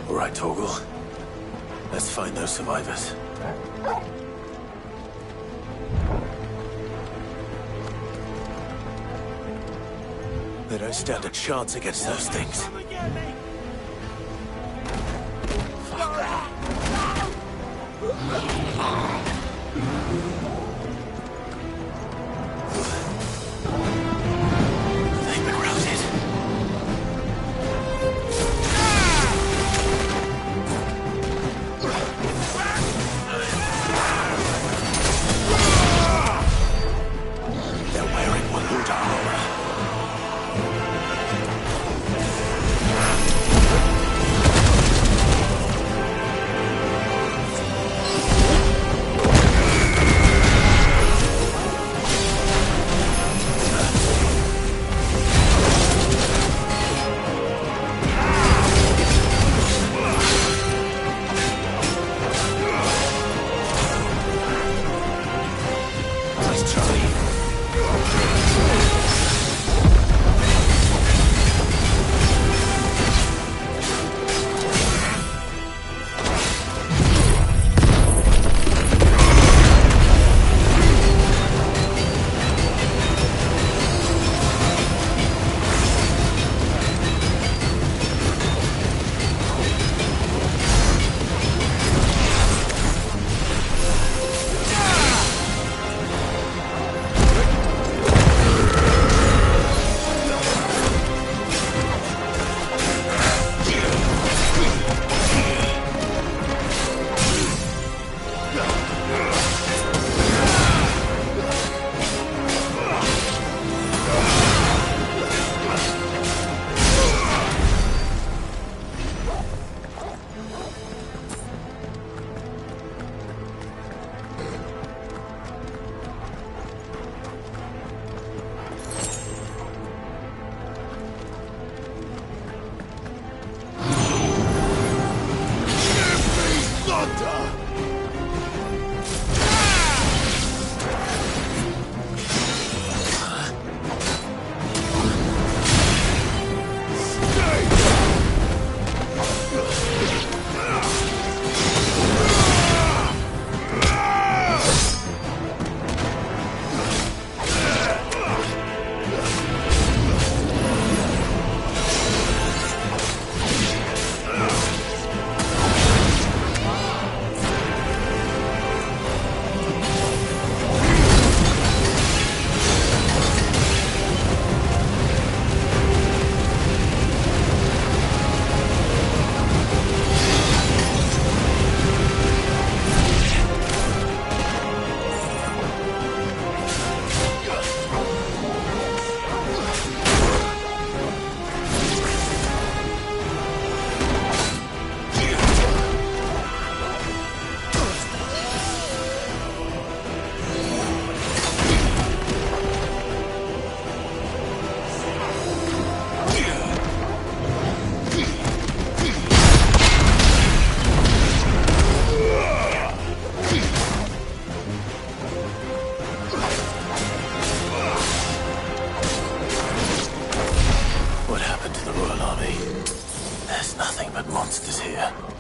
All right, Torgal. Let's find those survivors. They don't stand a chance against those things. They've been routed. They're wearing Waluda armor. here.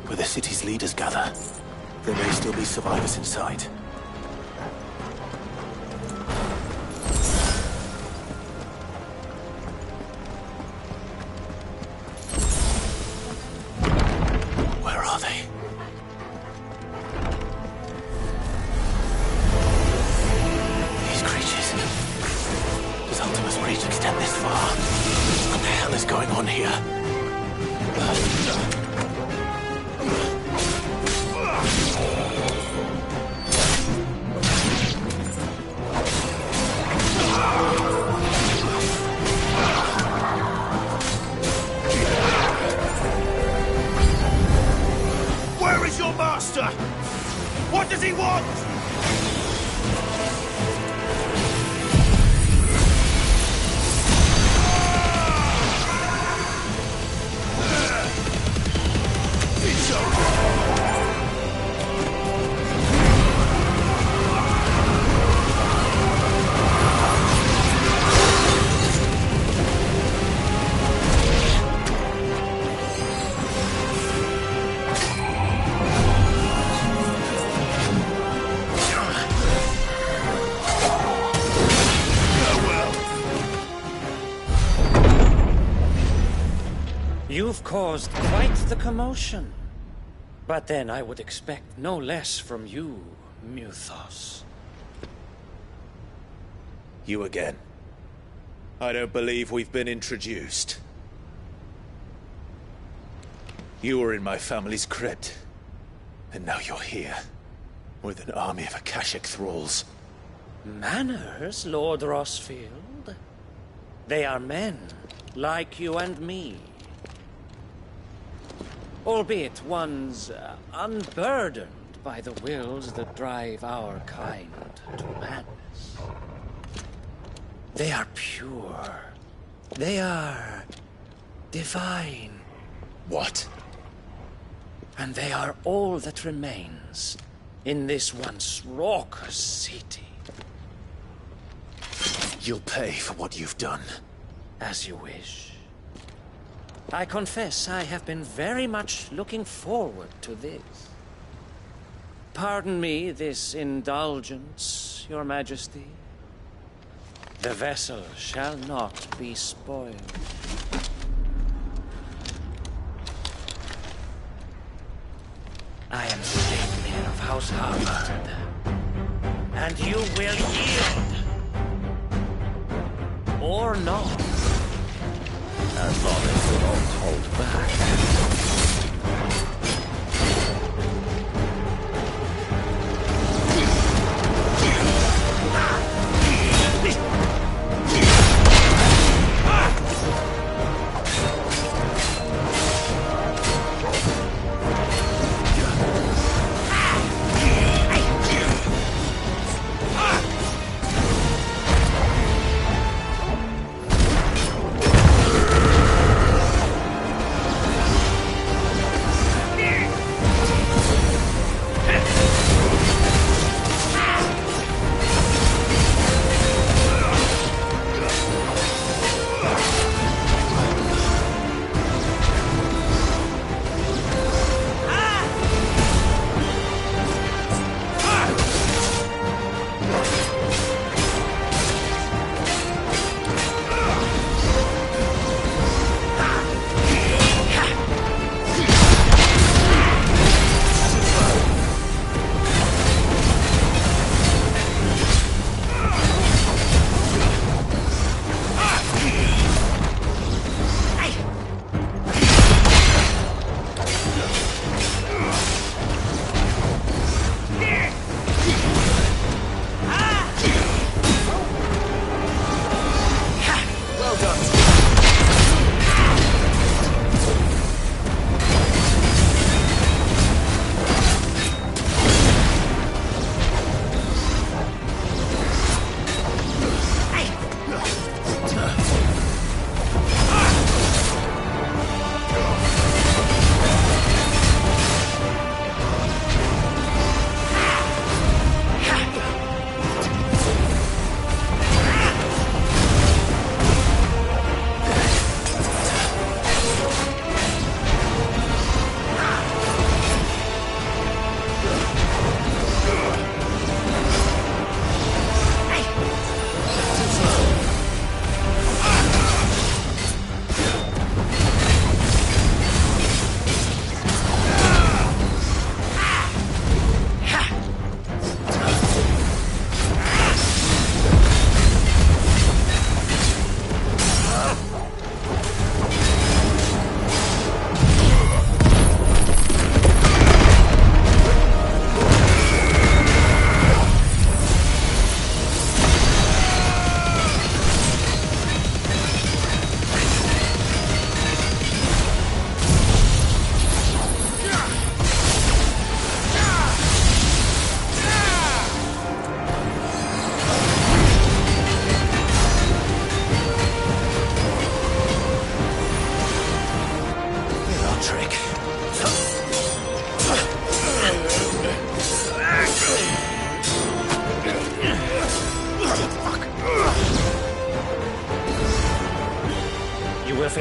where the city's leaders gather. There may still be survivors inside. Where are they? These creatures. Does Ultima's reach extend this far? What the hell is going on here? Where is your master? What does he want? It's over. You've caused quite the commotion. But then I would expect no less from you, Muthos. You again. I don't believe we've been introduced. You were in my family's crypt. And now you're here. With an army of Akashic thralls. Manners, Lord Rossfield? They are men, like you and me. Albeit ones unburdened by the wills that drive our kind to madness. They are pure. They are divine. What? And they are all that remains in this once raucous city. You'll pay for what you've done. As you wish. I confess I have been very much looking forward to this. Pardon me this indulgence, Your Majesty. The vessel shall not be spoiled. I am Sleipnir of House Harvard, and you will yield. Or not. As long as you don't hold back.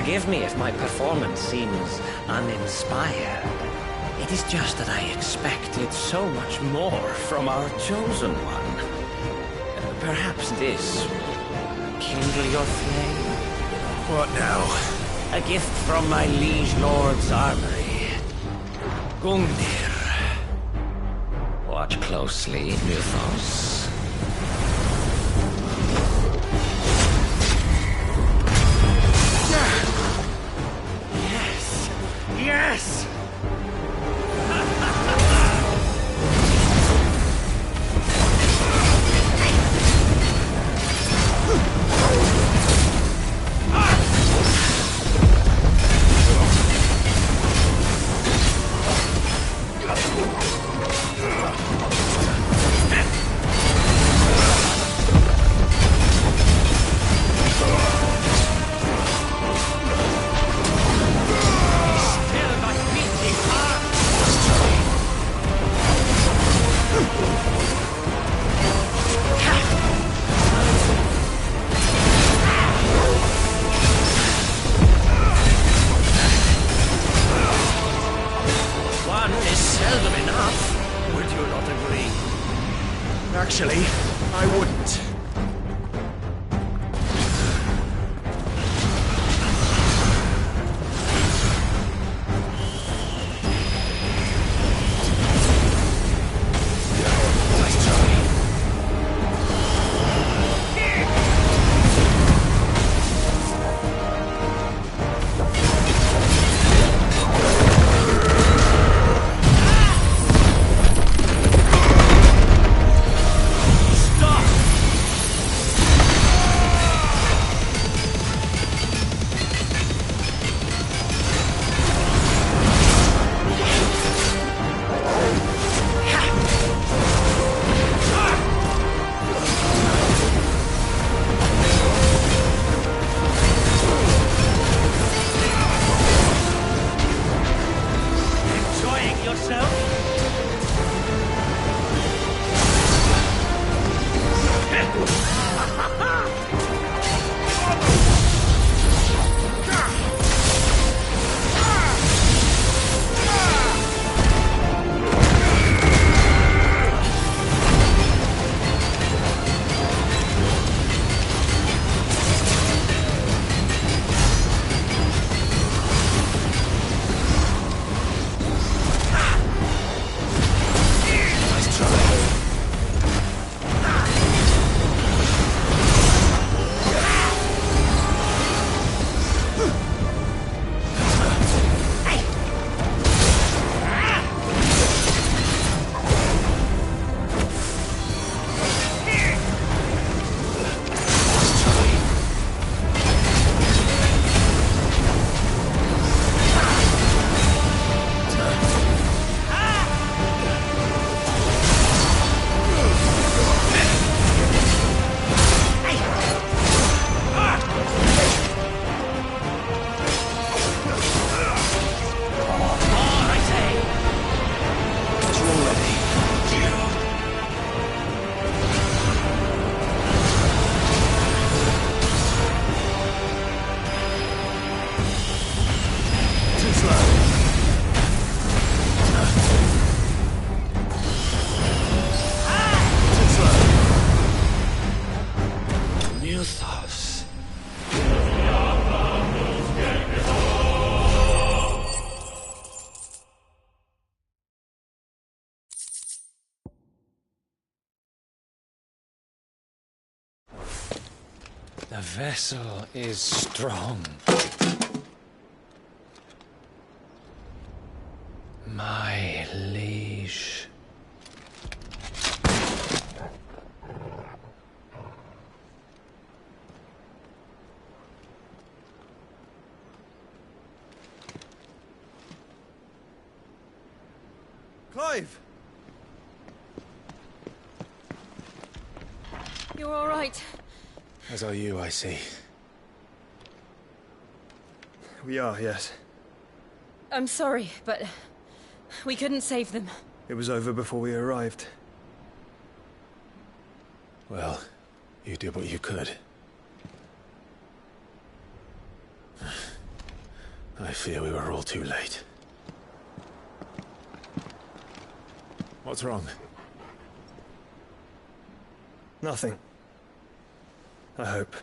Forgive me if my performance seems uninspired. It is just that I expected so much more from our chosen one. Perhaps this will kindle your flame? What now? A gift from my liege lord's armory. Gungnir. Watch closely, Mythos. Yes! Yes! Actually, I wouldn't. The vessel is strong. My liege. Clive! You're all right. As are you, I see. We are, yes. I'm sorry, but we couldn't save them. It was over before we arrived. Well, you did what you could. I fear we were all too late. What's wrong? Nothing. I hope.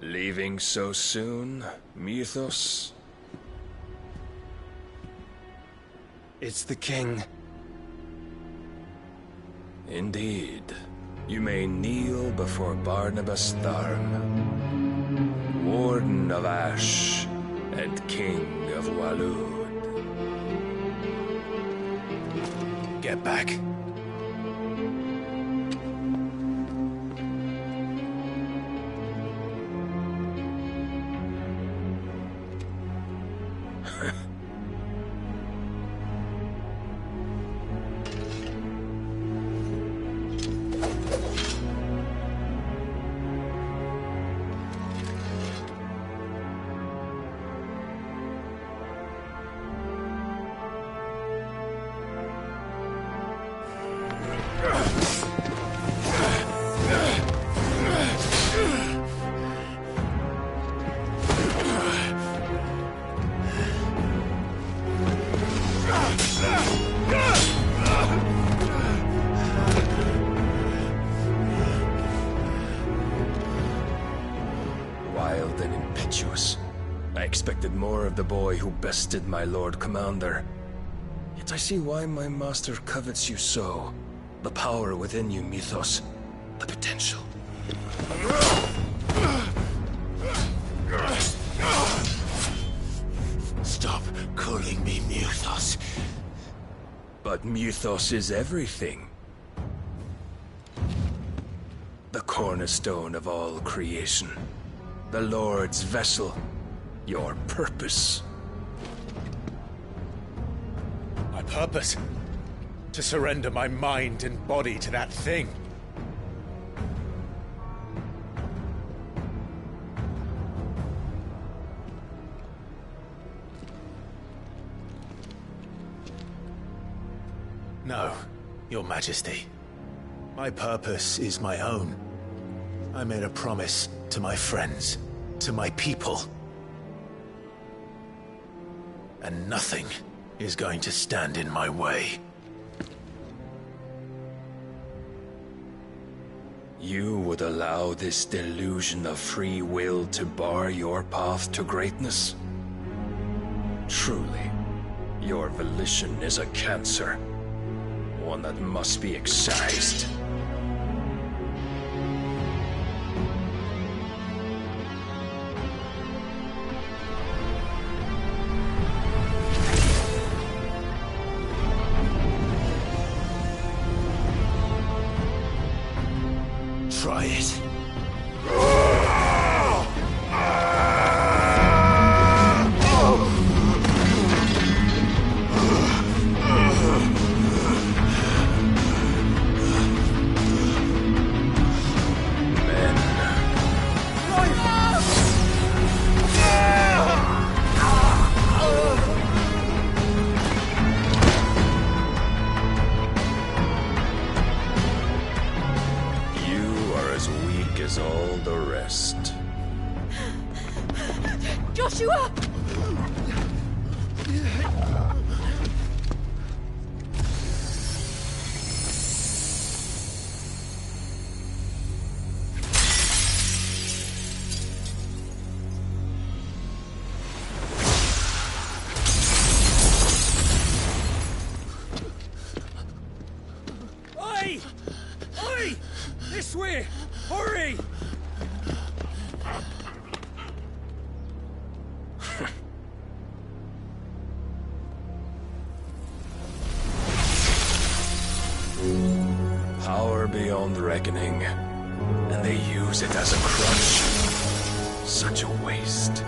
Leaving so soon, Mythos? It's the king. Indeed. You may kneel before Barnabas Tharm, Warden of Ash and King of Waloed. Get back. Wild and impetuous. I expected more of the boy who bested my Lord Commander. Yet I see why my master covets you so. The power within you, Mythos. The potential. Stop calling me Mythos. But Mythos is everything. The cornerstone of all creation. The Lord's vessel. Your purpose. My purpose? To surrender my mind and body to that thing. No, Your Majesty. My purpose is my own. I made a promise to my friends, to my people. And nothing is going to stand in my way. You would allow this delusion of free will to bar your path to greatness? Truly, your volition is a cancer. One that must be excised. Try it. As all the rest. Joshua! Oi! Oi! This way! Hurry! Power beyond reckoning, and they use it as a crutch. Such a waste.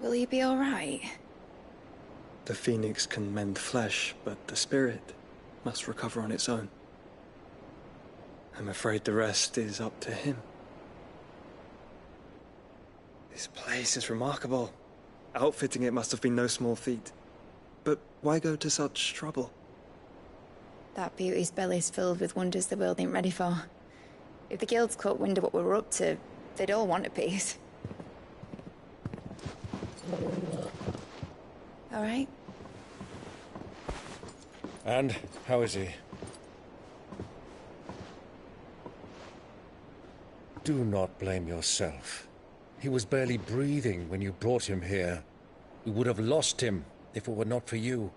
Will you be alright? The phoenix can mend flesh, but the spirit must recover on its own. I'm afraid the rest is up to him. This place is remarkable. Outfitting it must have been no small feat. But why go to such trouble? That beauty's belly's filled with wonders the world ain't ready for. If the guilds caught wind of what we were up to, they'd all want a piece. All right? And how is he? Do not blame yourself. He was barely breathing when you brought him here. We would have lost him if it were not for you.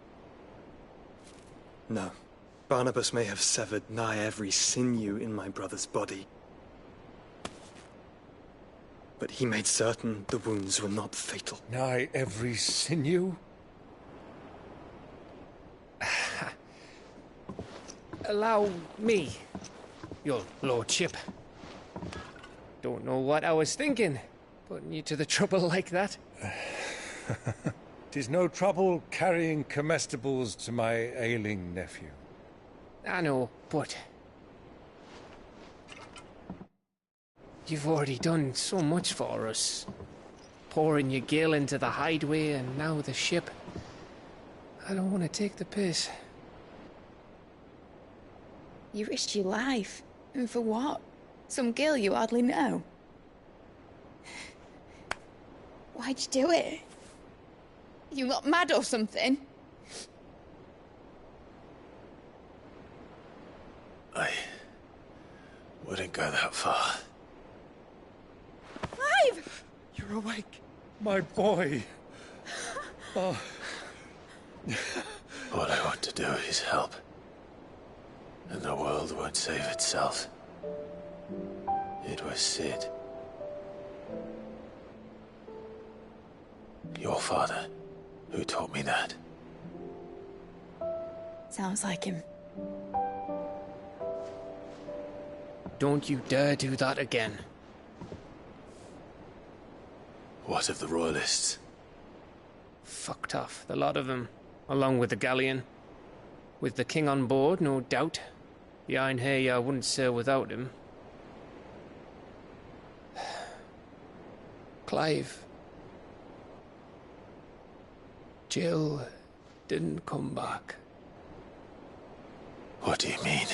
No. Barnabas may have severed nigh every sinew in my brother's body. But he made certain the wounds were not fatal. Nigh every sinew? Allow me, your lordship. Don't know what I was thinking, putting you to the trouble like that. 'Tis no trouble carrying comestibles to my ailing nephew. I know, but you've already done so much for us. Pouring your gil into the hideaway and now the ship. I don't want to take the piss. You risked your life. And for what? Some girl you hardly know. Why'd you do it? You not mad or something? I wouldn't go that far. Clive! You're awake, my boy. Oh. All I want to do is help. And the world won't save itself. It was Sid. Your father, who taught me that. Sounds like him. Don't you dare do that again. What of the Royalists? Fucked off, the lot of them, along with the galleon. With the king on board, no doubt. Behind here, I wouldn't sail without him. Clive. Jill didn't come back. What do you mean?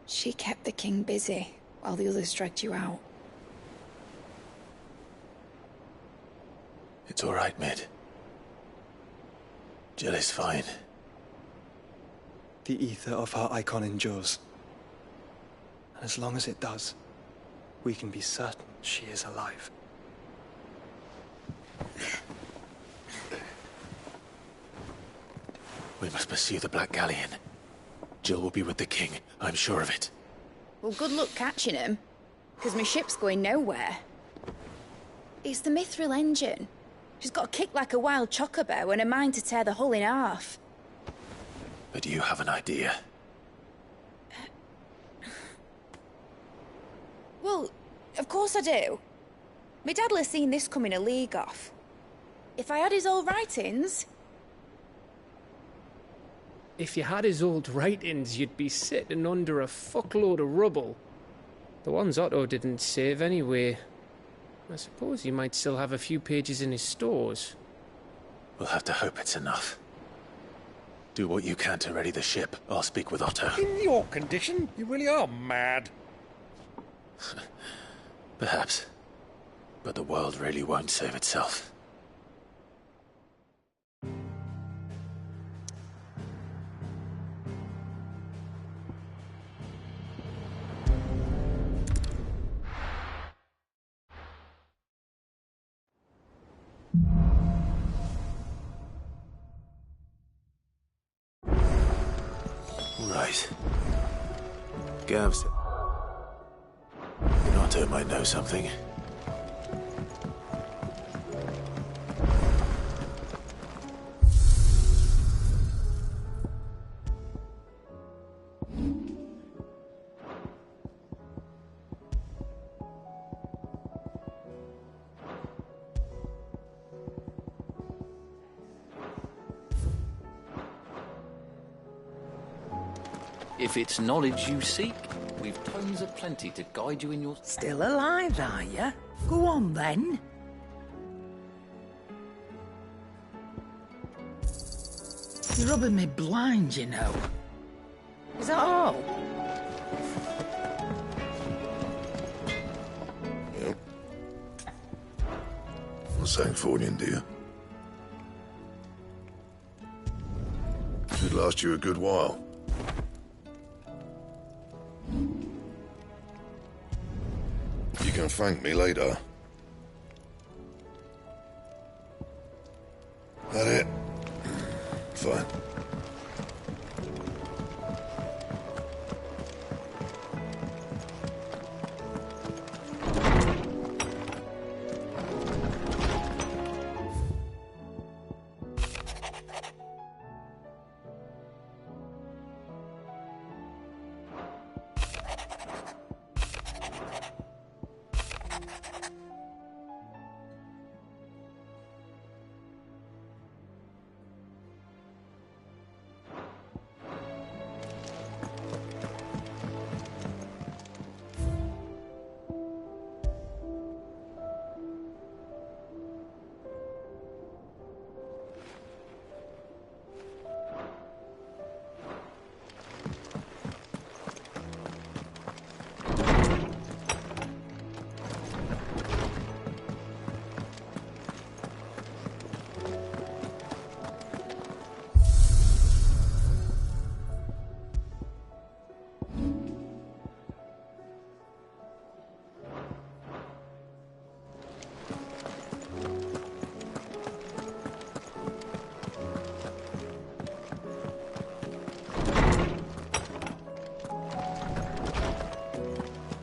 She kept the king busy while the others dragged you out. It's all right, Mid. Jill is fine. The ether of her icon endures. And as long as it does, we can be certain she is alive. We must pursue the Black Galleon. Jill will be with the king, I'm sure of it. Well, good luck catching him, because my ship's going nowhere. It's the Mithril engine. She's got a kick like a wild chocobo and a mind to tear the hull in half. But you have an idea. Well, of course I do. My dad'll have seen this coming a league off. If I had his old writings... If you had his old writings, you'd be sitting under a fuckload of rubble. The ones Otto didn't save anyway. I suppose he might still have a few pages in his stores. We'll have to hope it's enough. Do what you can to ready the ship. I'll speak with Otto. In your condition, you really are mad. Perhaps. But the world really won't save itself. Right. Gav said... Otto might know something. If it's knowledge you seek, we've tomes aplenty to guide you in your... Still alive, are you? Go on, then. You're rubbing me blind, you know. Is that all? Yep. Well, Sancfordian, dear. Should last you a good while. You can thank me later. That it? Fine.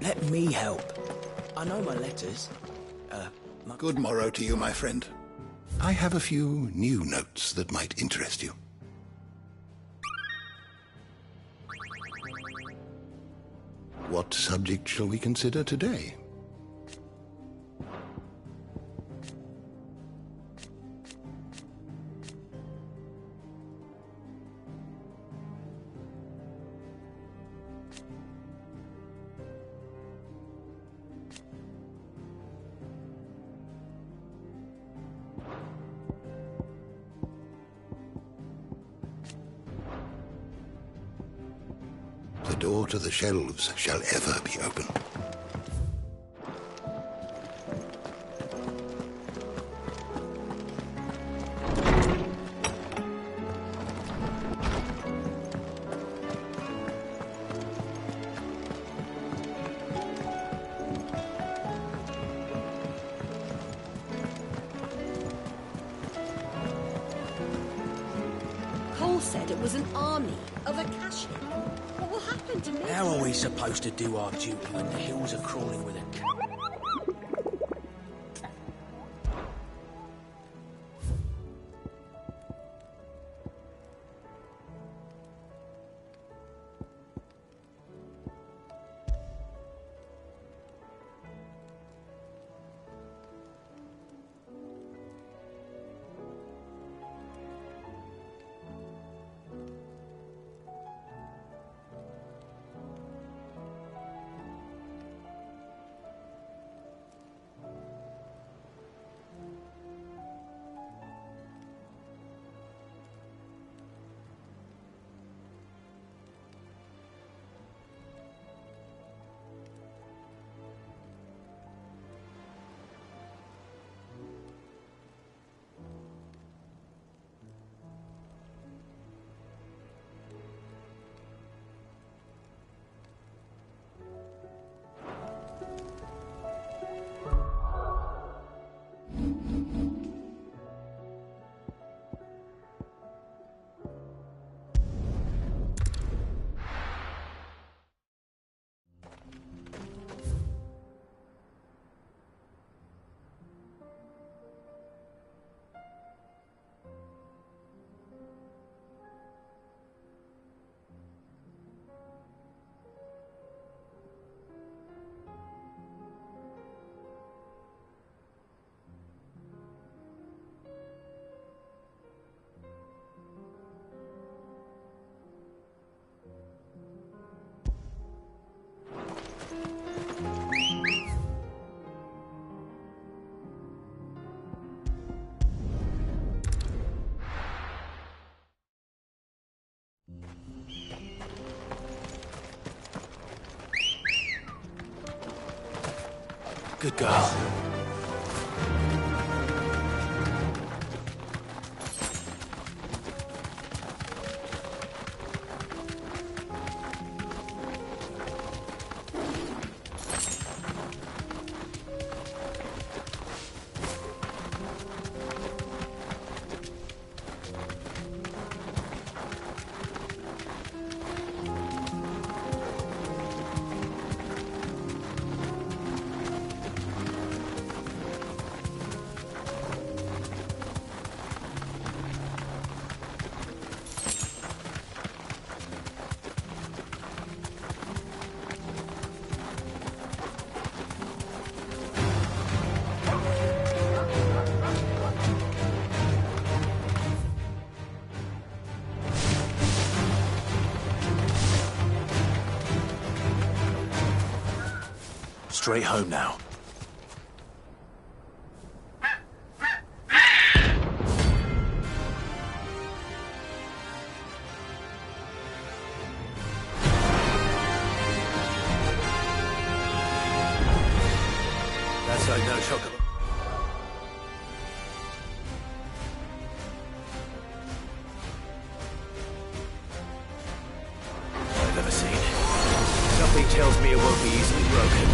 Let me help. I know my letters. Good morrow to you, my friend. I have a few new notes that might interest you. What subject shall we consider today? The door to the shelves shall ever be open. Cole said it was an army of Akashi. What will happen to me? How are we supposed to do our duty when the hills are crawling with it? Good girl. Straight home now. That's like no chocolate. I've ever seen. Something tells me it won't be easily broken.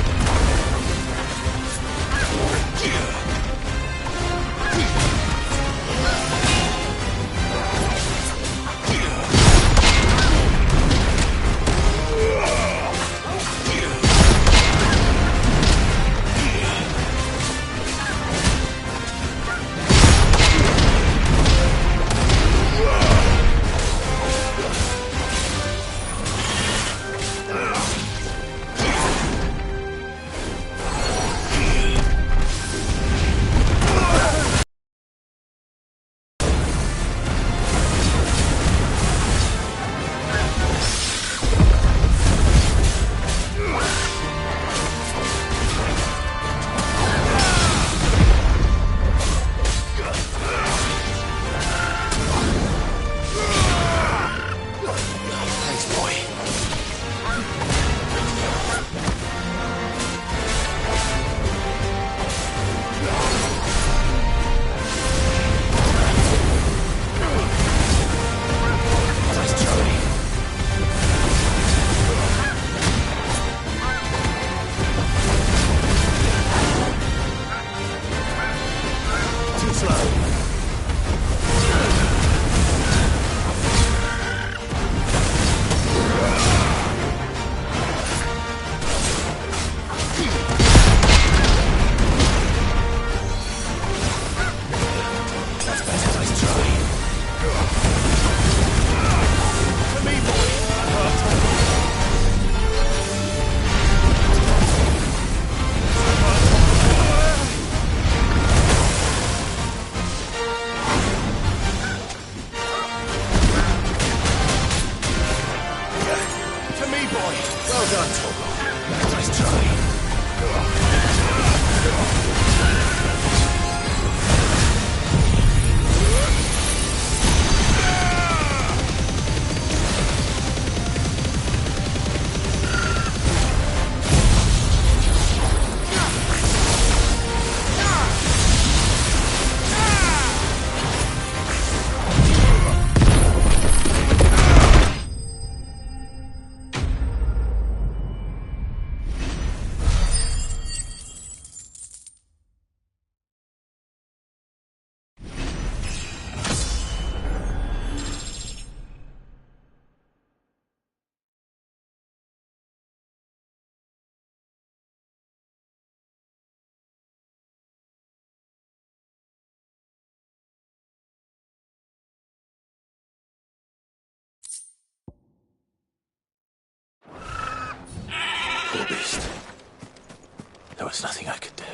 Poor beast. There was nothing I could do.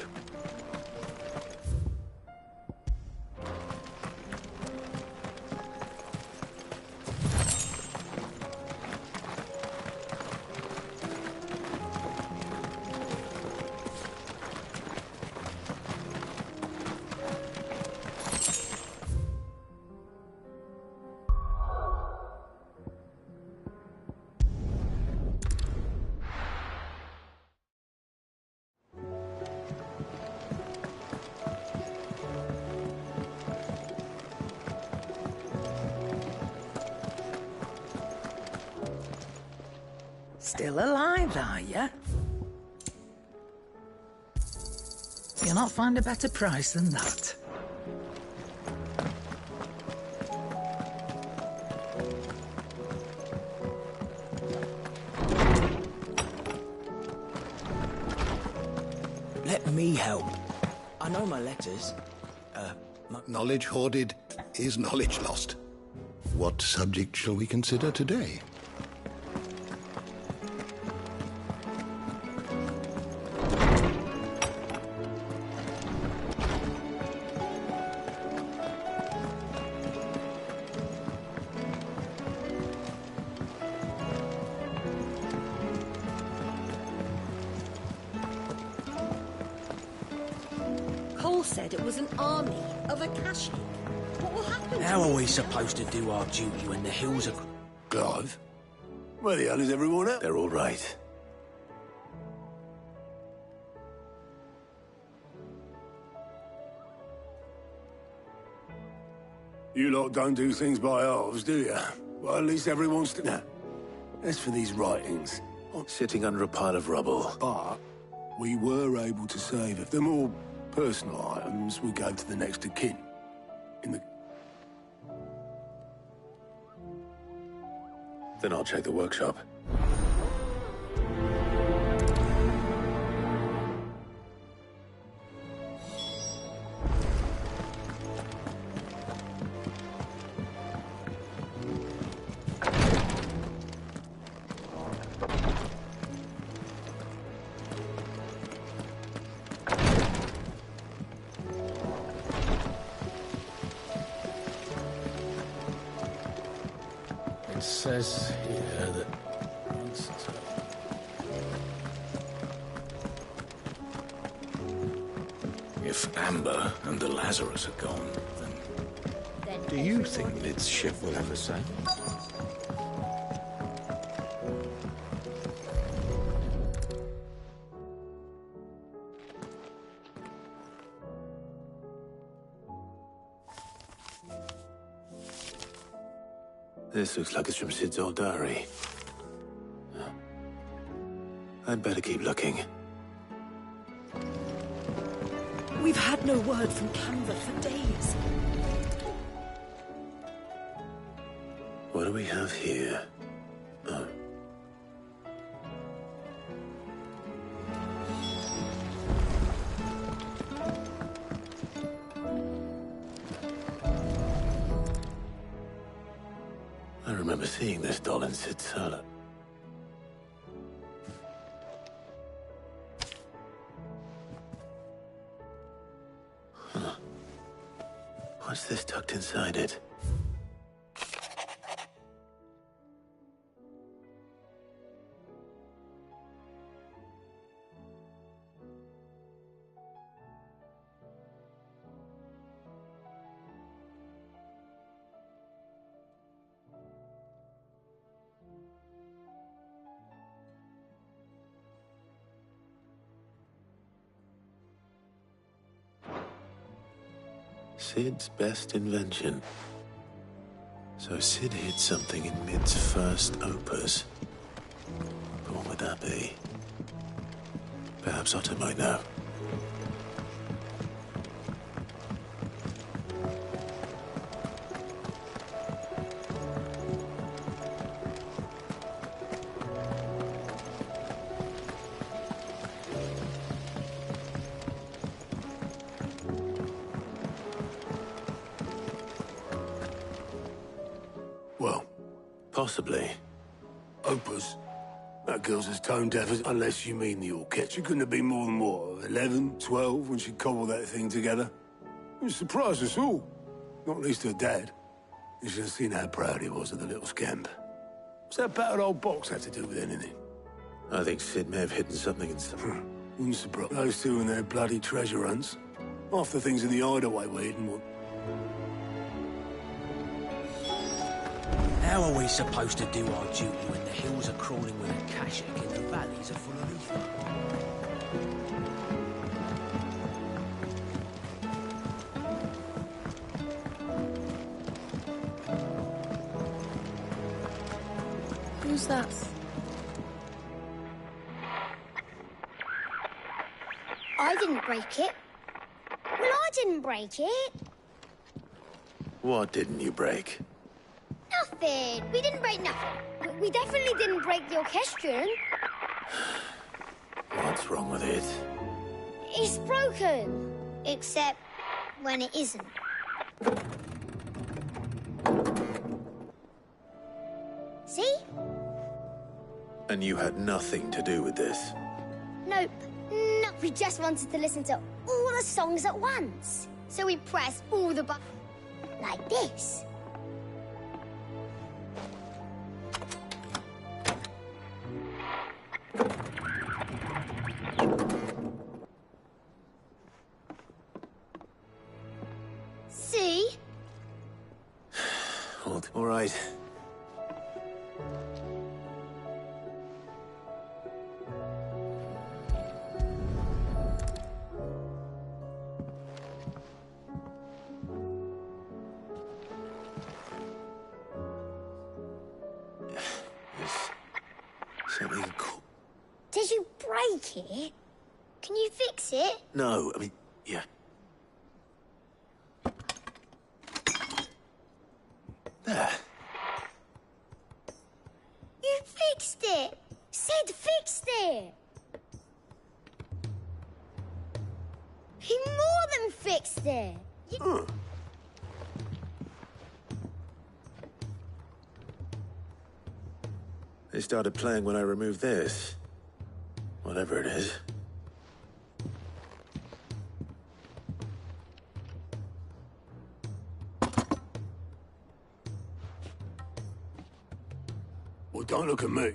Still alive, are you? You'll not find a better price than that. Let me help. I know my letters. Knowledge hoarded is knowledge lost. What subject shall we consider today? Cole said it was an army of Ffxvi. What will happen How to are me? we supposed to do our duty when the hills are... Clive? Where the hell is everyone at? They're all right. You lot don't do things by halves, do you? Well, at least everyone's... Now, as for these writings... Sitting under a pile of rubble. But we were able to save it. The more personal items we gave to the next of kin. In the... Then I'll check the workshop. It says here that... If Amber and the Lazarus are gone, then... Do you think Lid's ship will ever sail? This looks like it's from Sid's old diary. I'd better keep looking. We've had no word from Canva for days. What do we have here? Oh. I remember seeing this doll in Sid's cellar. Huh. What's this tucked inside it? Sid's best invention. So Sid hid something in Mid's first opus. But what would that be? Perhaps Otto might know. Well, possibly. Opus. That girl's as tone deaf as... Unless you mean the orchestra. She couldn't have been more than, what, 11, 12 when she cobbled that thing together? It surprised us all. Not least her dad. You should have seen how proud he was of the little scamp. What's that battered old box have to do with anything? I think Sid may have hidden something in some... Wouldn't surprise those two and their bloody treasure hunts. Half the things in the hideaway were hidden one. How are we supposed to do our duty when the hills are crawling with Akashic and the valleys are full of ether? Who's that? I didn't break it. Well, I didn't break it. What didn't you break? Nothing. We didn't break nothing. We definitely didn't break the orchestrion. What's wrong with it? It's broken. Except when it isn't. See? And you had nothing to do with this? Nope. Nope. We just wanted to listen to all the songs at once. So we pressed all the buttons like this. See? All right. Something cool. Did you break it? Can you fix it? No, I mean, yeah. There. You fixed it! Sid fixed it! He more than fixed it! They started playing when I removed this. Whatever it is. Well, don't look at me.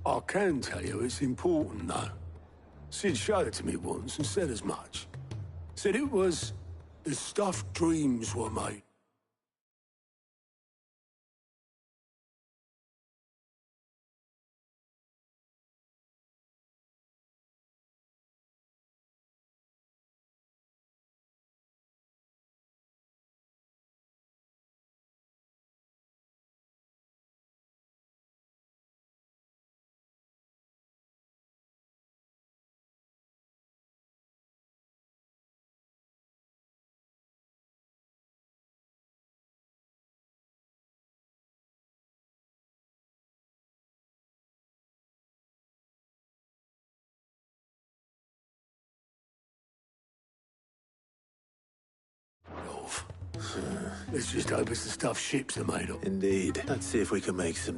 I can tell you it's important, though. Sid showed it to me once and said as much. Said it was the stuff dreams were made. Let's just hope it's the stuff ships are made of. Indeed. Let's see if we can make some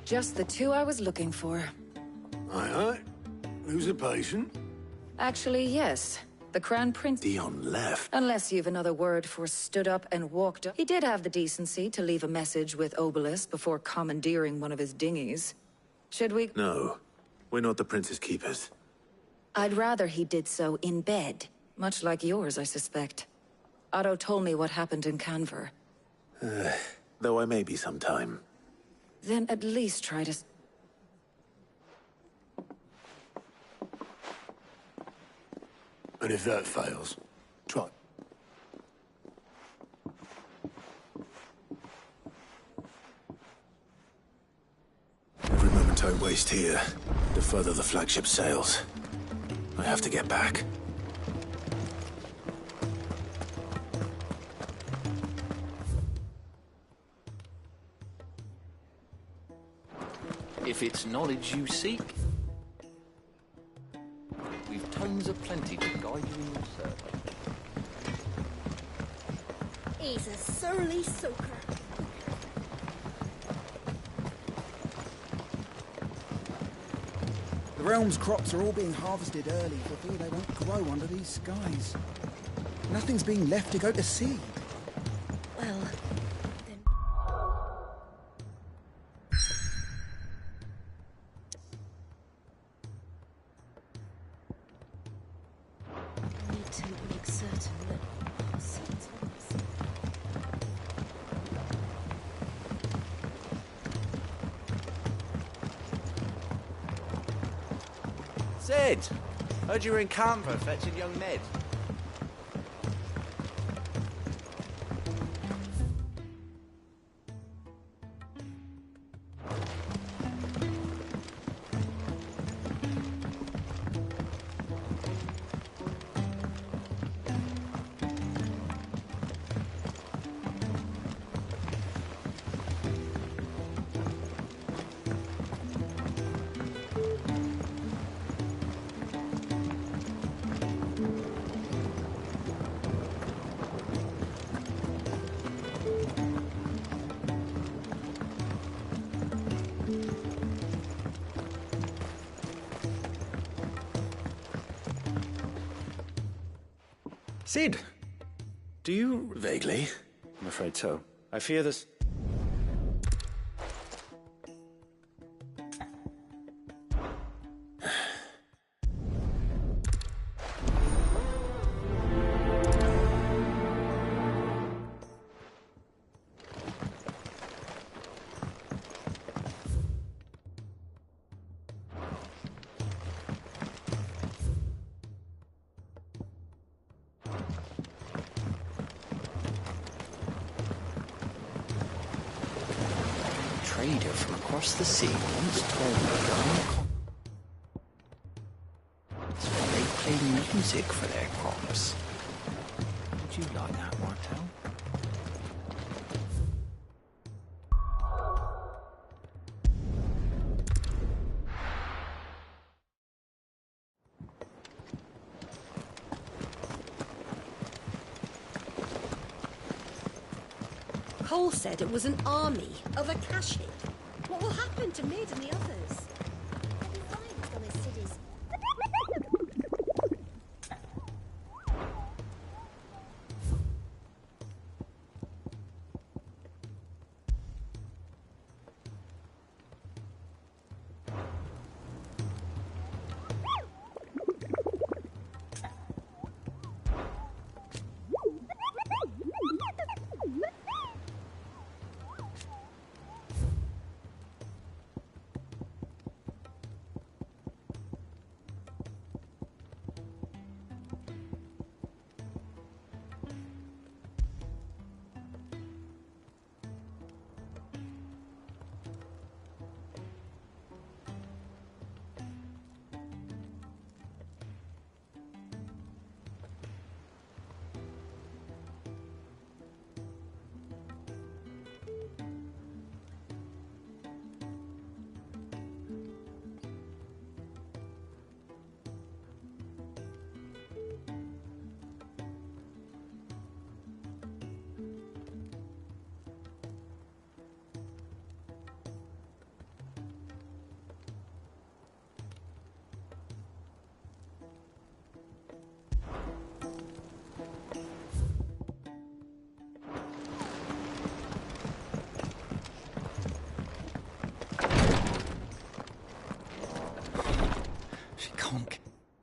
Just the two I was looking for. Aye. Who's a patient? Actually, yes. The Crown Prince... Dion left. Unless you've another word for stood up and walked up. He did have the decency to leave a message with Obelisk before commandeering one of his dinghies. Should we... No. We're not the Prince's keepers. I'd rather he did so in bed. Much like yours, I suspect. Otto told me what happened in Canver. Though I may be sometime. Then at least try to... And if that fails, try. Every moment I waste here, the further the flagship sails. I have to get back. If it's knowledge you seek, we've tomes aplenty to guide you in your survey. He's a surly soaker. The realm's crops are all being harvested early for fear they won't grow under these skies. Nothing's being left to go to seed. Well, Sid! Heard you were in Canberra fetching young Ned. Sid! Do you... Vaguely. I'm afraid so. I fear this... Trader from across the sea once told me that's where they play music for their crops. Would you like that, Martel? Cole said it was an army of Akashic. What will happen to Mid and the others?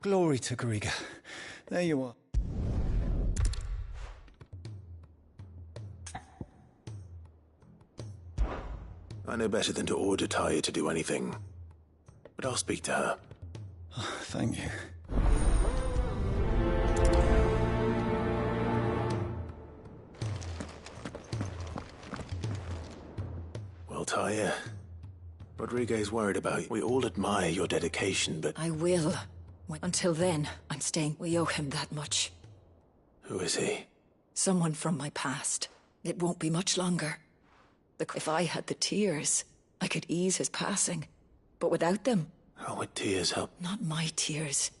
Glory to Griga. There you are. I know better than to order Tyre to do anything. But I'll speak to her. Oh, thank you. Well, Tyre, Rodriguez's worried about you. We all admire your dedication, but... I will. Until then, I'm staying. We owe him that much. Who is he? Someone from my past. It won't be much longer. If I had the tears, I could ease his passing. But without them... How would tears help? Not my tears.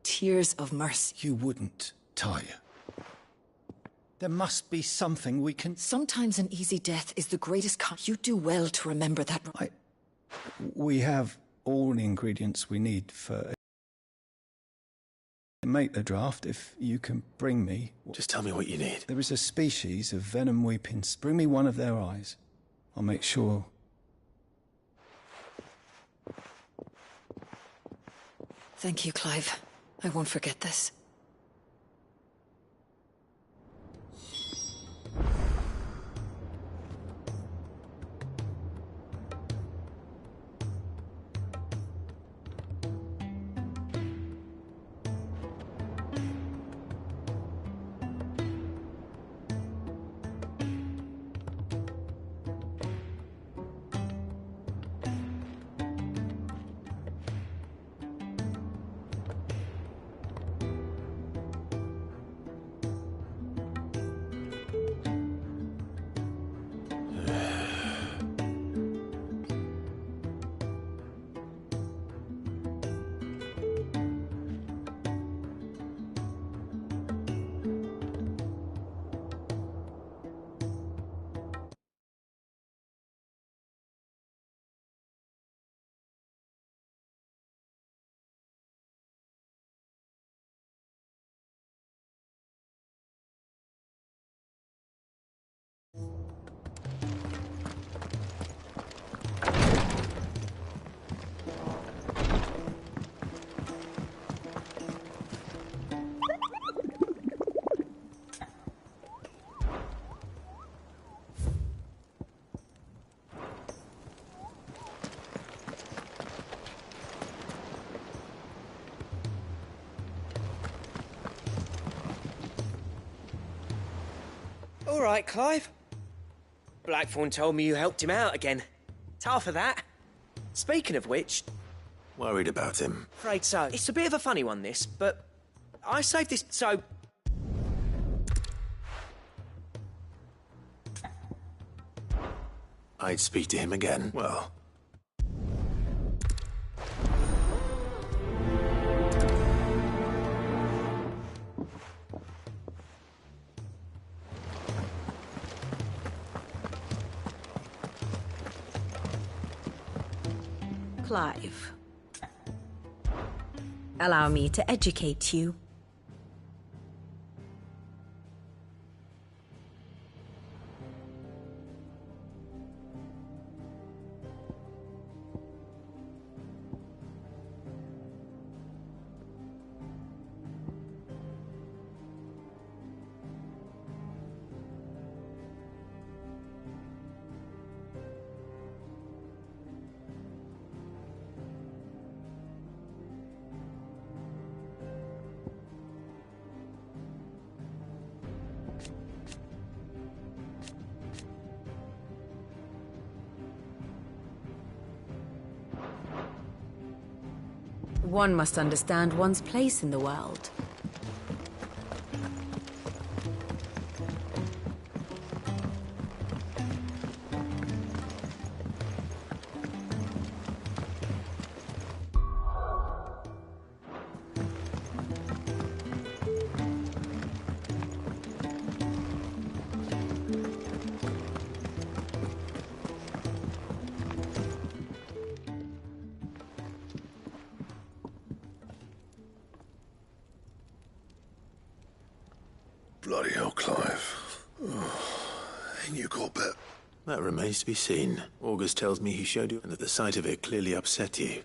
Tears of mercy. You wouldn't, Tyre. There must be something we can... Sometimes an easy death is the greatest You do well to remember that... We have all the ingredients we need for... Make the draft if you can bring me... Just tell me what you need. There is a species of venom weeping. Bring me one of their eyes. I'll make sure... Thank you, Clive. I won't forget this. All right, Clive. Blackthorn told me you helped him out again. It's half of that. Speaking of which... Worried about him? Afraid so. It's a bit of a funny one, this, but... I saved this, so... I'd speak to him again. Well... Clive. Allow me to educate you. One must understand one's place in the world. Bloody hell, Clive. Ain't you got bet? That remains to be seen. August tells me he showed you, and that the sight of it clearly upset you.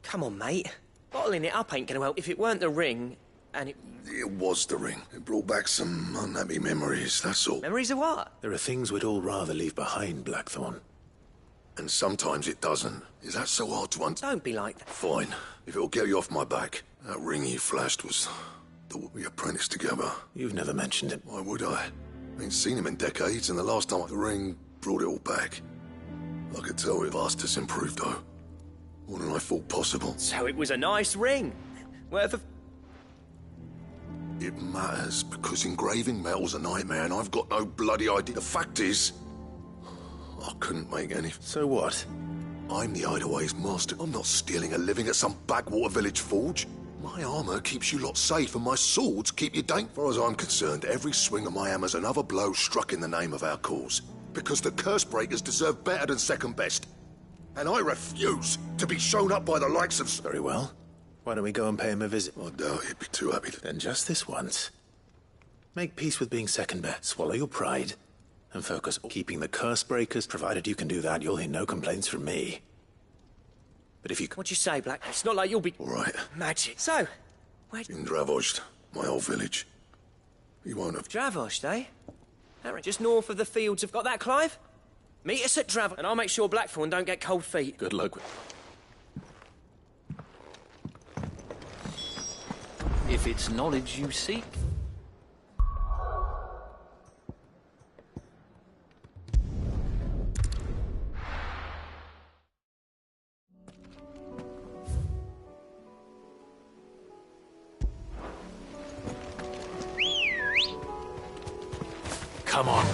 Come on, mate. Bottling it up ain't gonna help. If it weren't the ring, and it... It was the ring. It brought back some unhappy memories, that's all. Memories of what? There are things we'd all rather leave behind, Blackthorn. And sometimes it doesn't. Is that so hard to understand? Don't be like that. Fine. If it'll get you off my back. That ring he flashed was... we apprenticed together. You've never mentioned it. Why would I? Ain't seen him in decades, and the last time the ring brought it all back. I could tell we've asked us improved, though. More than I thought possible. So it was a nice ring. Worth of... It matters, because engraving metal's a nightmare, and I've got no bloody idea. The fact is, I couldn't make any... So what? I'm the Hideaway's master. I'm not stealing a living at some backwater village forge. My armor keeps you lot safe, and my swords keep you dank. As far as I'm concerned, every swing of my hammer's another blow struck in the name of our cause. Because the curse breakers deserve better than second best. And I refuse to be shown up by the likes of... Very well. Why don't we go and pay him a visit? I doubt he'd be too happy to... Then just this once. Make peace with being second best. Swallow your pride. And focus on keeping the curse breakers. Provided you can do that, you'll hear no complaints from me. But if you... What'd you say, Black? It's not like you'll be... All right. Magic. So, where... In Dravost, my old village. He won't have... Dravost, eh? Harry, just north of the fields. Have got that, Clive? Meet us at Dravost, and I'll make sure Blackthorn don't get cold feet. Good luck with... If it's knowledge you seek... Come on.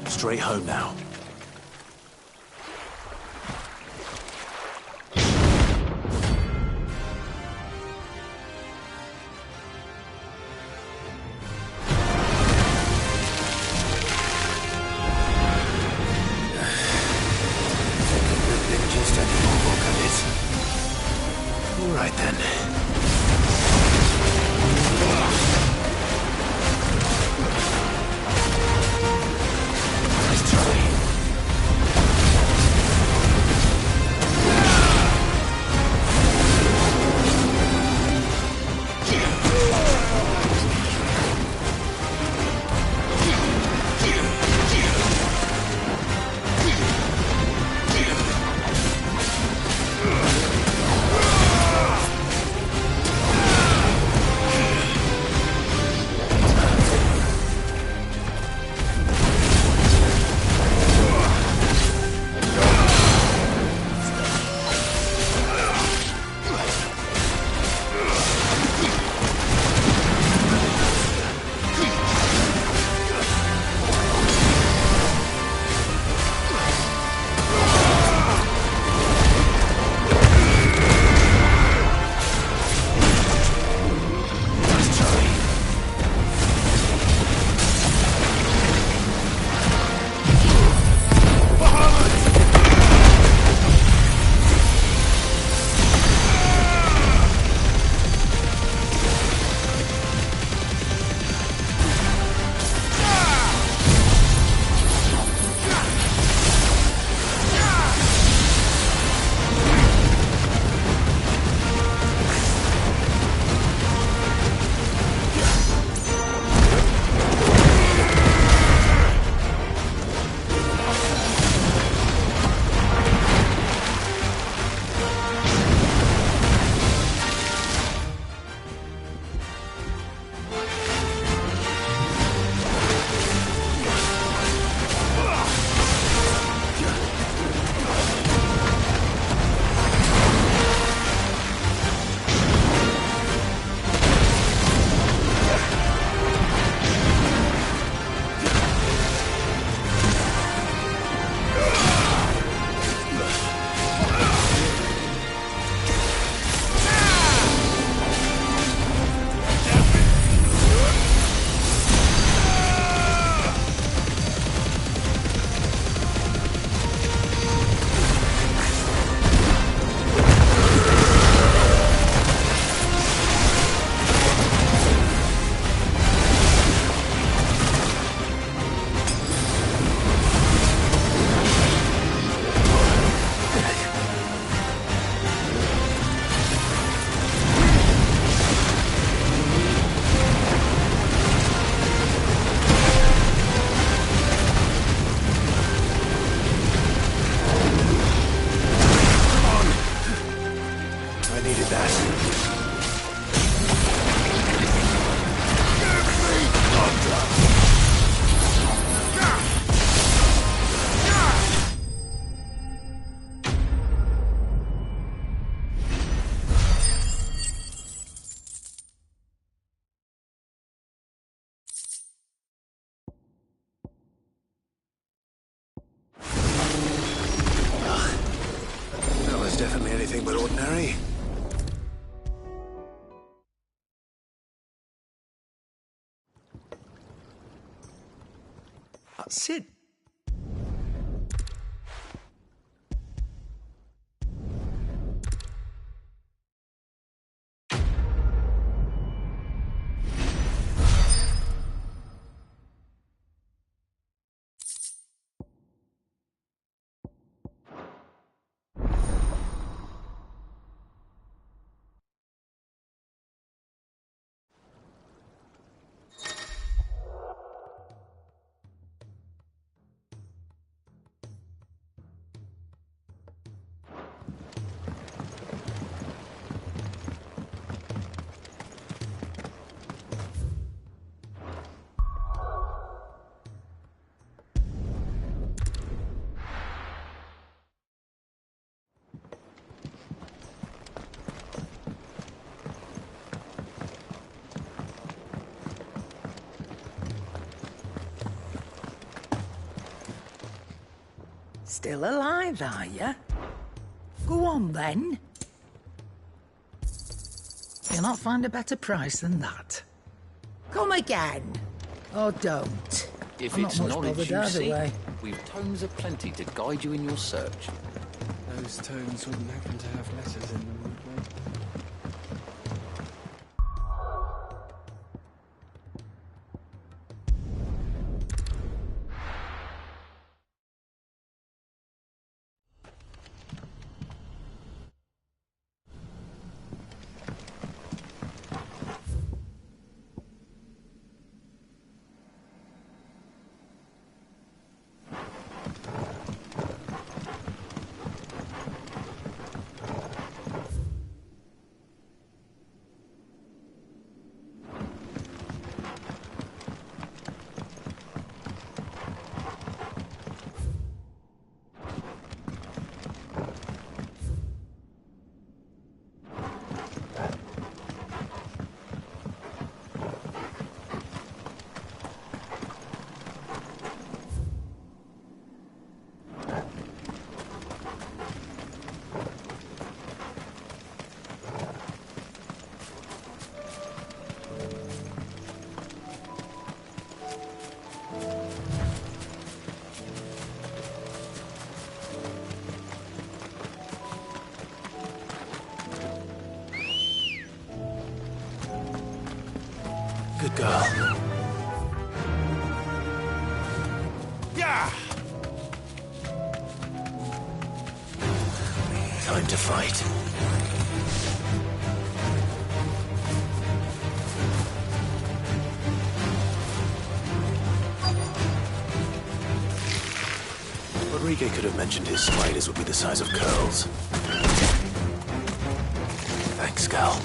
Straight home now. All right then. anything but ordinary. Sid. Still alive, are you? Go on, then. You'll not find a better price than that. Come again. Or don't. If I'm it's not much knowledge bothered you either seek, way. we've tomes aplenty to guide you in your search. Those tomes wouldn't happen to have letters in them, would they? Good girl. Yeah! Time to fight. Rodriguez could have mentioned his spiders would be the size of curls. Thanks, Gal.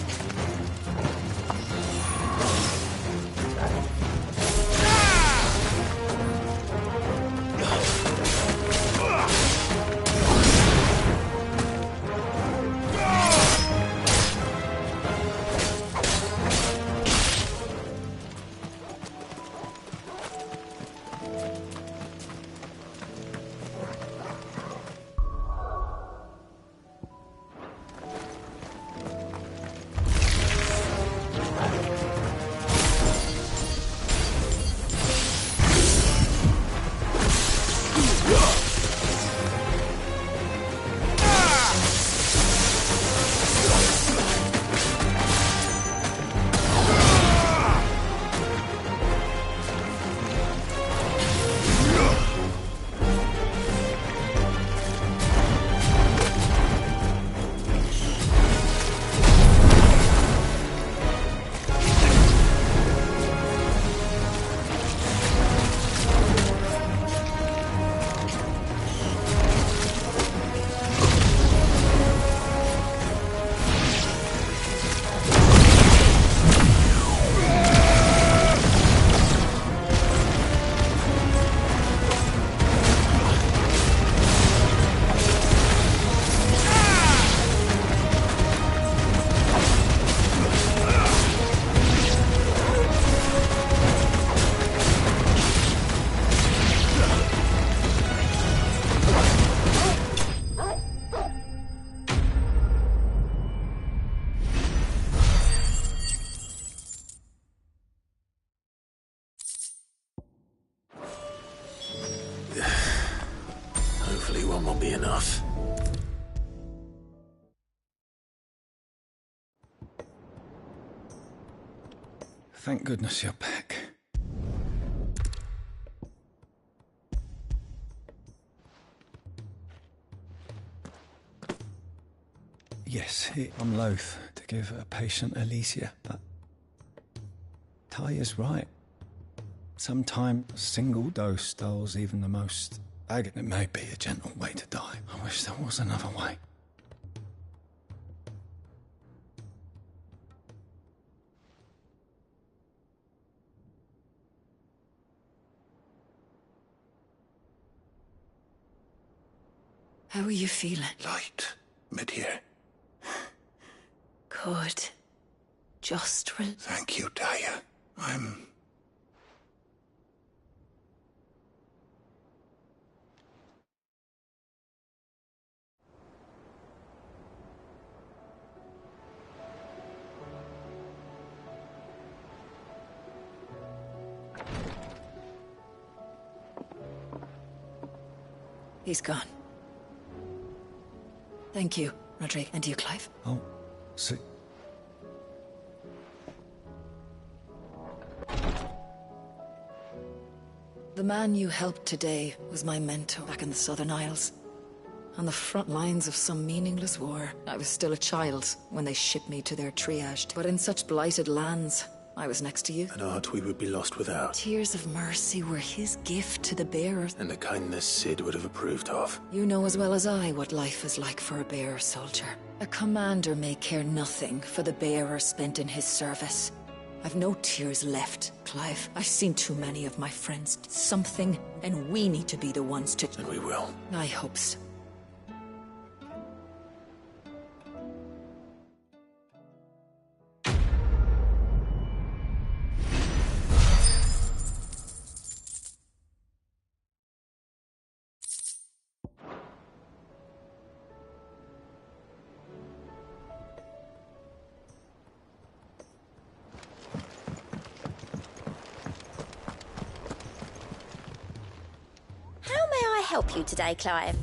one won't be enough. Thank goodness you're back. Yes, I'm loath to give a patient Alicia, but Ty is right. Sometimes a single dose dulls even the most agony. It may be a gentle way to die. I wish there was another way. How are you feeling? Light. Mid here. Good. Just Thank you, Daya. I'm... He's gone. Thank you, Roderick. And you, Clive. Oh, see. The man you helped today was my mentor back in the Southern Isles. On the front lines of some meaningless war. I was still a child when they shipped me to their triage. But in such blighted lands, I was next to you. An art we would be lost without. Tears of mercy were his gift to the bearers. And a kindness Sid would have approved of. You know as well as I what life is like for a bearer soldier. A commander may care nothing for the bearer spent in his service. I've no tears left, Clive. I've seen too many of my friends do something, and we need to be the ones to... And we will. I hope so. Help you today, Clive?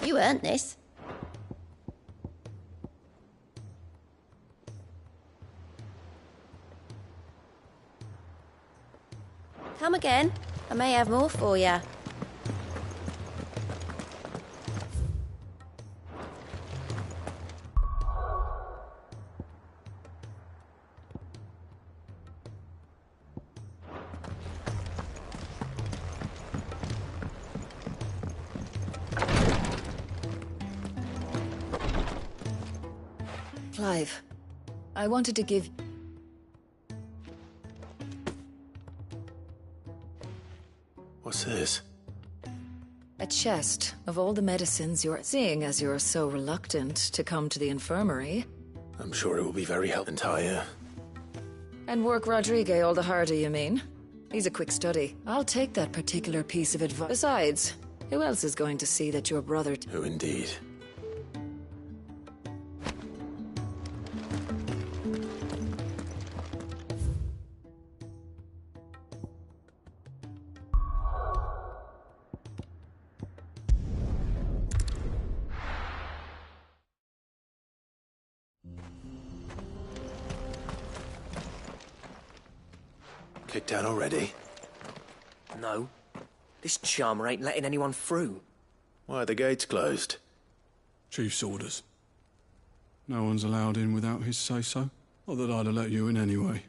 You earned this. Come again. I may have more for you. Clive, I wanted to give... What's this? a chest of all the medicines you're... Seeing as you're so reluctant to come to the infirmary... I'm sure it will be very helpful. Entire. And work Rodrigue all the harder, you mean? He's a quick study. I'll take that particular piece of advice. Besides, who else is going to see that your brother... Who indeed? Kicked down already? No. This charmer ain't letting anyone through. Why are the gates closed? Chief's orders. No one's allowed in without his say-so. Not that I'd have let you in anyway.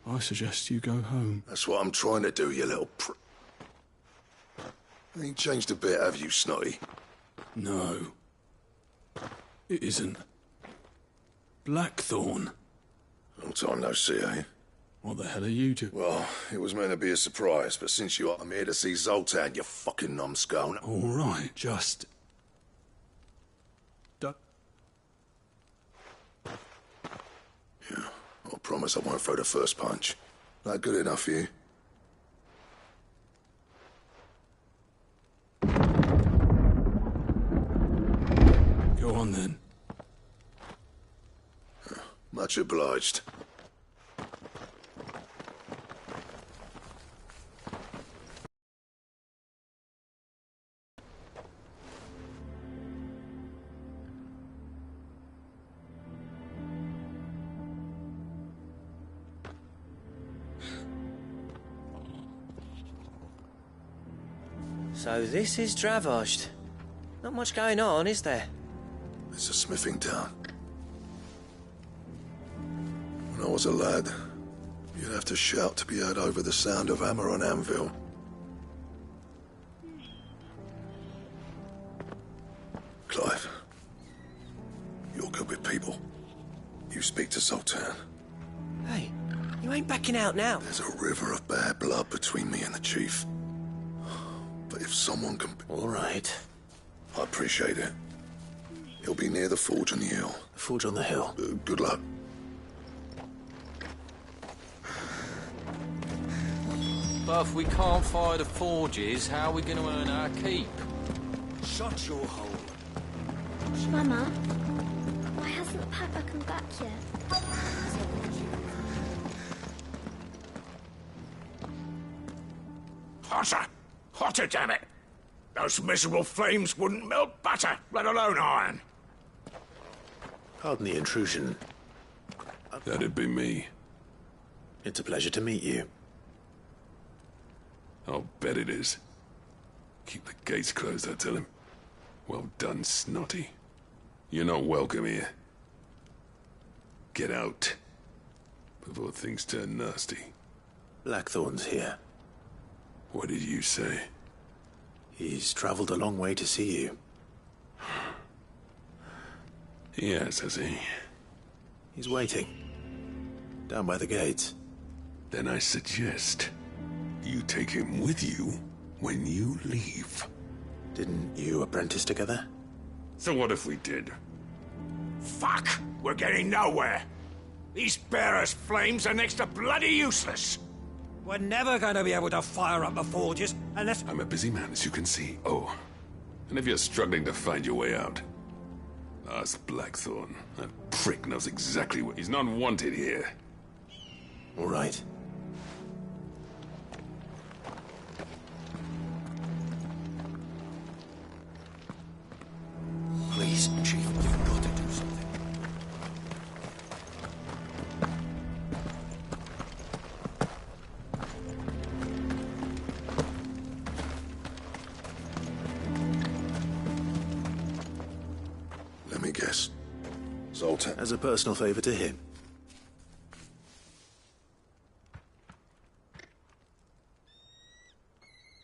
I suggest you go home. That's what I'm trying to do, you little Ain't changed a bit, have you, Snotty? No. It isn't. Blackthorn. Long time no see, eh? What the hell are you doing? Well, it was meant to be a surprise, but since you are, I'm here to see Zoltan, you fucking numbskull. All right, just... Yeah, I promise I won't throw the first punch. That good enough for you? Go on, then. Much obliged. So this is Dravost. Not much going on, is there? It's a smithing town. When I was a lad, you'd have to shout to be heard over the sound of hammer on anvil. Clive, you're good with people. You speak to Sultan. Hey, you ain't backing out now. There's a river of bad blood between me and the chief. But if someone can... All right. I appreciate it. He'll be near the forge on the hill. The forge on the hill? Good luck. But if we can't fire the forges, how are we going to earn our keep? Shut your hole. Mama, why hasn't Papa come back yet? Hotter! Hotter, damn it! Those miserable flames wouldn't melt butter, let alone iron. Pardon the intrusion. That'd be me. It's a pleasure to meet you. I'll bet it is. Keep the gates closed, I tell him. Well done, Snotty. You're not welcome here. Get out. Before things turn nasty. Blackthorn's here. What did you say? He's traveled a long way to see you. Yes, has he? He's waiting. Down by the gates. Then I suggest you take him with you when you leave. Didn't you apprentice together? So what if we did? Fuck! We're getting nowhere! These bearers' flames are next to bloody useless! We're never going to be able to fire up the forges unless... I'm a busy man, as you can see. Oh, and if you're struggling to find your way out, ask Blackthorn. That prick knows exactly what... He's not wanted here. All right. Please, Chief, you've got to do something. Let me guess. Zoltan. As a personal favor to him.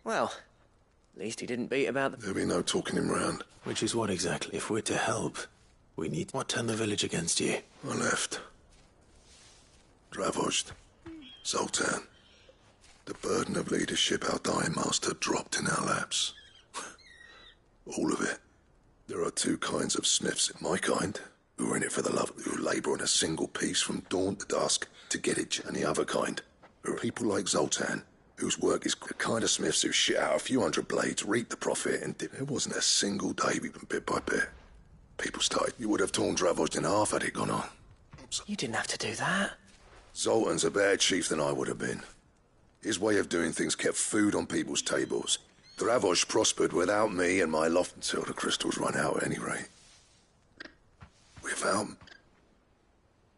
Well, at least he didn't beat about the... There'll be no talking him round. Which is what exactly? If we're to help, we need... What turned the village against you? I left. Dravost. Zoltan. The burden of leadership our dying master dropped in our laps. All of it. There are two kinds of smiths. My kind, who are in it for the love, who labour on a single piece from dawn to dusk to get it. And the other kind are people like Zoltan, whose work is the kind of smiths who shit out a few hundred blades, reap the profit, and there wasn't a single day we've been bit by bit. People started. You would have torn Dravost in half had it gone on. You didn't have to do that. Zoltan's a better chief than I would have been. His way of doing things kept food on people's tables. Dravost prospered without me and my loft until the crystals run out at any rate. Without...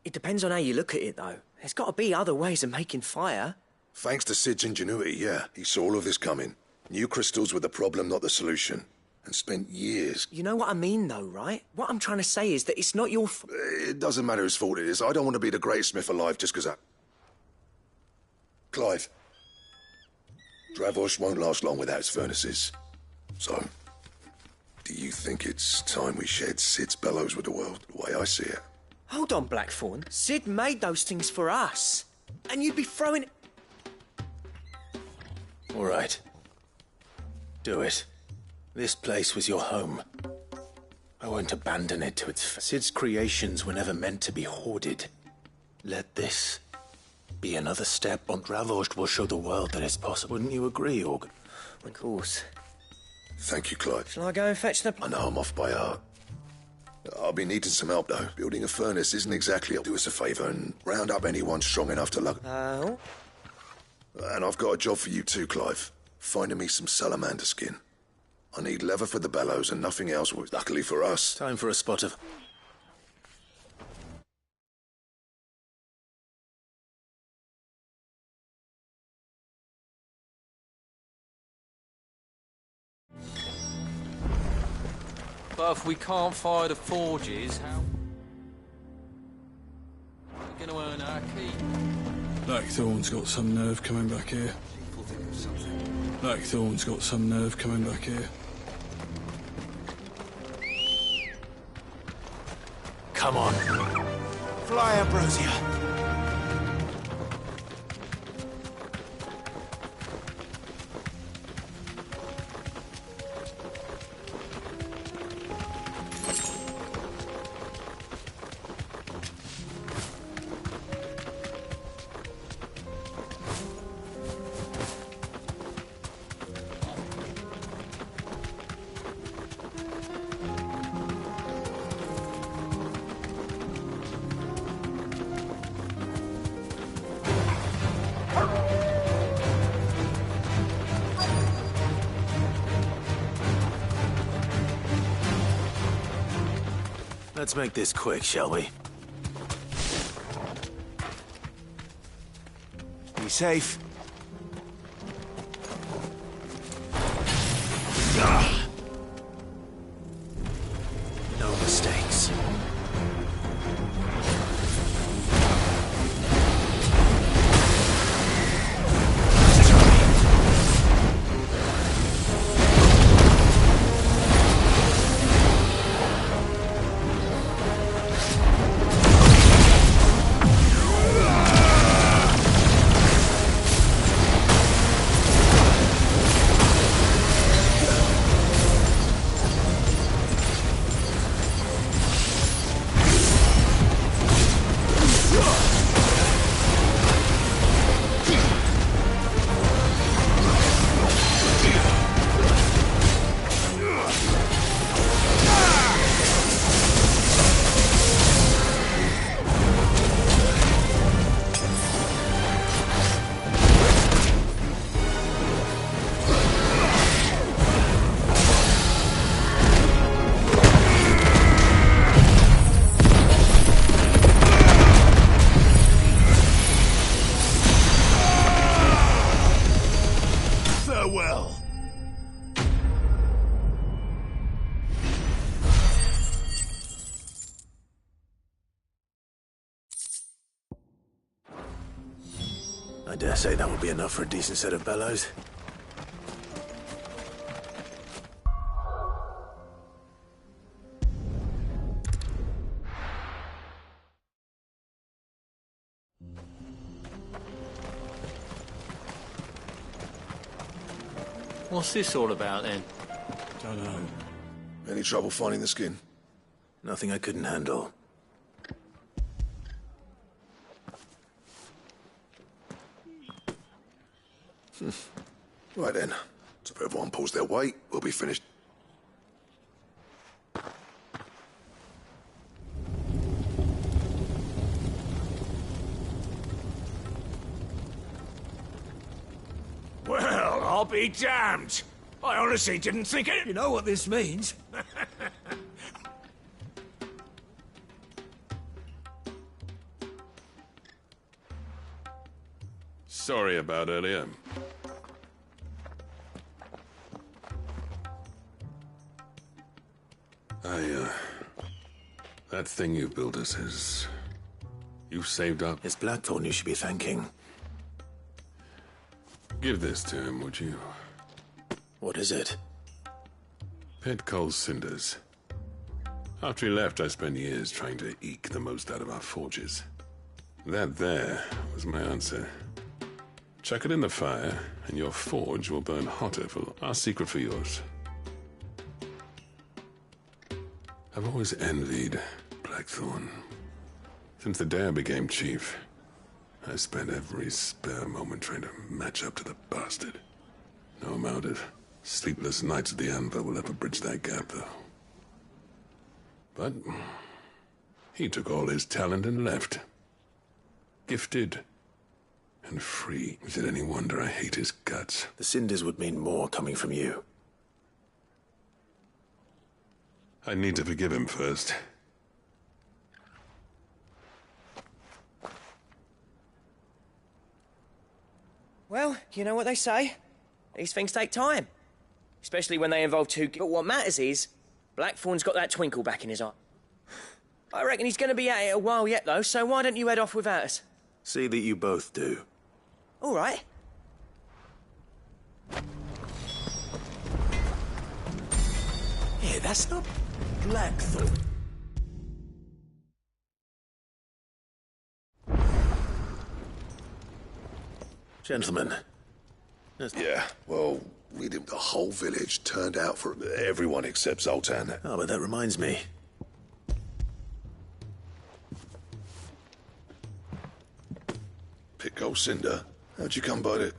It depends on how you look at it, though. There's got to be other ways of making fire. Thanks to Sid's ingenuity, yeah. He saw all of this coming. Knew crystals were the problem, not the solution. And spent years... You know what I mean, though, right? What I'm trying to say is that it's not your fault. It doesn't matter whose fault it is. I don't want to be the greatest smith alive just because I... Clive. Dravost won't last long without his furnaces. So, do you think it's time we shared Sid's bellows with the world, the way I see it? Hold on, Blackthorn. Sid made those things for us. And you'd be throwing... All right. Do it. This place was your home. I won't abandon it to its... Sid's creations were never meant to be hoarded. Let this be another step on Dravost will show the world that it's possible. Wouldn't you agree, Organ? Of course. Thank you, Clive. Shall I go and fetch the... I know I'm off by heart. I'll be needing some help, though. Building a furnace isn't exactly... Do us a favour and round up anyone strong enough to lug... Oh? And I've got a job for you too, Clive. Finding me some salamander skin. I need leather for the bellows and nothing else. Luckily for us. Time for a spot of... But if we can't fire the forges, how are we going to earn our keep? Blackthorn's got some nerve coming back here. Blackthorn's got some nerve coming back here. Come on. Fly, Ambrosia. Let's make this quick, shall we? Be safe. No mistakes. I dare say that would be enough for a decent set of bellows. What's this all about, then? Don't know. Any trouble finding the skin? Nothing I couldn't handle. Right then. So if everyone pulls their weight, we'll be finished. Well, I'll be damned. I honestly didn't think it... You know what this means? Sorry about earlier. That thing you built us is... You've saved up. It's Blackthorn you should be thanking. Give this to him, would you? What is it? Pet Cole's cinders. After he left, I spent years trying to eke the most out of our forges. That there was my answer. Chuck it in the fire, and your forge will burn hotter for our secret for yours. I've always envied Blackthorn. Since the day I became chief, I spent every spare moment trying to match up to the bastard. No amount of sleepless nights at the Anvil will ever bridge that gap, though. But he took all his talent and left. Gifted and free. Is it any wonder I hate his guts? The cinders would mean more coming from you. I need to forgive him first. Well, you know what they say. These things take time. Especially when they involve two... But what matters is, Blackthorn's got that twinkle back in his eye. I reckon he's going to be at it a while yet, though, so why don't you head off without us? See that you both do. All right. Yeah, that's not Blackthorn. Gentlemen. Yeah, well, the whole village turned out for everyone except Zoltan. Oh, but that reminds me. Pit Gold Cinder? How'd you come by it?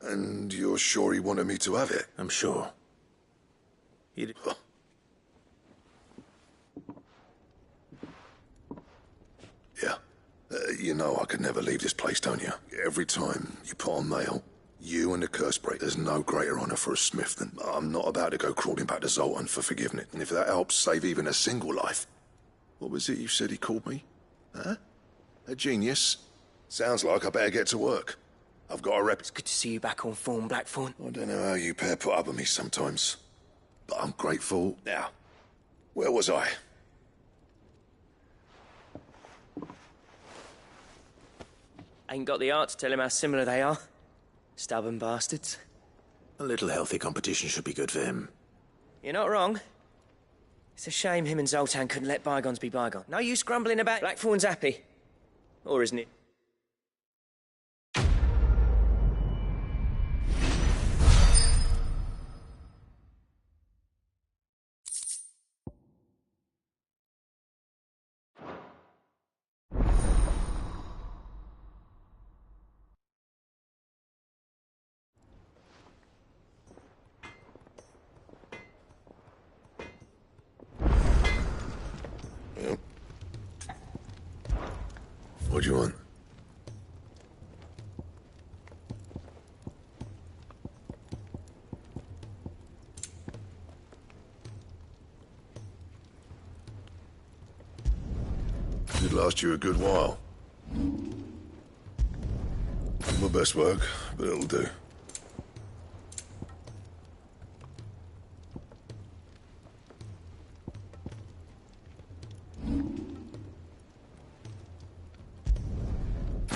And you're sure he wanted me to have it? I'm sure. He'd... Huh. Yeah. You know I could never leave this place, don't you? Every time you put on mail, you and the curse break, there's no greater honor for a smith than... I'm not about to go crawling back to Zoltan for forgiveness. And if that helps save even a single life... What was it you said he called me? Huh? A genius? Sounds like I better get to work. I've got a rep... It's good to see you back on form, Blackthorn. I don't know how you pair put up with me sometimes. But I'm grateful. Now, where was I? Ain't got the art to tell him how similar they are. Stubborn bastards. A little healthy competition should be good for him. You're not wrong. It's a shame him and Zoltan couldn't let bygones be bygones. No use grumbling about Blackthorn's happy. Or isn't it? What do you want? Should last you a good while. Not my best work, but it'll do.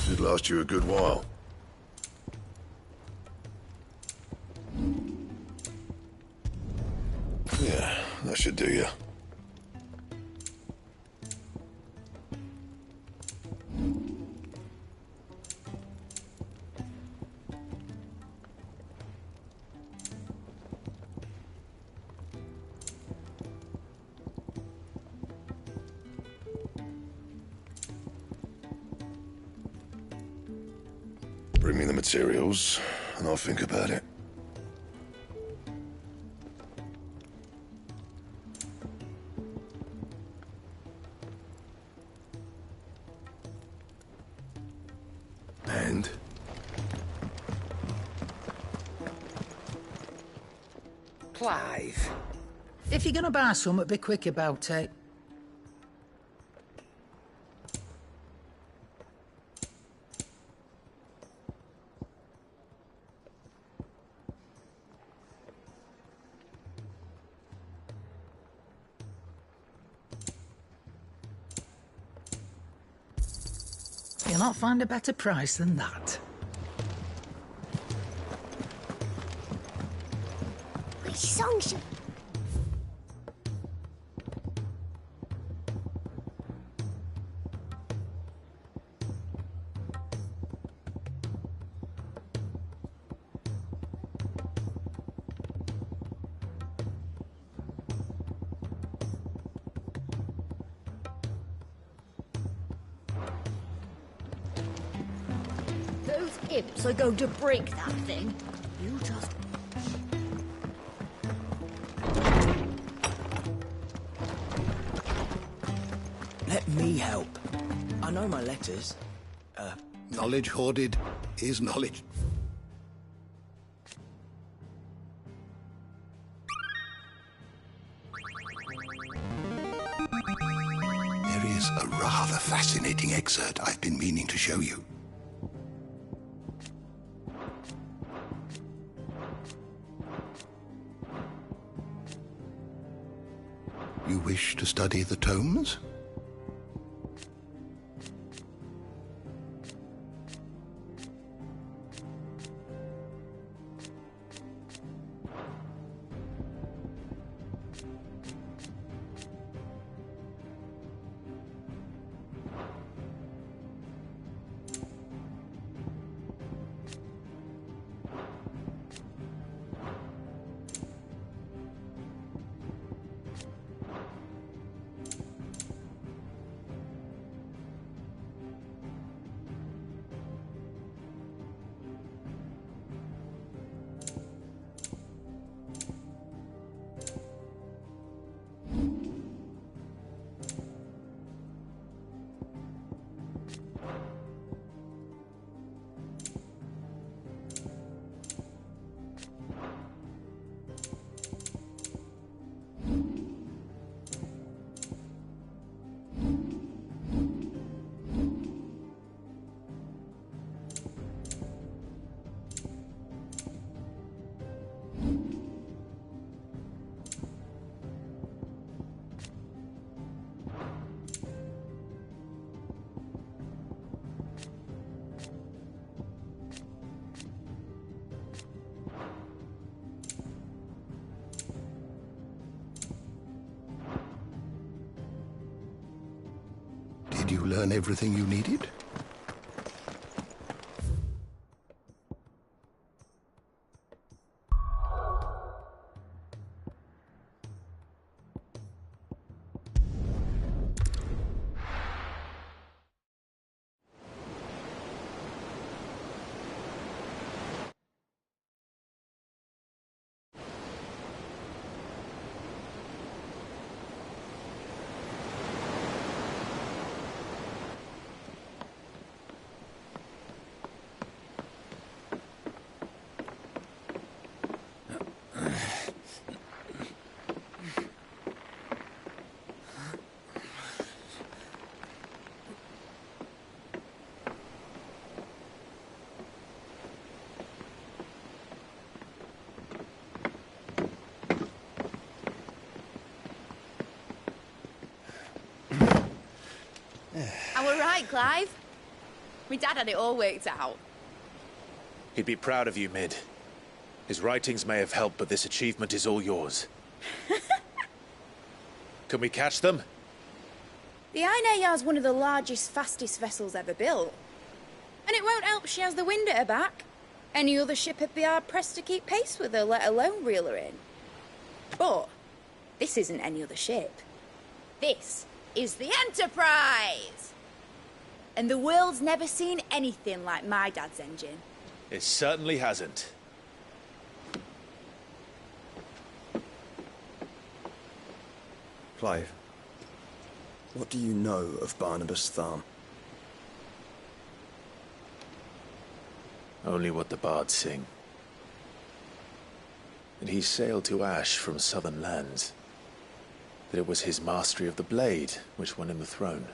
Should last you a good while. Yeah, that should do you. Bring me the materials, and I'll think about it. And? Clive, if you're gonna buy something, be quick about it. You'll not find a better price than that. My songs. Those imps are going to break that thing. You just... Let me help. I know my letters. Knowledge hoarded is knowledge. There is a rather fascinating excerpt I've been meaning to show you. You wish to study the tomes? Did you learn everything you needed? I were right, Clive. My dad had it all worked out. He'd be proud of you, Mid. His writings may have helped, but this achievement is all yours. Can we catch them? The Iron Yard's one of the largest, fastest vessels ever built. And it won't help she has the wind at her back. Any other ship would be hard-pressed to keep pace with her, let alone reel her in. But this isn't any other ship. This is the Enterprise! And the world's never seen anything like my dad's engine. It certainly hasn't. Clive, what do you know of Barnabas Tharm? Only what the bards sing. That he sailed to Ash from southern lands. That it was his mastery of the blade which won him the throne.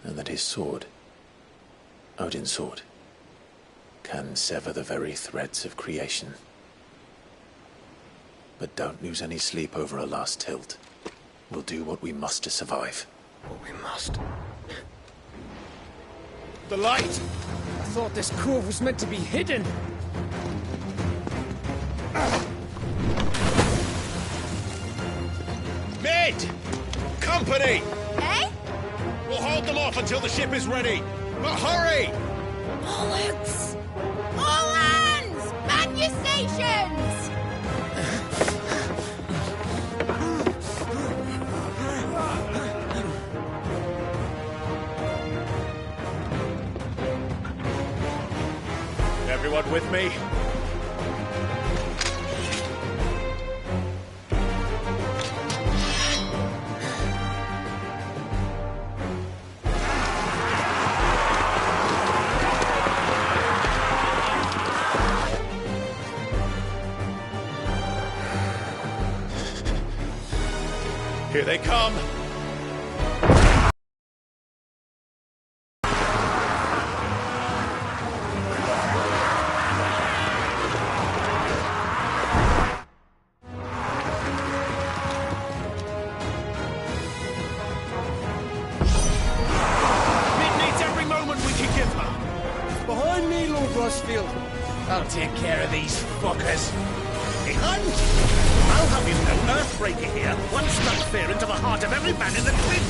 And that his sword, Odin's sword, can sever the very threads of creation. But don't lose any sleep over a last tilt. We'll do what we must to survive. What we must. The light! I thought this cove was meant to be hidden. Mid! Company! Eh? We'll hold them off until the ship is ready. But hurry! Bollocks! All hands! Man your stations! Everyone with me? Here they come! take care of these fuckers. Hey, hun! I'll have you know, Earthbreaker here once struck fear into the heart of every man in the twin.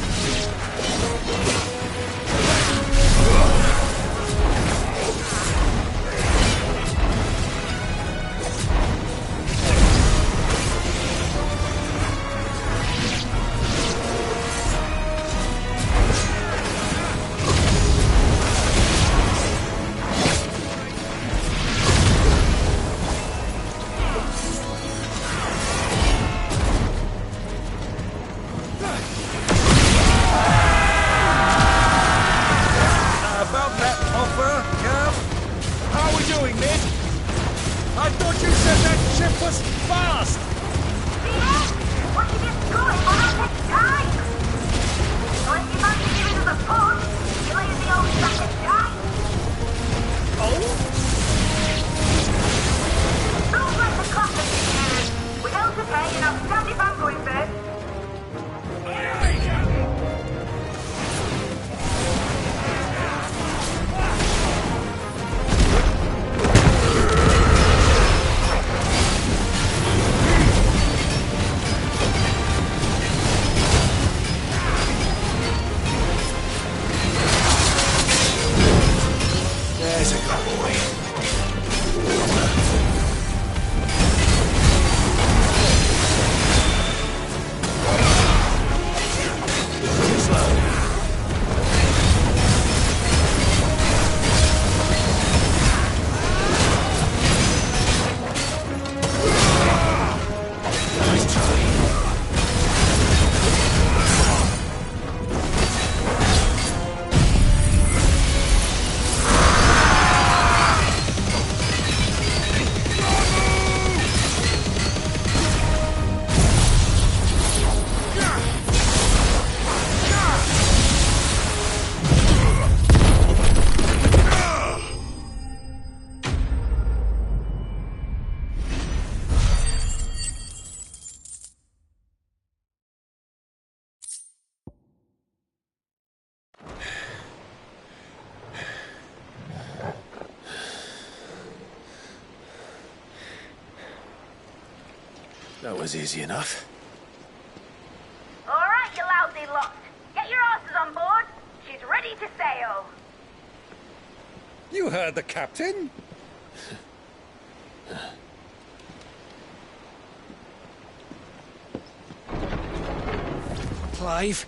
That was easy enough. All right, you lousy lot. Get your asses on board. She's ready to sail. You heard the captain. Clive?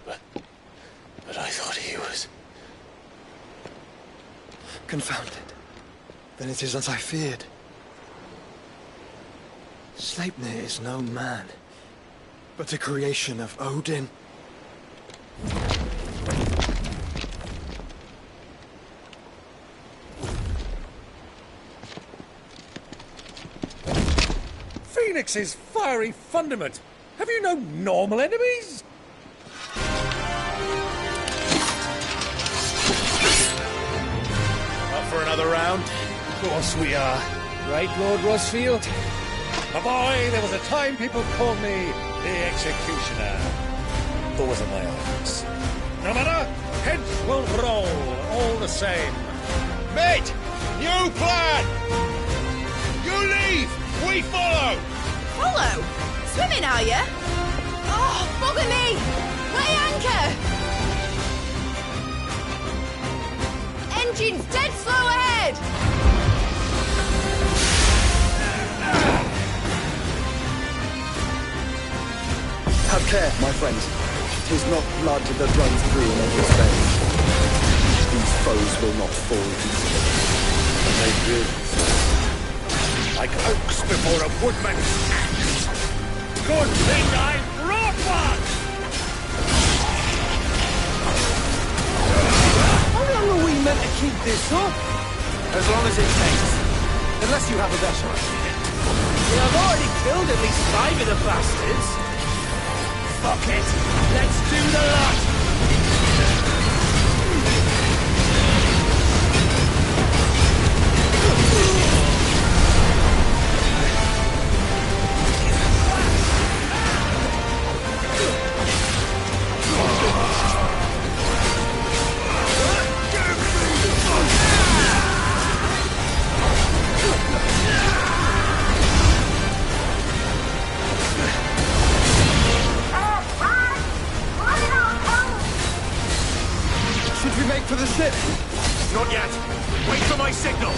But I thought he was... Confounded. Then it is as I feared. Sleipnir is no man, but a creation of Odin. Phoenix's fiery fundament. Have you no normal enemies? For another round? Of course we are. Right, Lord Rosfield? My boy, there was a time people called me the Executioner. Those are my orders. No matter, heads will roll all the same. Mate! New plan! You leave! We follow! Follow? Swimming, are you? Oh, bugger me! Weigh anchor! Engine's dead slow ahead! Have care, my friends. 'Tis not blood that runs through in every vein. These foes will not fall easily. They will. Like oaks before a woodman's axe. Good thing I brought one! How long are we meant to keep this up? As long as it takes. Unless you have a better idea. We have already killed at least 5 of the bastards. Fuck it. Let's do the lot. Wait for my signal!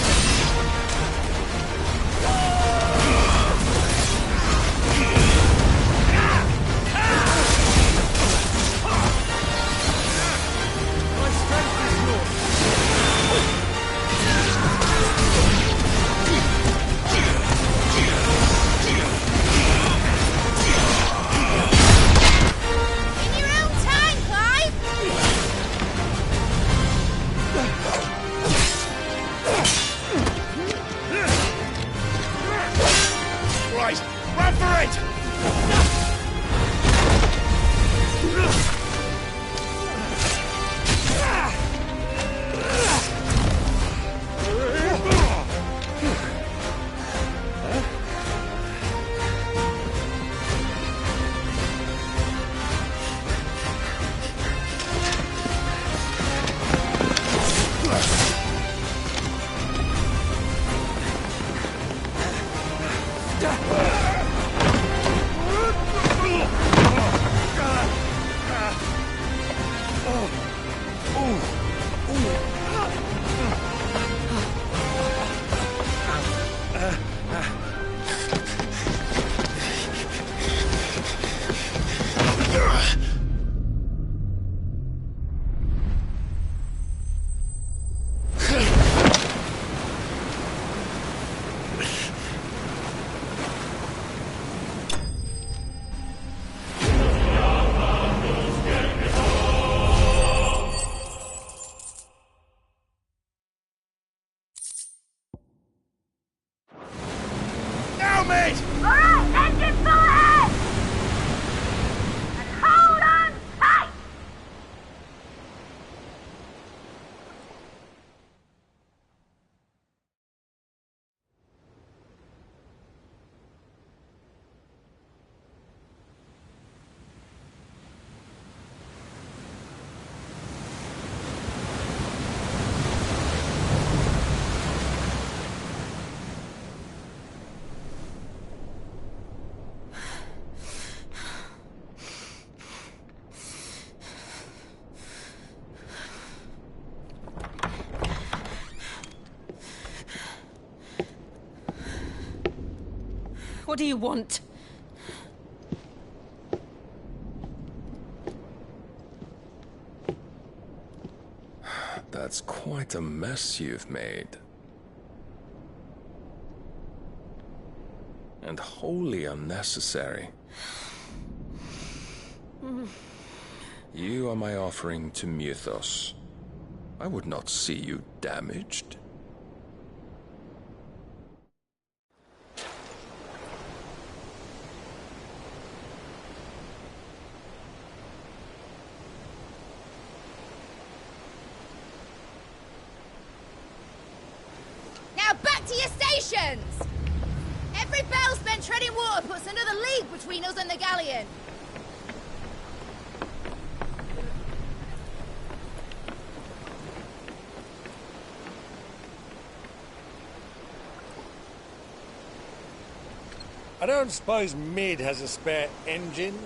What do you want? That's quite a mess you've made. And wholly unnecessary. You are my offering to Mythos. I would not see you damaged. Every bell spent treading water puts another league between us and the galleon. I don't suppose Mid has a spare engine?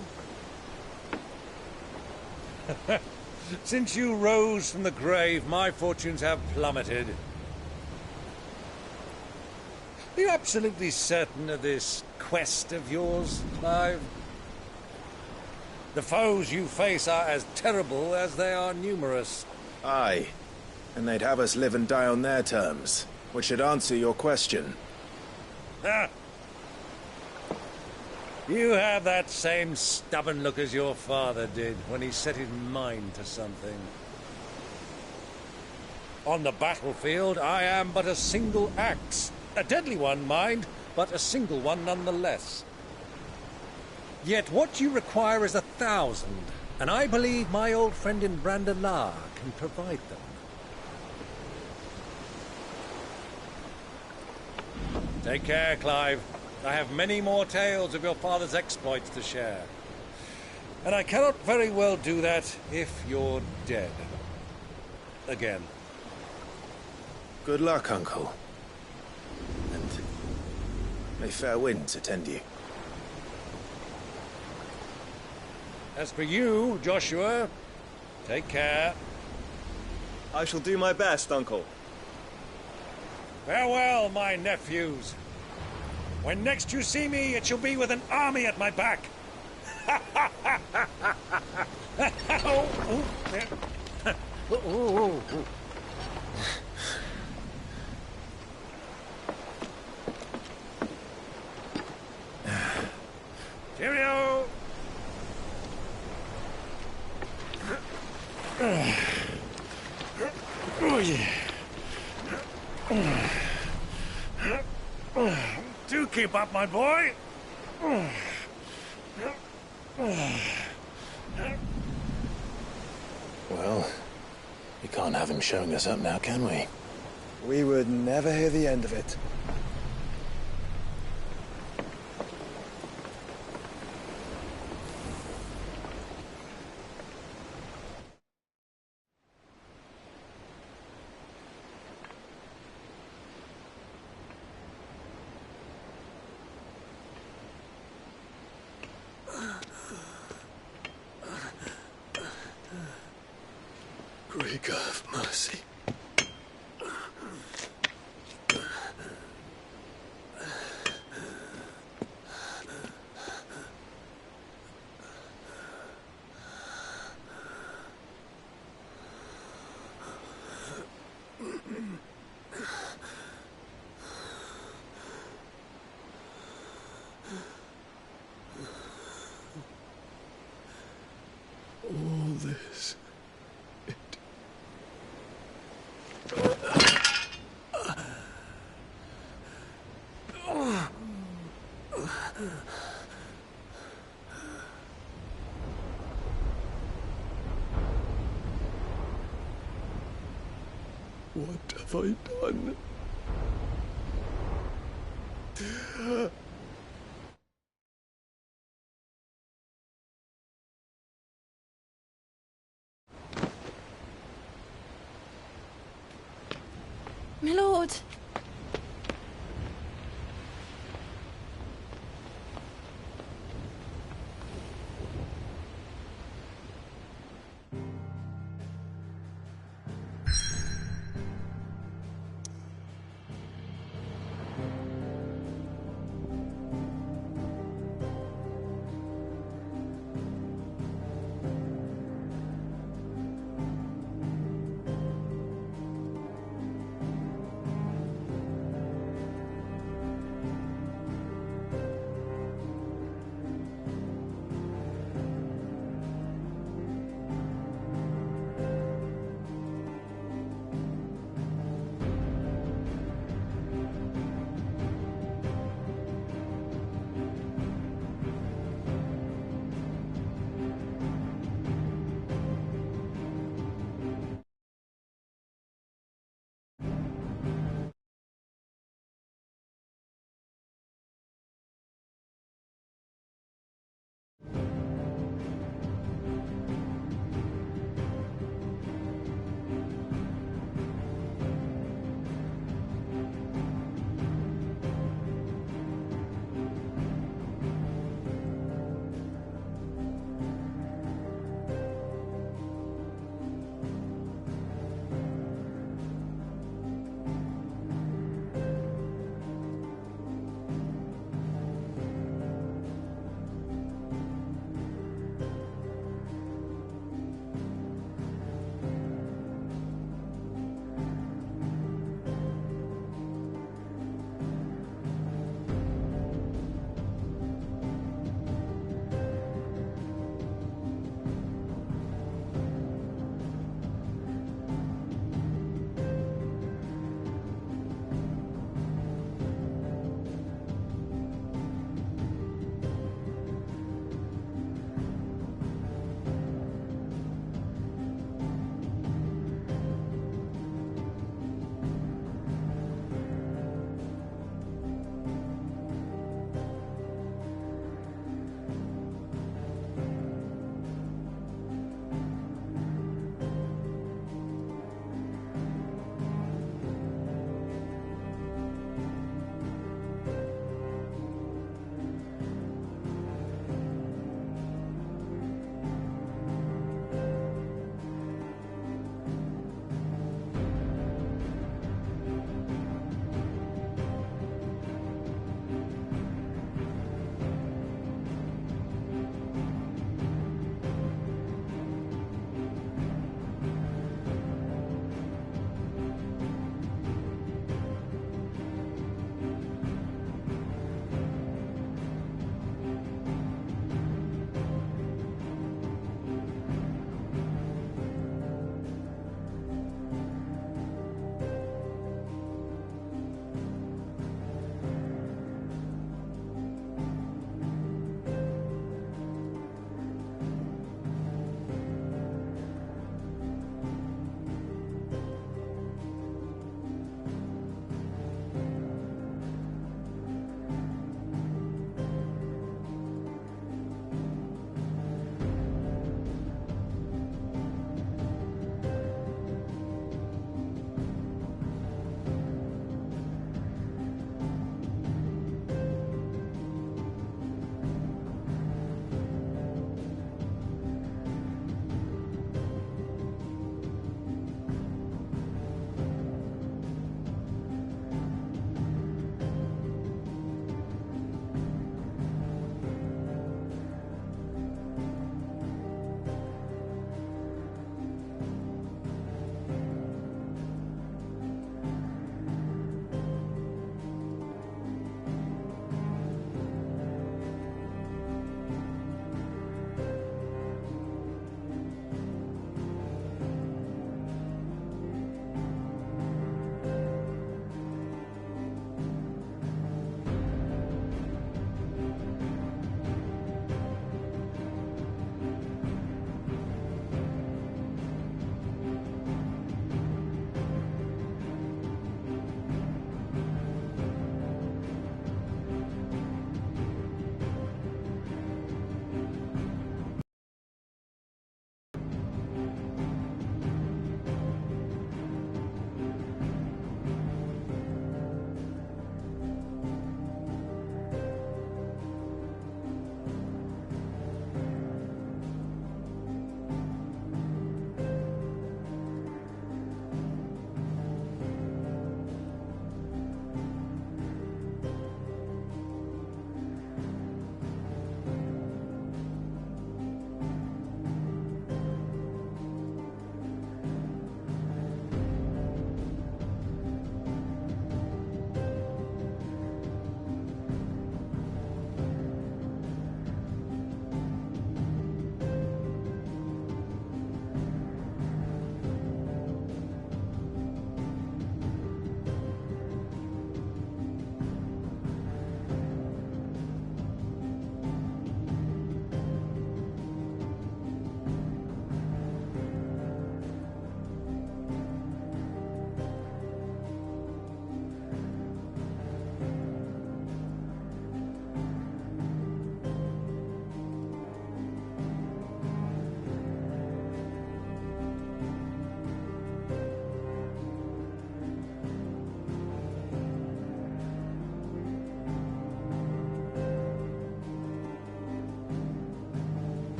Since you rose from the grave, my fortunes have plummeted. Are you absolutely certain of this quest of yours, Clive? The foes you face are as terrible as they are numerous. Aye. And they'd have us live and die on their terms, which should answer your question. Ha! You have that same stubborn look as your father did when he set his mind to something. On the battlefield, I am but a single axe. A deadly one, mind, but a single one nonetheless. Yet what you require is 1,000, and I believe my old friend in Brandalar can provide them. Take care, Clive. I have many more tales of your father's exploits to share. And I cannot very well do that if you're dead. Again. Good luck, Uncle. And may fair winds attend you. As for you, Joshua, take care. I shall do my best, Uncle. Farewell, my nephews. When next you see me, it shall be with an army at my back. Cheerio! Oh, yeah. Do keep up, my boy. Well, we can't have him showing us up now, can we? We would never hear the end of it. Great God of mercy. All this. What have I done? My lord.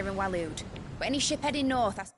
here in Waloed. But any ship heading north has...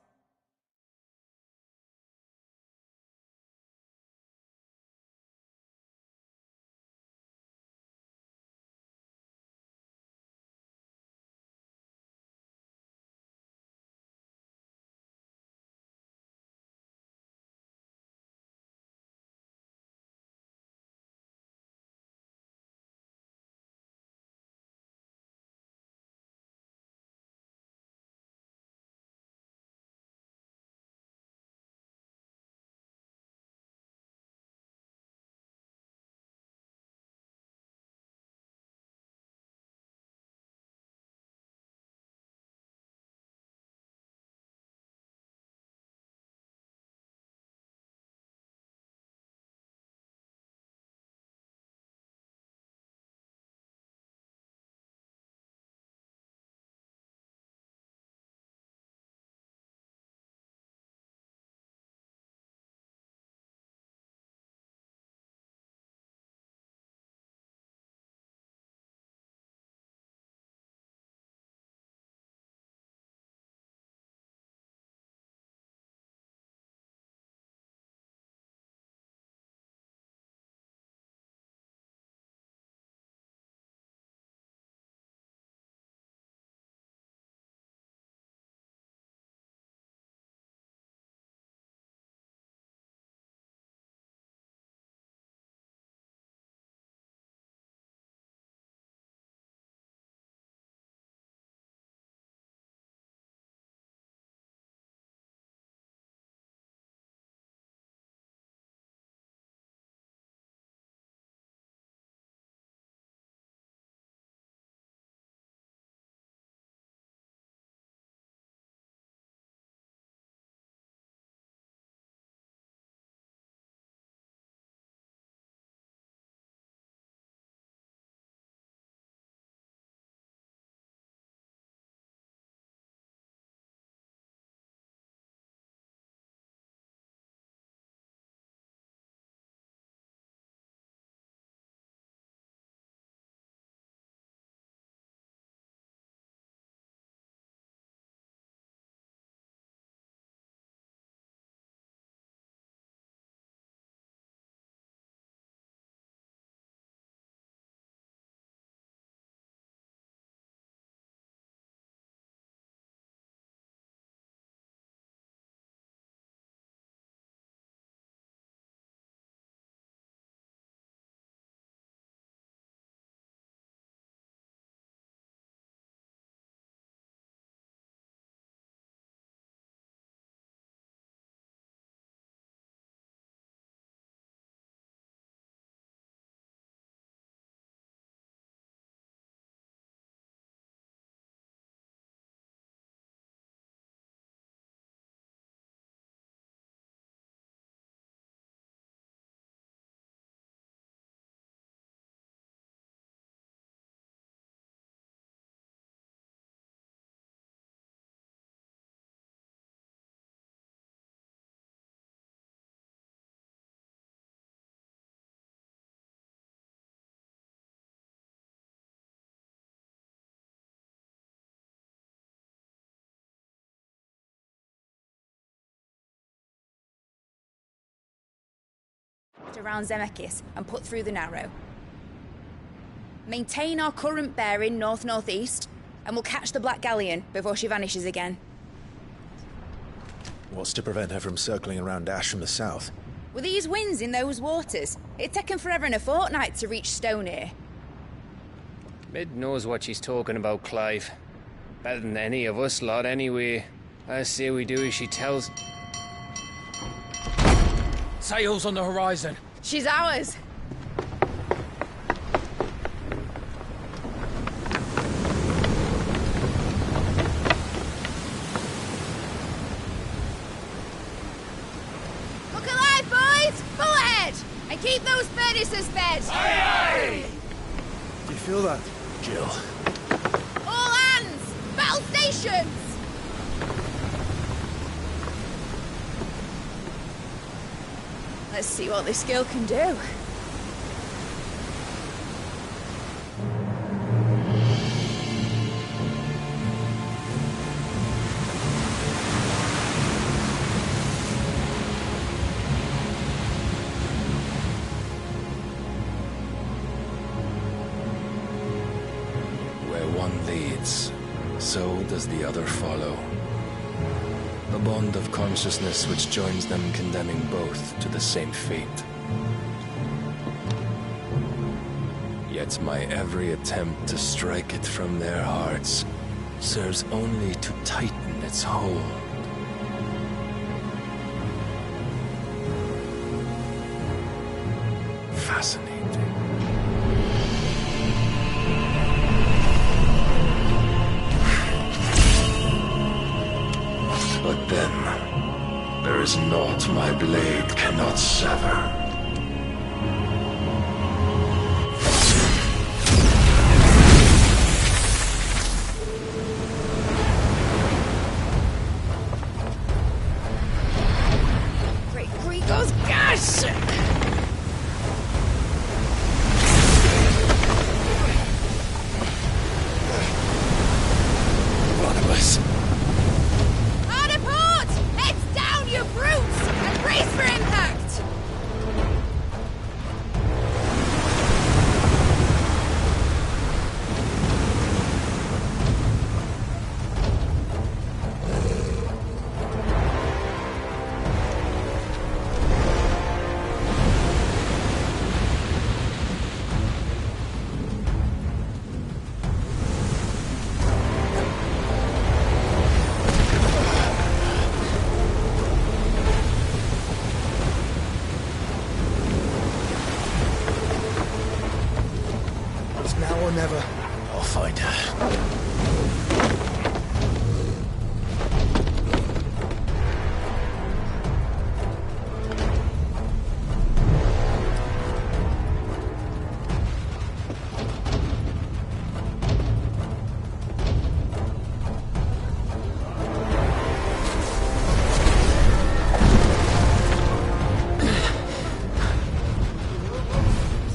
around Zemeckis and put through the Narrow. Maintain our current bearing north-northeast, and we'll catch the Black Galleon before she vanishes again. What's to prevent her from circling around Ash from the south? With these winds in those waters, it'd taken forever and a fortnight to reach Stonehenge. Mid knows what she's talking about, Clive. Better than any of us lot, anyway. I say we do as she tells. Sails on the horizon. She's ours. Look alive, boys! Pull ahead! And keep those furnaces fed! Aye, aye! Do you feel that, Jill? All hands! Battle stations! Let's see what this girl can do. fades, so does the other follow. A bond of consciousness which joins them, condemning both to the same fate. Yet my every attempt to strike it from their hearts serves only to tighten its hold. Fascinating. But then, there is naught my blade cannot sever. Great Gregor's gash! Barnabas. Hard a port! Heads down, you brutes! And brace for impact! It's now or never. I'll find her.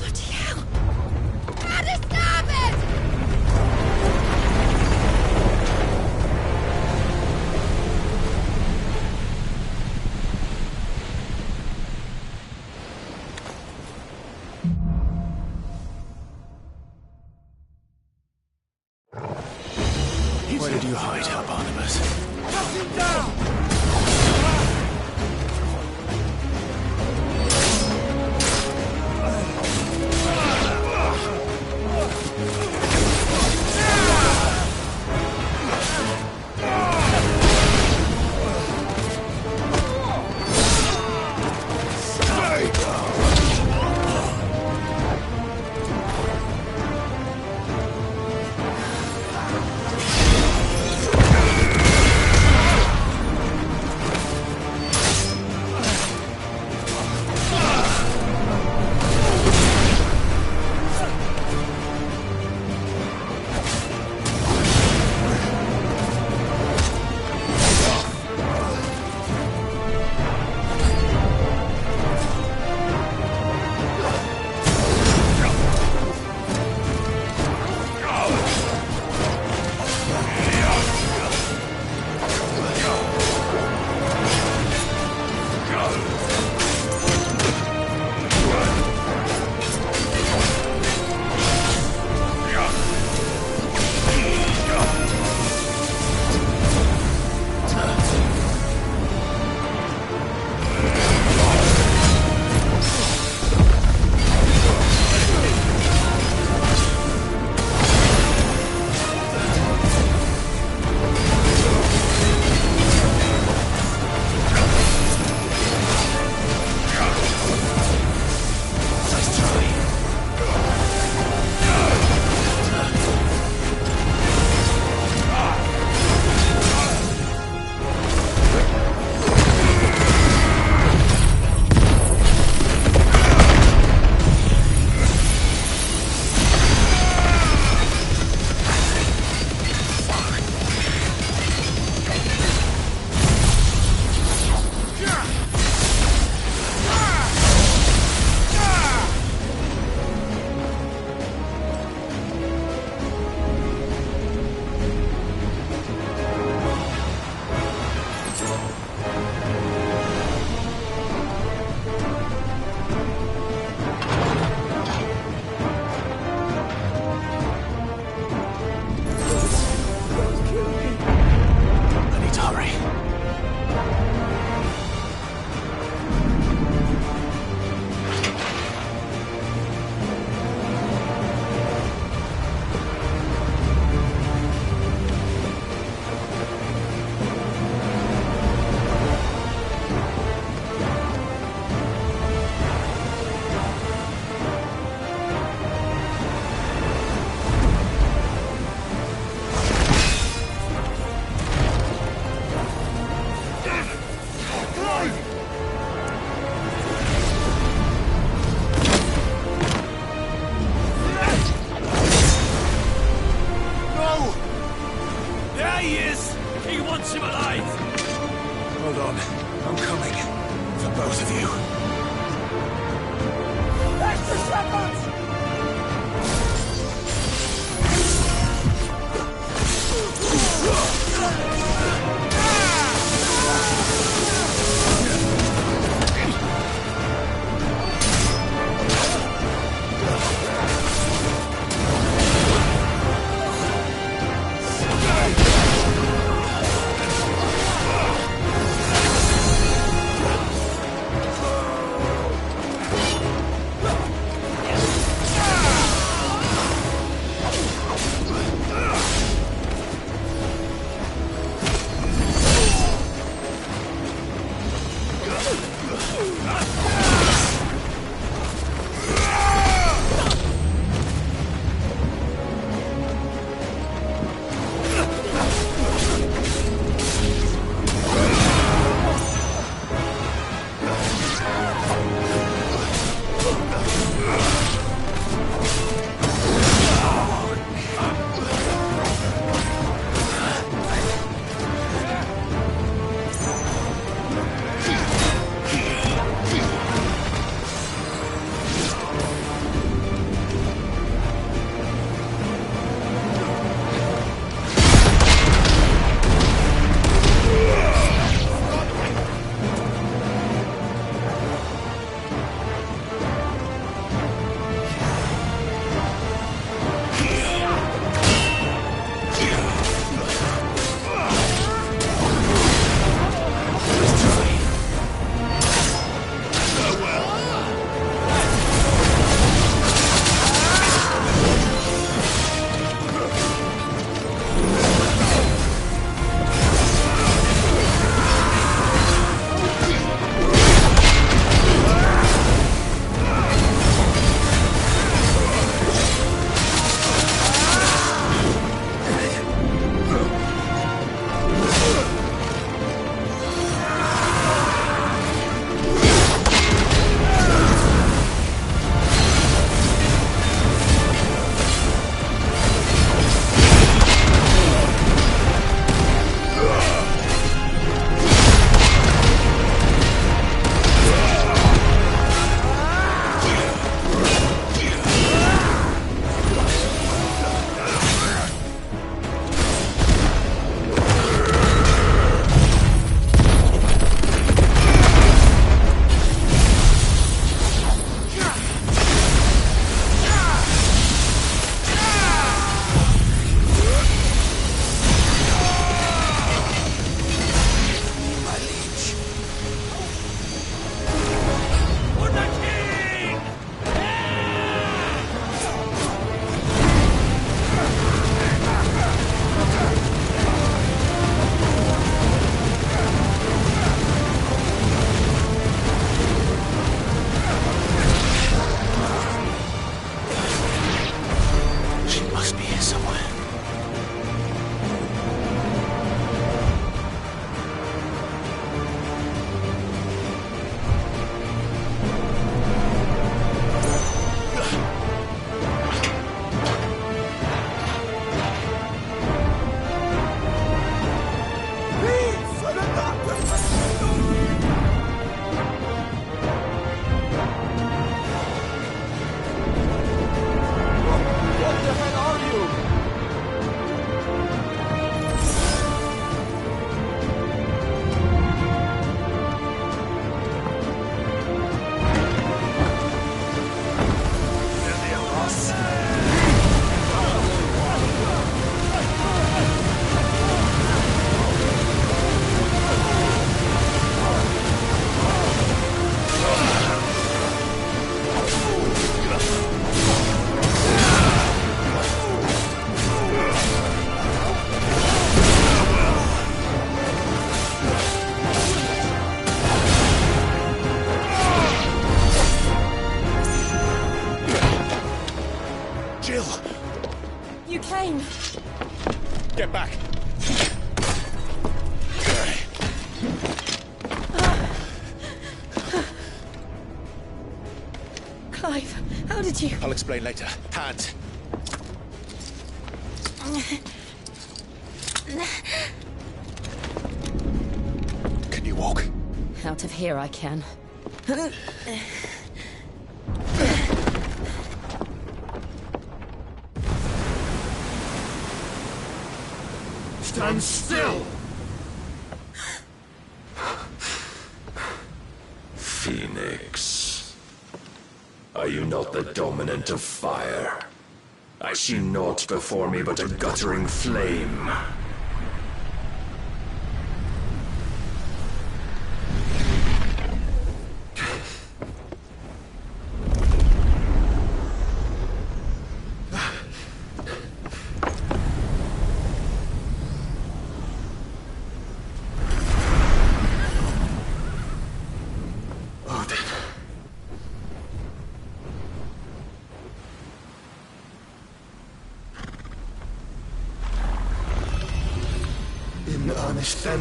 Bloody hell! How to stop it! Where did you hide her, Barnabas? Jane! Get back! Clive, how did you... I'll explain later. Hands. Can you walk? Out of here I can. Stand still! Phoenix. Are you not the dominant of fire? I see naught before me but a guttering flame. In earnest, then.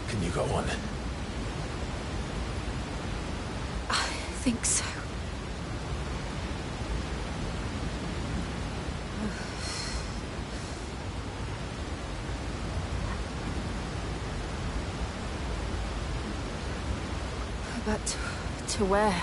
Can you go on? I think so. But to where?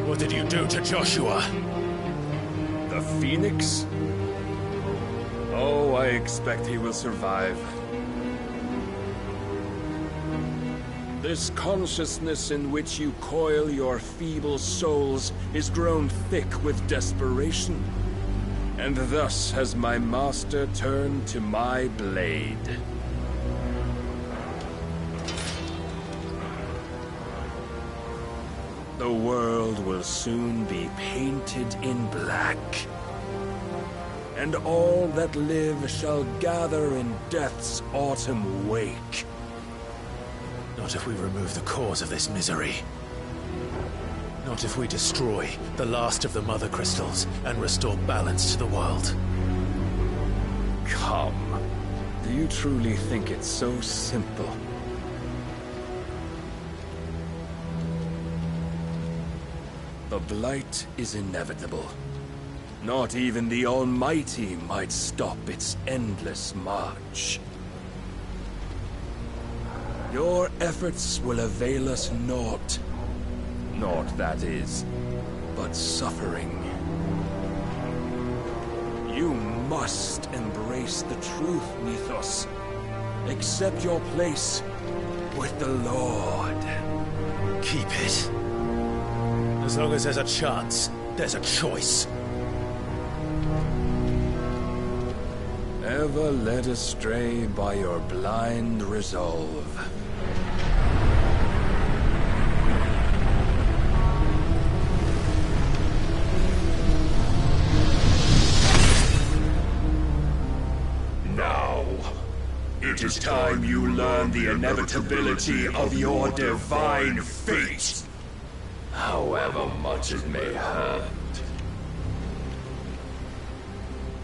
What did you do to Joshua? The Phoenix? Oh, I expect he will survive. This consciousness in which you coil your feeble souls is grown thick with desperation. And thus has my master turned to my blade. The world will soon be painted in black. And all that live shall gather in death's autumn wake. Not if we remove the cause of this misery. Not if we destroy the last of the Mother Crystals and restore balance to the world. Come. Do you truly think it's so simple? The blight is inevitable. Not even the Almighty might stop its endless march. Your efforts will avail us naught. Naught, that is, but suffering. You must embrace the truth, Mythos. Accept your place with the Lord. Keep it. As long as there's a chance, there's a choice. Ever led astray by your blind resolve. Now, it is time you learn the inevitability of your divine fate, however much it may hurt.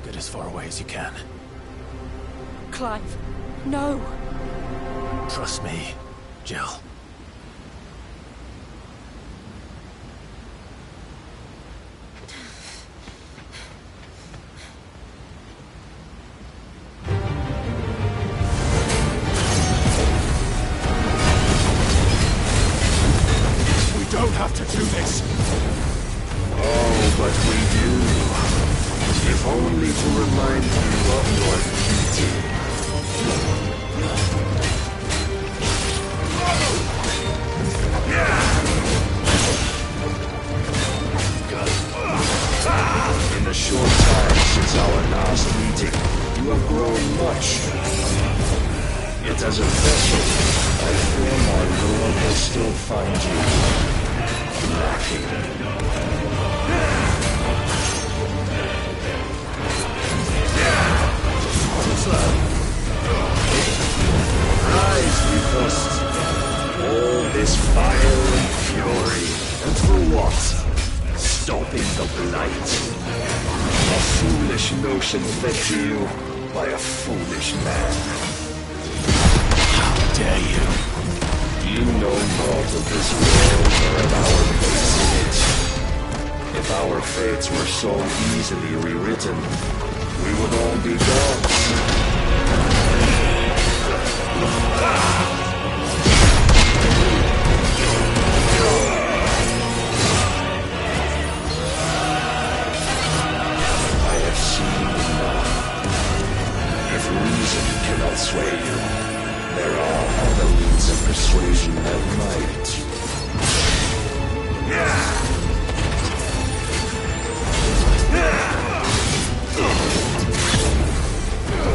Get as far away as you can. Clive, no. Trust me, Jill. We don't have to do this. Oh, but we do. If only to remind you of your duty. In the short time since our last meeting, you have grown much. Yet as a vessel, I fear my lord will still find you lacking. Rise, Mythos. All this fire and fury, and for what? Stopping the blight. A foolish notion fed to you by a foolish man. How dare you? You know naught of this world or of our place in it. If our fates were so easily rewritten, we would all be gods. I have seen enough. If reason cannot sway you, there are other means of persuasion that might.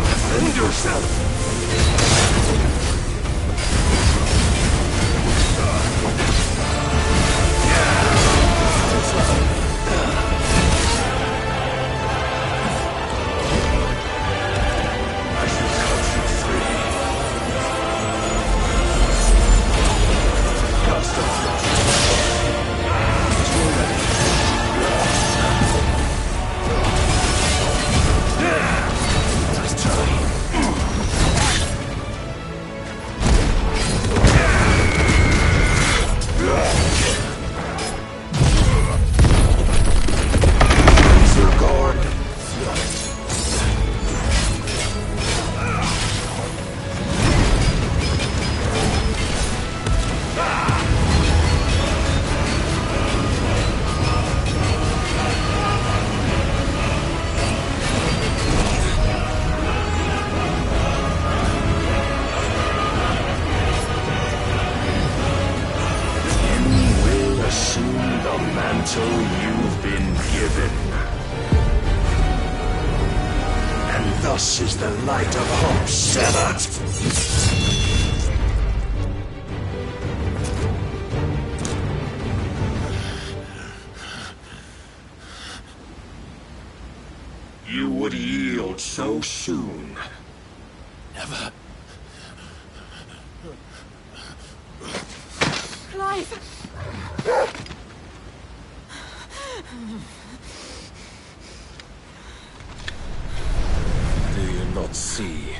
Defend yourself! You've been given. And thus is the light of hope severed. You would yield so soon. Never. Clive! Do you not see?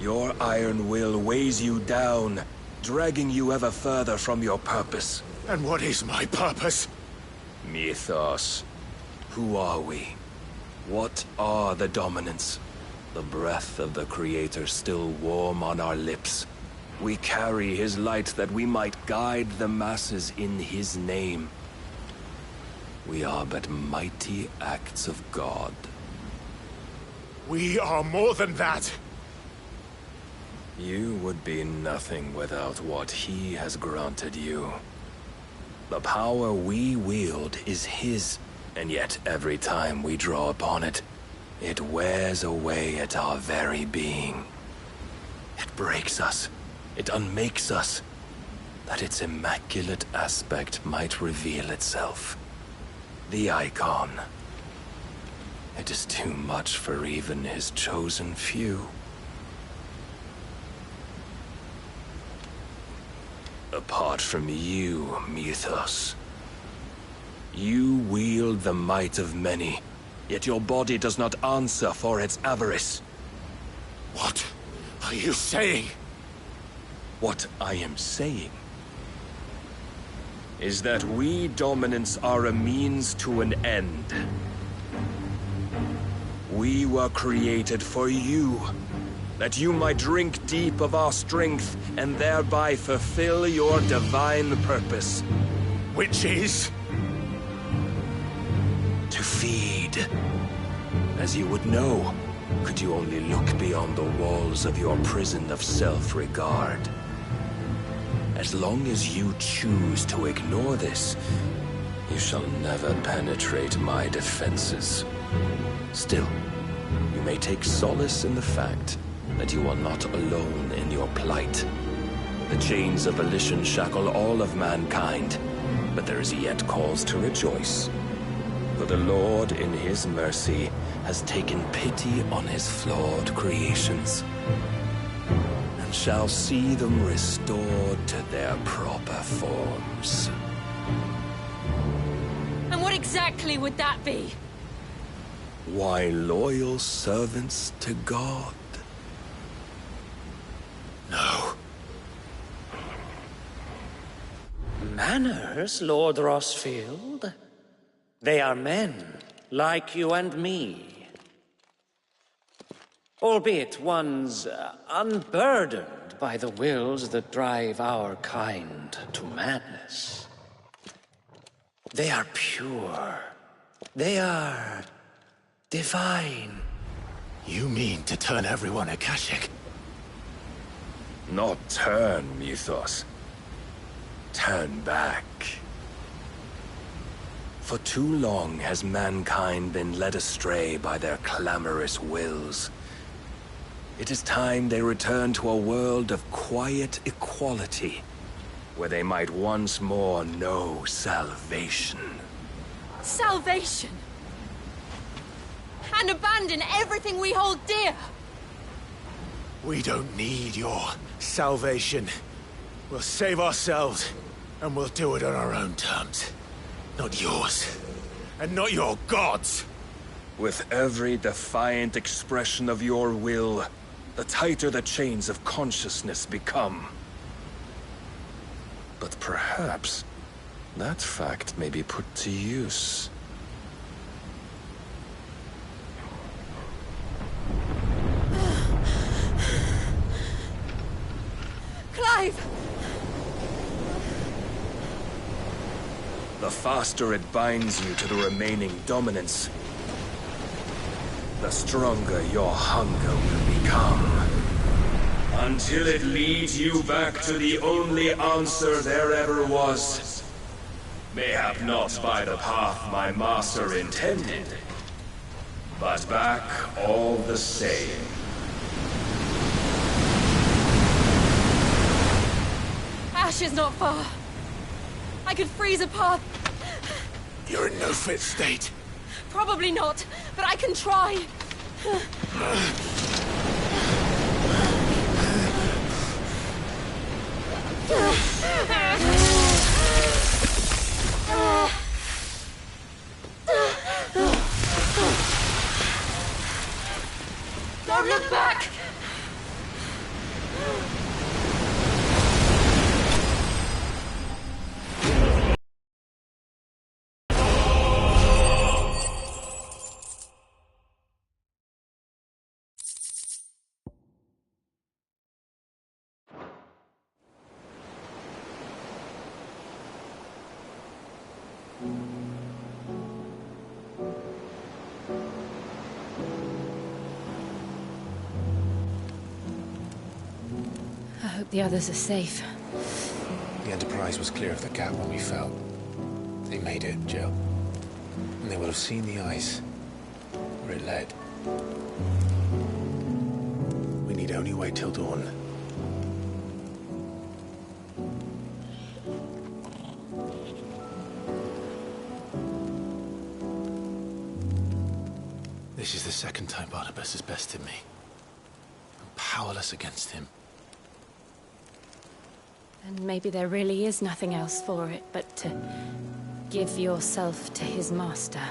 Your iron will weighs you down, dragging you ever further from your purpose. And what is my purpose? Mythos. Who are we? What are the dominants? The breath of the Creator still warm on our lips. We carry his light that we might guide the masses in his name. We are but mighty acts of God. We are more than that. You would be nothing without what he has granted you. The power we wield is his, and yet every time we draw upon it, it wears away at our very being. It breaks us. It unmakes us, that its immaculate aspect might reveal itself. The icon. It is too much for even his chosen few. Apart from you, Mythos, you wield the might of many, yet your body does not answer for its avarice. What are you saying? What I am saying is that we dominants are a means to an end. We were created for you, that you might drink deep of our strength and thereby fulfill your divine purpose. Which is? To feed. As you would know, could you only look beyond the walls of your prison of self-regard. As long as you choose to ignore this, you shall never penetrate my defenses. Still, you may take solace in the fact that you are not alone in your plight. The chains of volition shackle all of mankind, but there is yet cause to rejoice. For the Lord, in his mercy, has taken pity on his flawed creations, and shall see them restored to their proper forms. And what exactly would that be? Why, loyal servants to God. No. Manners, Lord Rossfield? They are men, like you and me. Albeit one's unburdened by the wills that drive our kind to madness. They are pure. They are divine. You mean to turn everyone Akashic? Not turn, Mythos. Turn back. For too long has mankind been led astray by their clamorous wills. It is time they return to a world of quiet equality, where they might once more know salvation. Salvation? And abandon everything we hold dear? We don't need your salvation. We'll save ourselves, and we'll do it on our own terms. Not yours. And not your gods. With every defiant expression of your will, the tighter the chains of consciousness become. But perhaps that fact may be put to use. Clive! The faster it binds you to the remaining dominance, the stronger your hunger will become. Until it leads you back to the only answer there ever was. Mayhap not by the path my master intended, but back all the same. Ash is not far. I could freeze a path. You're in no fit state. Probably not, but I can try. Don't look back! hope the others are safe. The Enterprise was clear of the gap when we fell. They made it, Jill. And they will have seen the ice where it led. We need only wait till dawn. This is the second time Barnabas has bested me. I'm powerless against him. And maybe there really is nothing else for it but to give yourself to his master.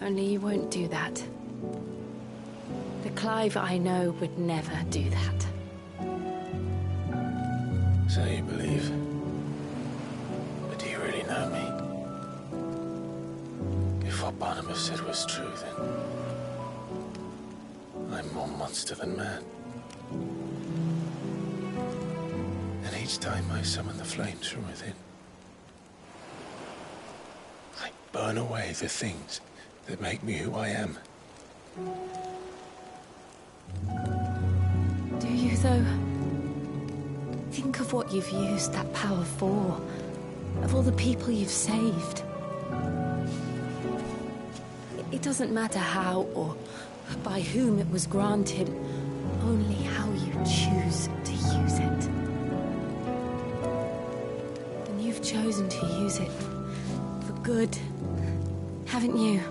Only you won't do that. The Clive I know would never do that. So you believe? But do you really know me? If what Barnabas said was true, then I'm more monster than man. And each time I summon the flames from within, I burn away the things that make me who I am. Do you, though? Think of what you've used that power for. Of all the people you've saved. It doesn't matter how or by whom it was granted, only how you choose to use it. And you've chosen to use it for good, haven't you?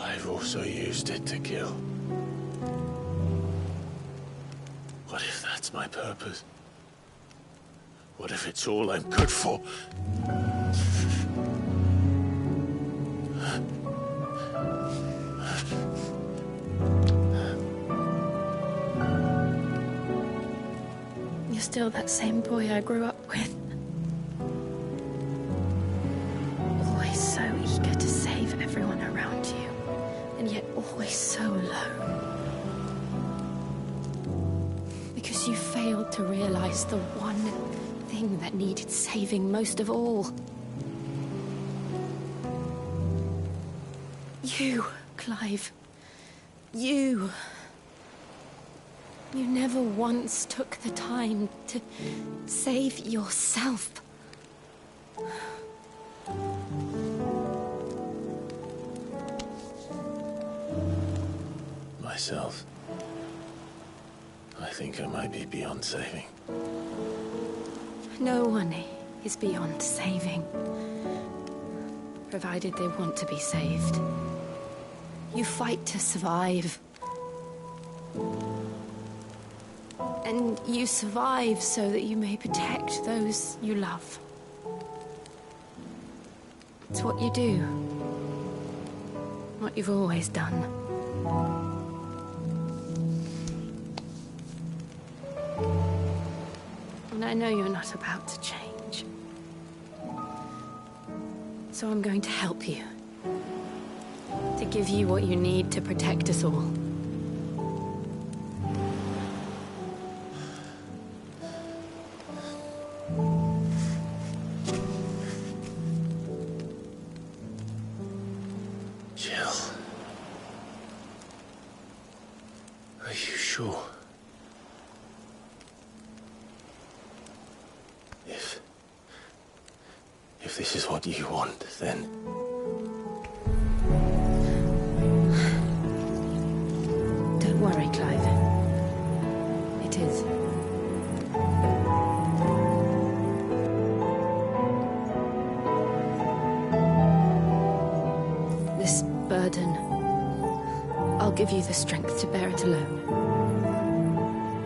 I've also used it to kill. What if that's my purpose? What if it's all I'm good for? You're still that same boy I grew up with. Always so eager to save everyone around you, and yet always so alone. Because you failed to realize the one thing that needed saving most of all. You, Clive. You. You never once took the time to save yourself. Myself. I think I might be beyond saving. No one is beyond saving. Provided they want to be saved. You fight to survive. And you survive so that you may protect those you love. It's what you do. What you've always done. And I know you're not about to change. So I'm going to help you. To give you what you need to protect us all. Jill. Are you sure? If this is what you want, then... Don't worry, Clive. It is. This burden, I'll give you the strength to bear it alone.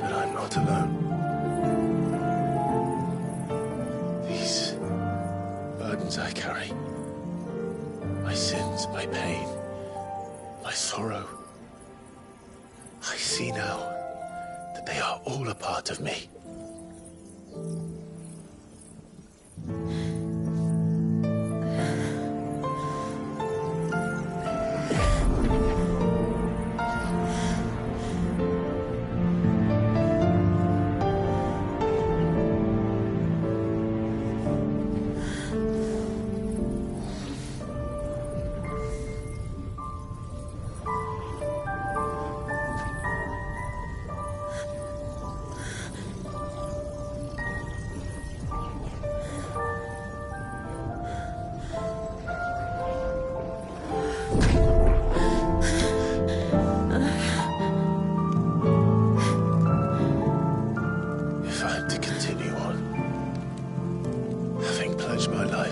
But I'm not alone. These burdens I carry, my sins, my pain, my sorrow, I see now that they are all a part of me.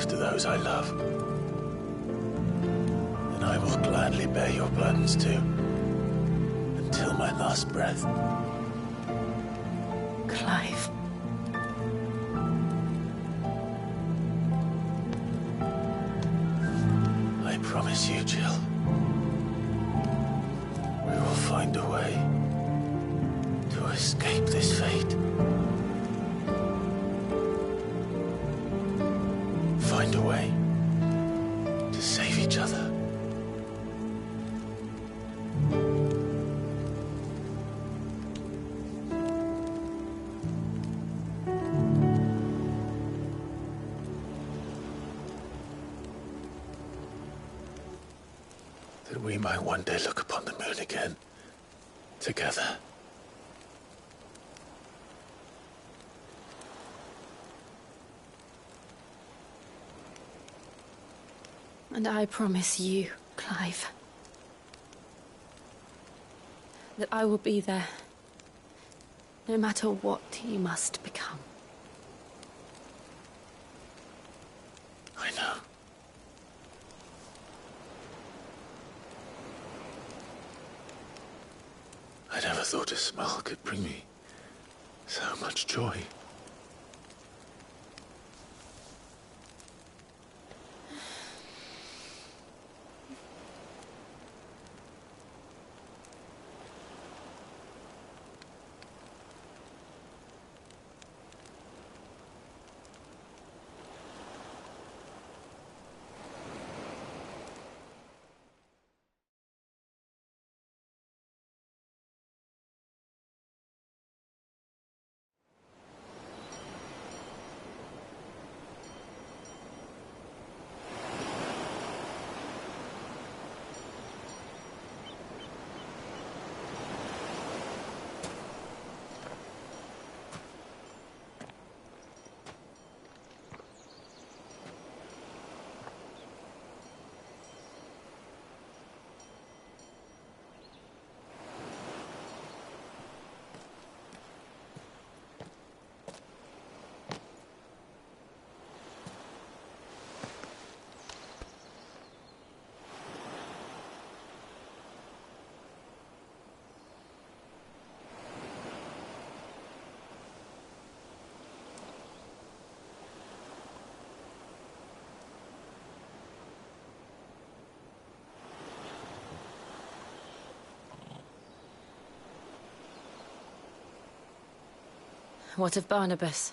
life to those I love. And I will gladly bear your burdens too, until my last breath. Clive. I promise you, Jill. We will find a way to escape this fate. Find a way to save each other. That we might one day look upon the moon again, together. And I promise you, Clive, that I will be there, no matter what you must become. I know. I never thought a smile could bring me so much joy. What of Barnabas?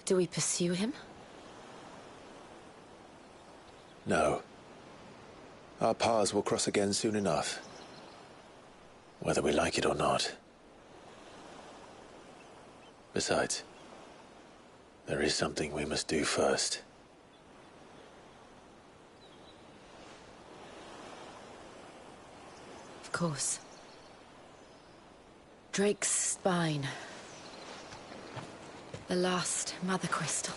Do we pursue him? No. Our paths will cross again soon enough. Whether we like it or not. Besides, there is something we must do first. Of course. Drake's spine. The last Mother Crystal.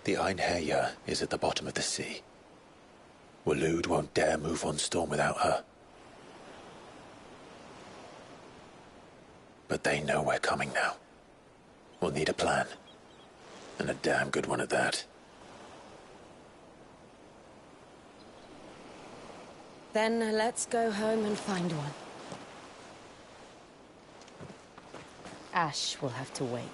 The Einherjar is at the bottom of the sea. Waloed won't dare move on Storm without her. But they know we're coming now. We'll need a plan. And a damn good one at that. Then let's go home and find one. Ash will have to wait.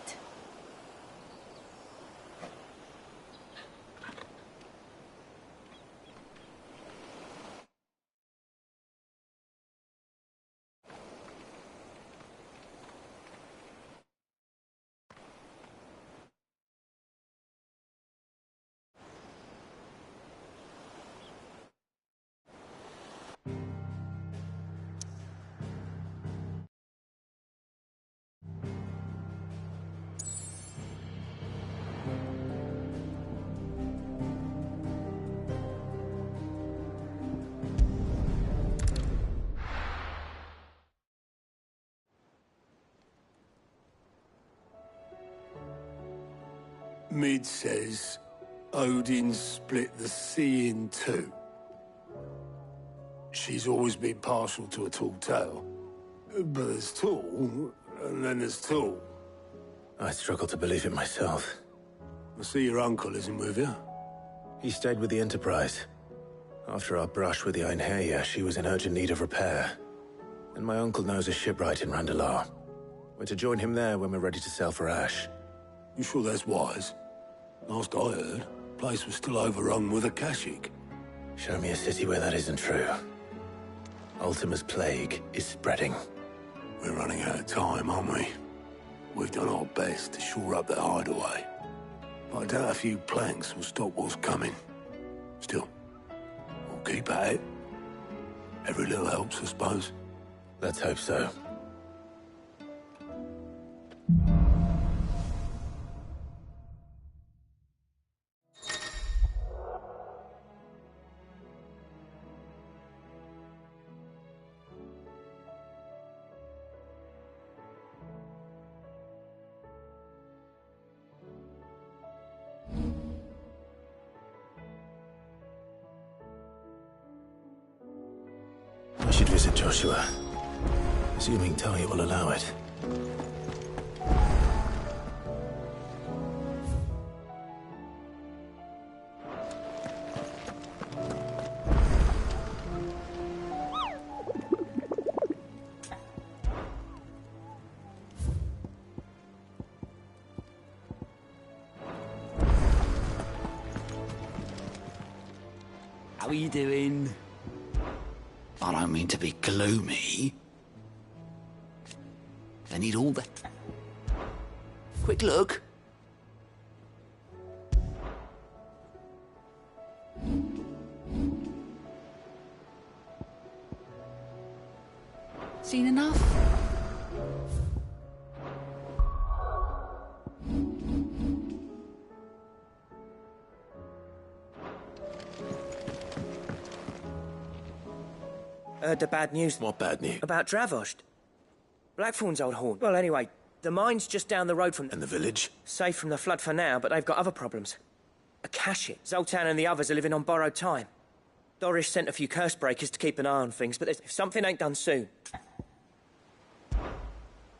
Mid says Odin split the sea in two. She's always been partial to a tall tale. But there's tall, and then there's tall. I struggle to believe it myself. I see your uncle isn't with you. He stayed with the Enterprise. After our brush with the Einherja, she was in urgent need of repair. And my uncle knows a shipwright in Randalar. We're to join him there when we're ready to sail for Ash. You sure that's wise? Last I heard, the place was still overrun with Akashic. Show me a city where that isn't true. Ultima's plague is spreading. We're running out of time, aren't we? We've done our best to shore up that hideaway. But I doubt a few planks will stop what's coming. Still, we'll keep at it. Every little helps, I suppose. Let's hope so. I should visit Joshua, assuming Talia will allow it. How are you doing? I don't mean to be gloomy. They need all the... Quick look. Seen enough? Heard the bad news. What bad news? About Dravost. Blackthorn's old haunt. Well, anyway, the mine's just down the road from... And the village? Safe from the flood for now, but they've got other problems. Akashic. Zoltan and the others are living on borrowed time. Dorish sent a few curse breakers to keep an eye on things, but if something ain't done soon...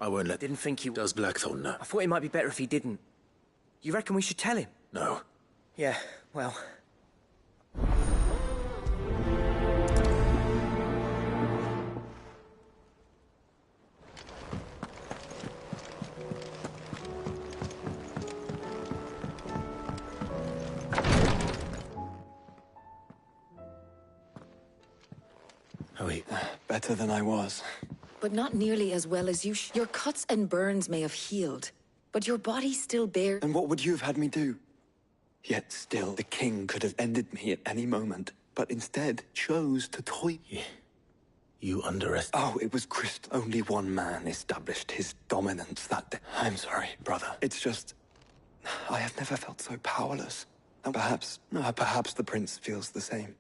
I won't let... Didn't think you... Does Blackthorn know? I thought it might be better if he didn't. You reckon we should tell him? No. Yeah, well... Better than I was. But not nearly as well as you Your cuts and burns may have healed, but your body still bears... And what would you have had me do? Yet still, the king could have ended me at any moment, but instead chose to toy... Yeah. You underestimate... Oh, it was Christ. Only one man established his dominance that day. I'm sorry, brother. It's just... I have never felt so powerless. And perhaps the prince feels the same.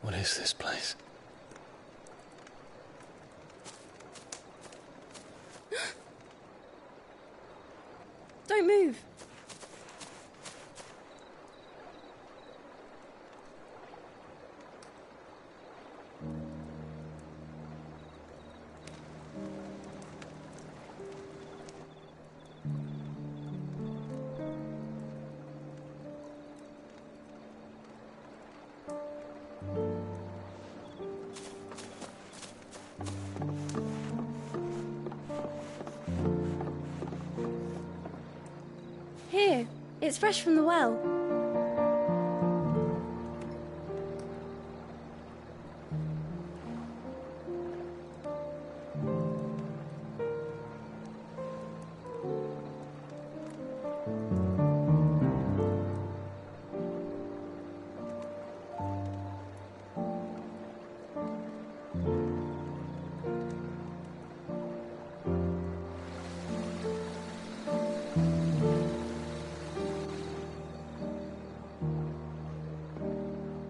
What is this place? Don't move. Here, It's fresh from the well.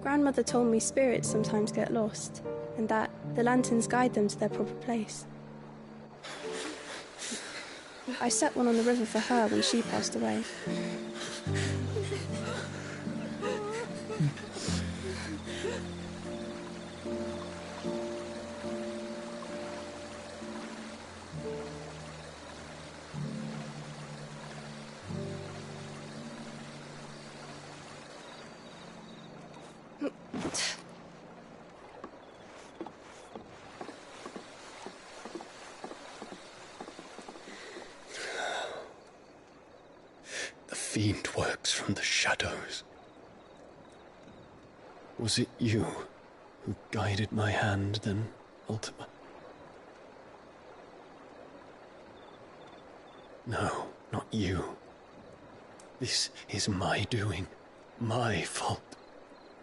Grandmother told me spirits sometimes get lost, and that the lanterns guide them to their proper place. I set one on the river for her when she passed away. The fiend works from the shadows. Was it you who guided my hand then, Ultima? No, not you. This is my doing, my fault,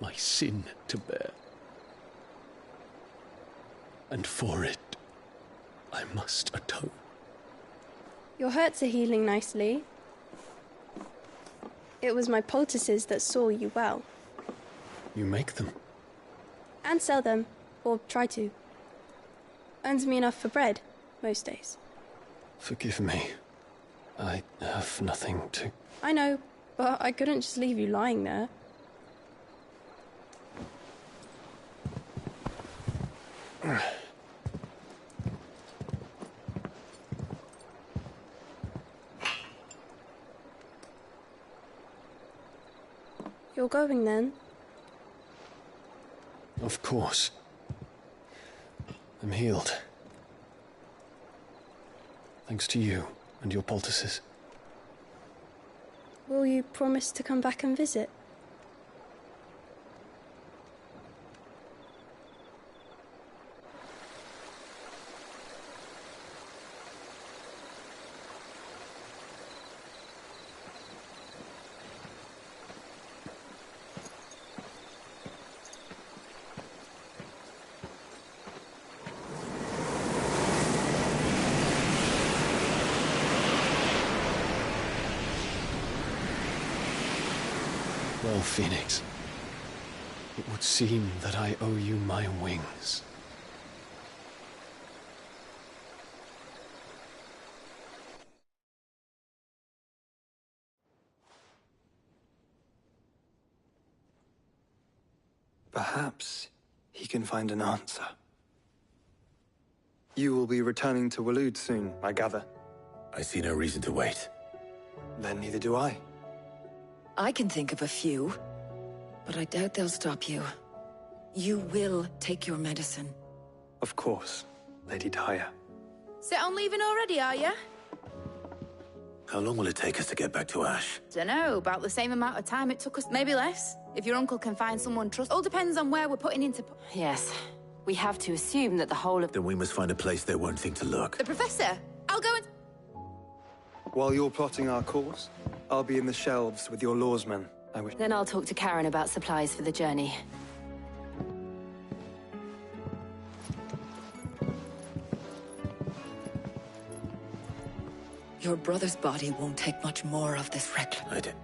my sin to bear. And for it, I must atone. Your hurts are healing nicely. It was my poultices that saw you well. You make them? And sell them, or try to. Earns me enough for bread, most days. Forgive me. I have nothing to... I know, but I couldn't just leave you lying there. You're going then? Of course. I'm healed. Thanks to you and your poultices. Will you promise to come back and visit? Well, Phoenix, it would seem that I owe you my wings. Perhaps he can find an answer. You will be returning to Waloed soon, I gather. I see no reason to wait. Then neither do I. I can think of a few, but I doubt they'll stop you. You will take your medicine. Of course, Lady Daya. Set on leaving already, are you? How long will it take us to get back to Ash? Dunno, about the same amount of time it took us, maybe less. If your uncle can find someone trust. All depends on where we're putting into... Yes. We have to assume that the whole of... Then we must find a place they won't think to look. The Professor! I'll go and... While you're plotting our course, I'll be in the shelves with your lawsmen. Then I'll talk to Karen about supplies for the journey. Your brother's body won't take much more of this wreck. I did.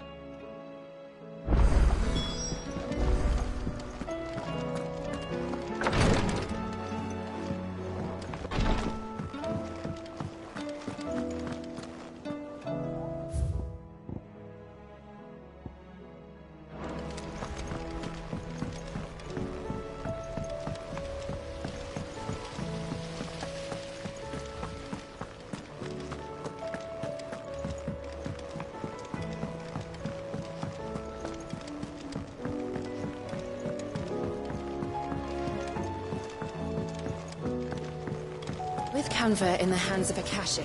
With Canva in the hands of Akashic.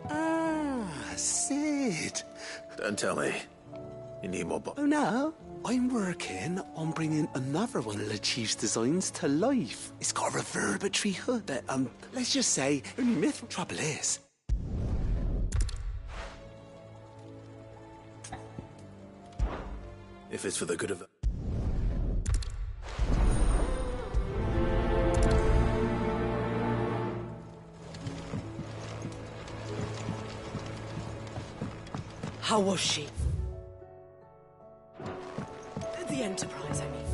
Ah, Sid. Don't tell me. You need more Oh no, I'm working on bringing another one of the Chief's designs to life. It's got a reverberatory hood that, let's just say, only myth. Trouble is, If it's for the good of... How was she? The Enterprise, I mean.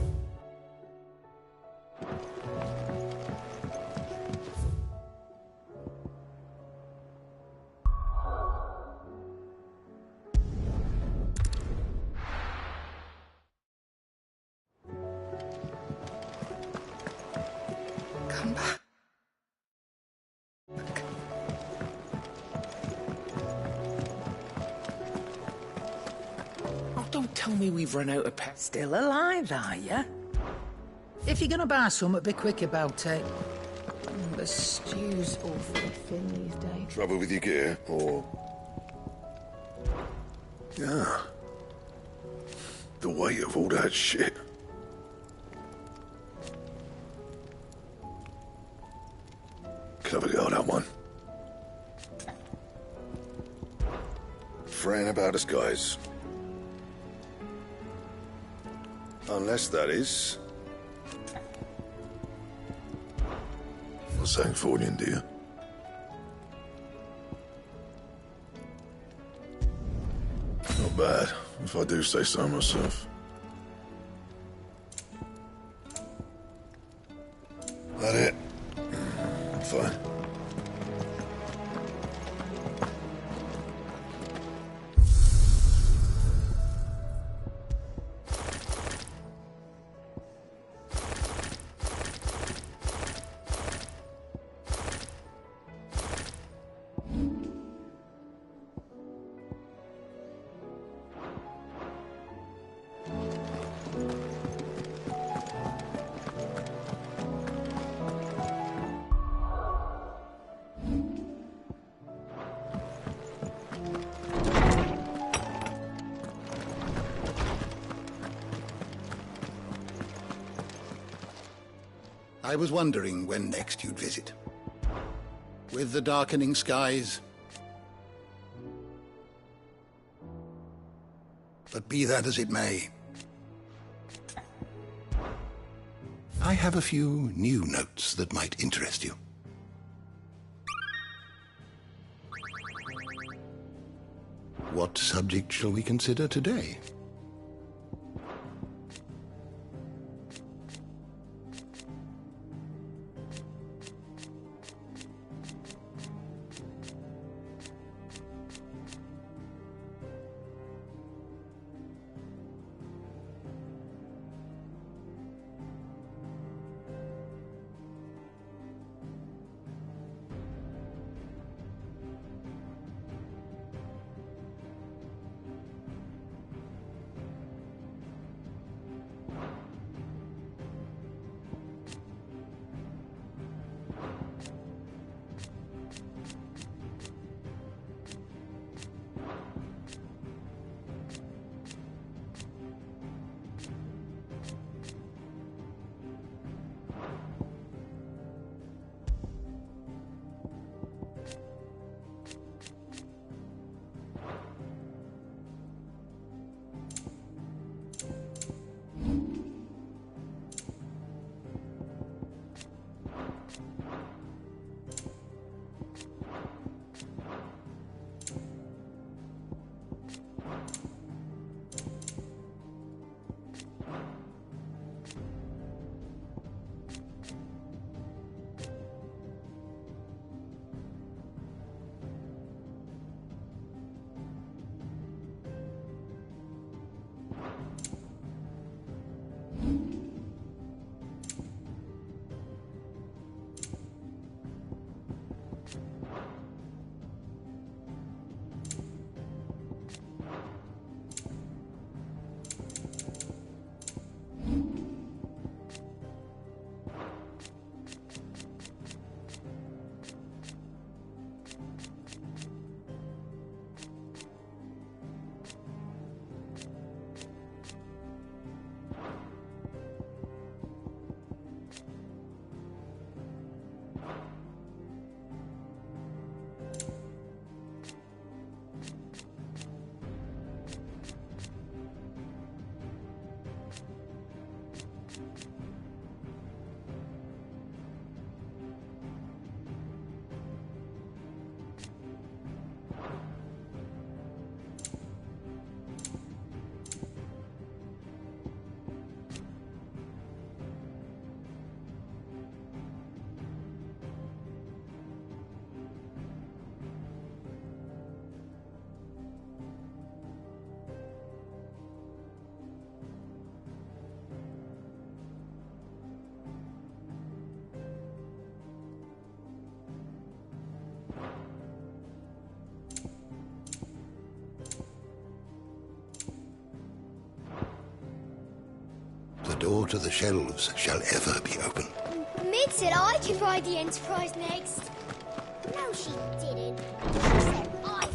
Come back. Oh, don't tell me we've run out of pets. Still alive, are ya? If you're gonna buy some, be quick about it. The stew's awfully thin these days. Trouble with your gear, or... Yeah. The weight of all that shit. Clever girl, that one. Fran about us, guys. Unless that is... Not saying Fornian, do you? Not bad, if I do say so myself. That it? Fine. I was wondering when next you'd visit. With the darkening skies. But be that as it may, I have a few new notes that might interest you. What subject shall we consider today? door to the shelves shall ever be open. Mid said I could ride the Enterprise next. No, she didn't. She said I.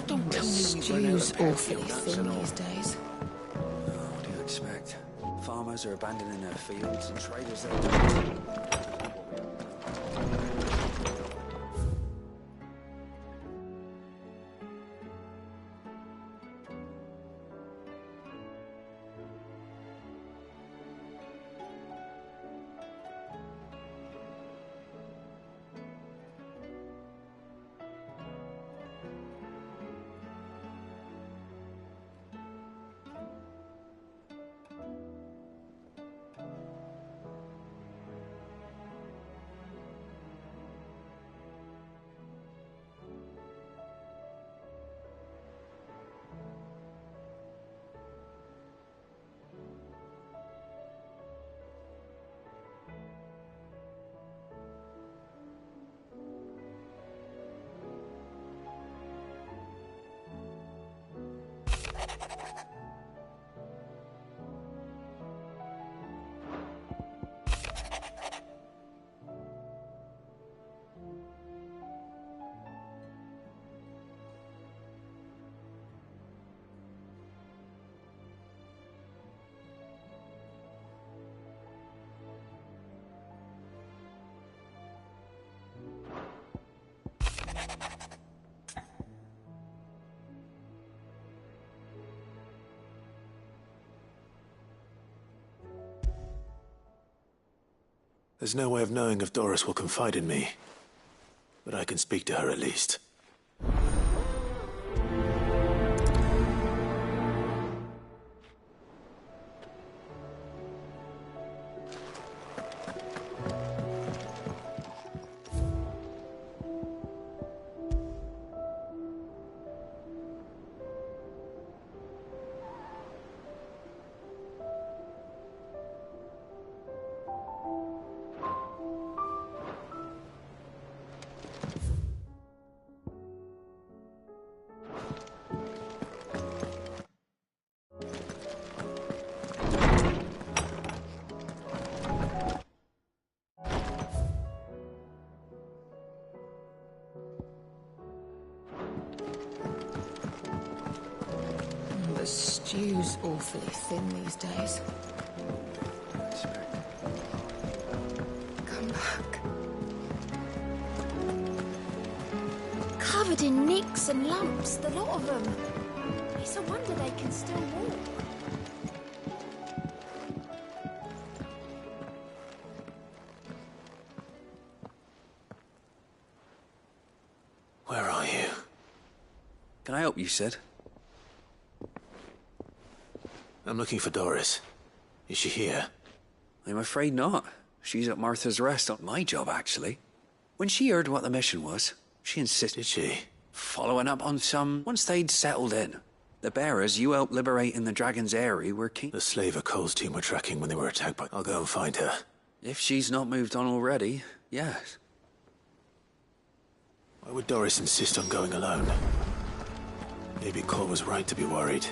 Don't tell me stew's awfully thin these days. What do you expect? Farmers are abandoning their fields and traders their... There's no way of knowing if Doris will confide in me, but I can speak to her at least. The stew's awfully thin these days. Come back. Covered in nicks and lumps, the lot of them. It's a wonder they can still walk. Where are you? Can I help you, Sid? I'm looking for Doris. Is she here? I'm afraid not. She's at Martha's Rest on my job, actually. When she heard what the mission was, she insisted... Did she? Following up on some... Once they'd settled in. The bearers you helped liberate in the Dragon's Eyrie were keen... The slaver Cole's team were tracking when they were attacked by... I'll go and find her. If she's not moved on already, yes. Why would Doris insist on going alone? Maybe Cole was right to be worried.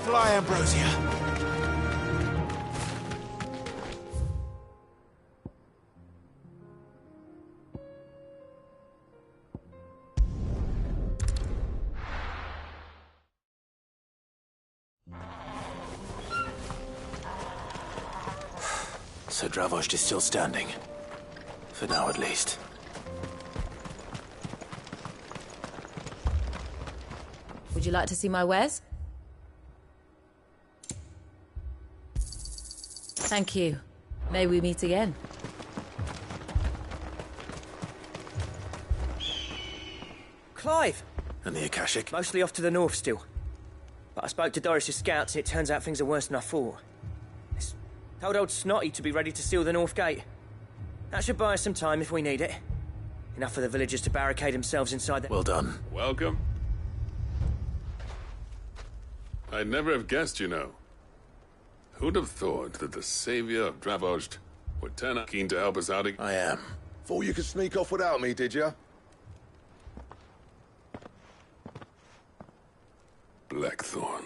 Fly, Ambrosia. So Dravost is still standing. For now, at least. Would you like to see my wares? Thank you. May we meet again. Clive! And the Akashic? Mostly off to the north still. But I spoke to Doris's scouts and it turns out things are worse than I thought. Told old Snotty to be ready to seal the north gate. That should buy us some time if we need it. Enough for the villagers to barricade themselves inside the... Well done. Welcome. I'd never have guessed, you know. Who'd have thought that the savior of Dravost would turn up keen to help us out again? I am. Thought you could sneak off without me, did you? Blackthorn.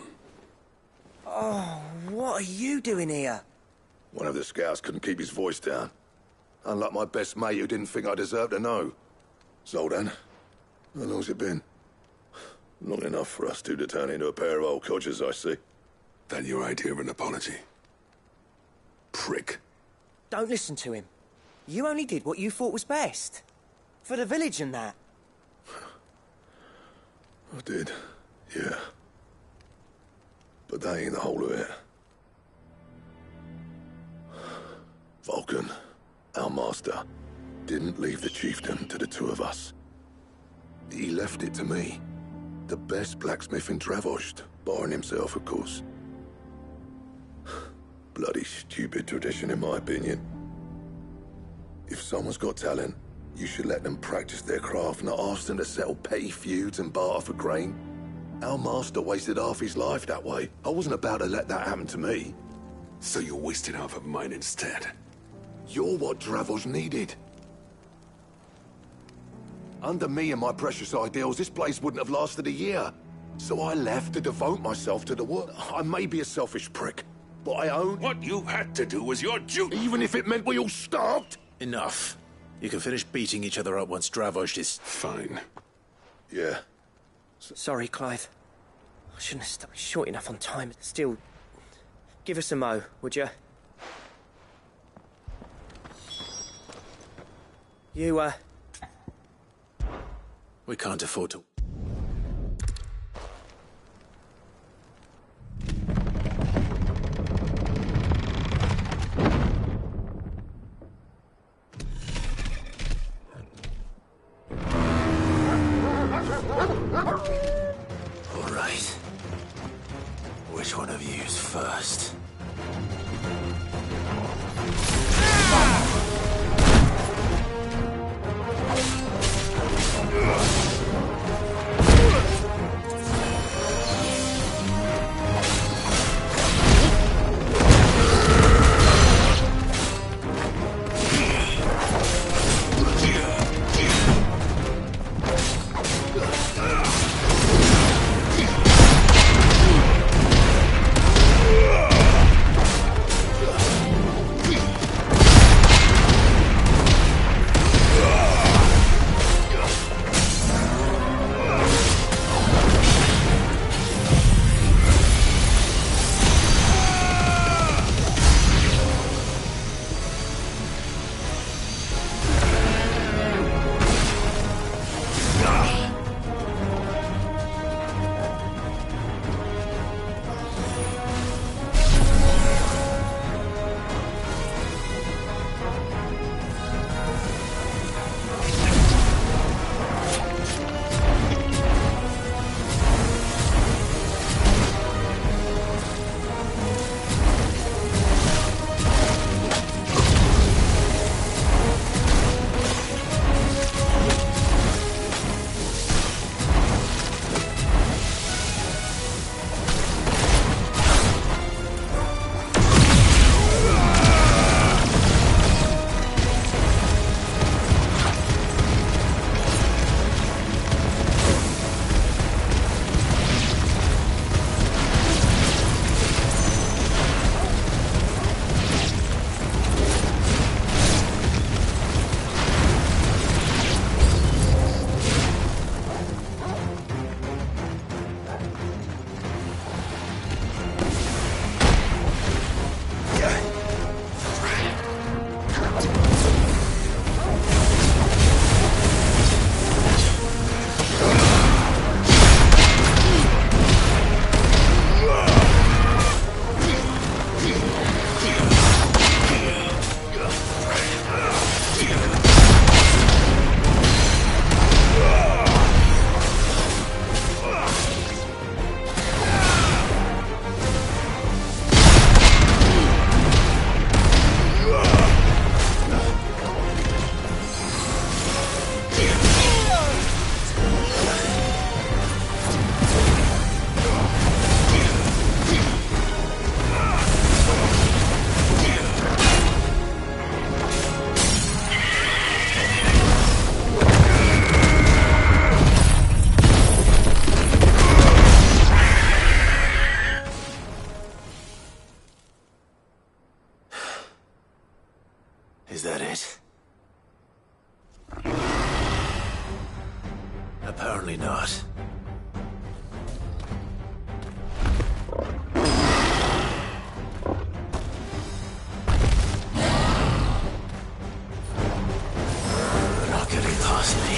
Oh, what are you doing here? One of the scouts couldn't keep his voice down. Unlike my best mate who didn't think I deserved to know. Zoltan, how long's it been? Long enough for us two to turn into a pair of old codgers, I see. That your idea of an apology? Prick. Don't listen to him. You only did what you thought was best. For the village and that. I did, yeah. But that ain't the whole of it. Vulcan, our master, didn't leave the chiefdom to the two of us. He left it to me. The best blacksmith in Dravost, barring himself, of course. Bloody stupid tradition, in my opinion. If someone's got talent, you should let them practice their craft, not ask them to settle petty feuds and barter for grain. Our master wasted half his life that way. I wasn't about to let that happen to me. So you wasted half of mine instead? You're what Dravost needed. Under me and my precious ideals, this place wouldn't have lasted a year. So I left to devote myself to the work. I may be a selfish prick, but I own... What you had to do was your duty. Even if it meant we all starved? Enough. You can finish beating each other up once Dravost is... Fine. Yeah. Sorry, Clive. I shouldn't have stopped short enough on time. Still, give us a mo, would you? You, We can't afford to... All right. Which one of you's first? Is that it? Apparently not. Not getting past me.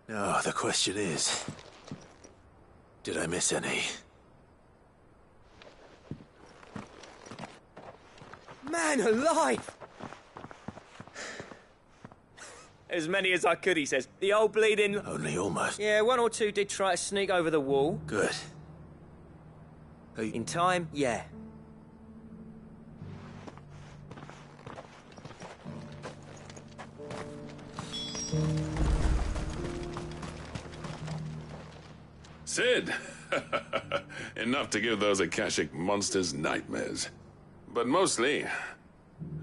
Now, the question is, did I miss any? Man alive! As many as I could, he says. The old bleeding... Only almost. Yeah, one or two did try to sneak over the wall. Good. In time, yeah. Sid! Enough to give those Akashic monsters nightmares. But mostly,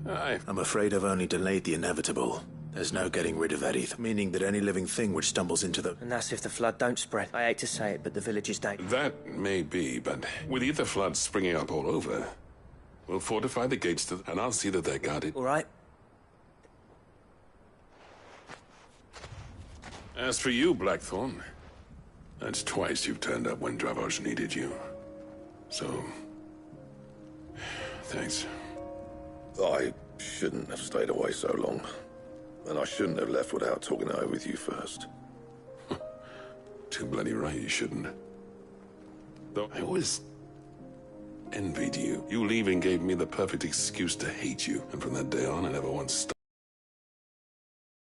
I'm afraid I've only delayed the inevitable. There's no getting rid of that ether, meaning that any living thing which stumbles into the... And that's if the flood don't spread. I hate to say it, but the village is dangerous. That may be, but with ether floods springing up all over, we'll fortify the gates to... and I'll see that they're guarded. All right. As for you, Blackthorn, that's twice you've turned up when Dravos needed you. So... thanks. I shouldn't have stayed away so long. And I shouldn't have left without talking it over with you first. Too bloody right you shouldn't. Though I always envied you. You leaving gave me the perfect excuse to hate you, and from that day on, I never once stopped.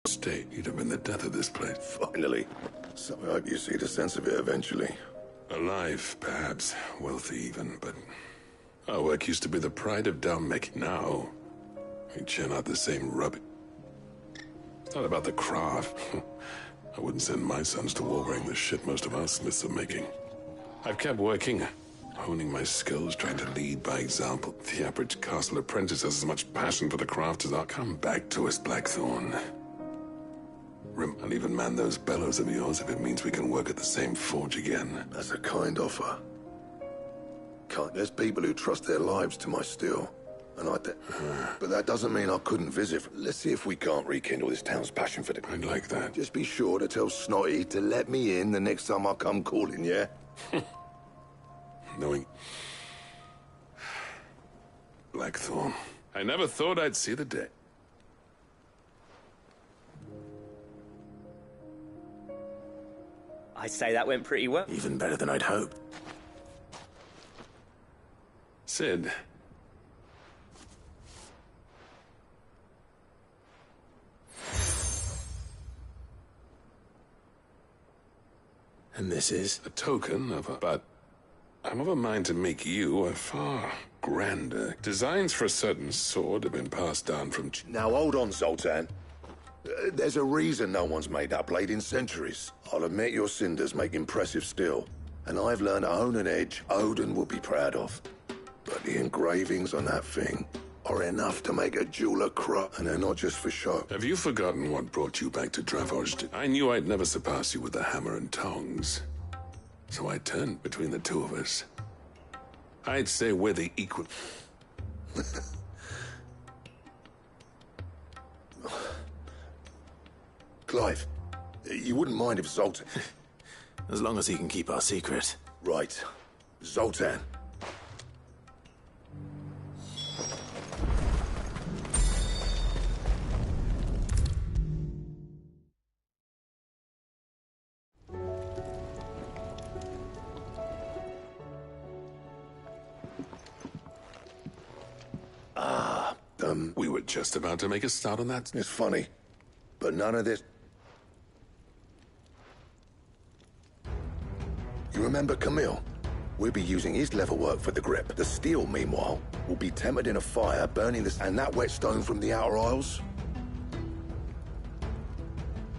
Stay. You'd have been the death of this place. Finally. So I hope you see the sense of it eventually. Alive, perhaps. Wealthy even, but our work used to be the pride of Dalmec. Now, we churn out the same rubbish. It's not about the craft. I wouldn't send my sons to war wearing the shit most of our smiths are making. I've kept working, honing my skills, trying to lead by example. The average castle apprentice has as much passion for the craft as I'll come back to us, Blackthorn. I'll even man those bellows of yours if it means we can work at the same forge again. That's a kind offer. There's people who trust their lives to my steel. And but that doesn't mean I couldn't visit. Let's see if we can't rekindle this town's passion for the... I'd like that. Just be sure to tell Snotty to let me in the next time I come calling, yeah? Knowing... Blackthorn. I never thought I'd see the day. I'd say that went pretty well. Even better than I'd hoped. Sid. And this is? A token of a... But I'm of a mind to make you a far grander. Designs for a certain sword have been passed down from... Now hold on, Zoltan. There's a reason no one's made that blade in centuries. I'll admit your cinders make impressive steel, and I've learned to own an edge Odin would be proud of. But the engravings on that thing are enough to make a jeweler cry, and they're not just for show. Have you forgotten what brought you back to Dravojd? I knew I'd never surpass you with the hammer and tongs. So I turned between the two of us. I'd say we're the equal... Clive, you wouldn't mind if Zoltan... As long as he can keep our secret. Right. Zoltan. We were just about to make a start on that. It's funny, but none of this... You remember Camille? We'll be using his leather work for the grip. The steel, meanwhile, will be tempered in a fire, burning this... And that whetstone from the Outer Isles?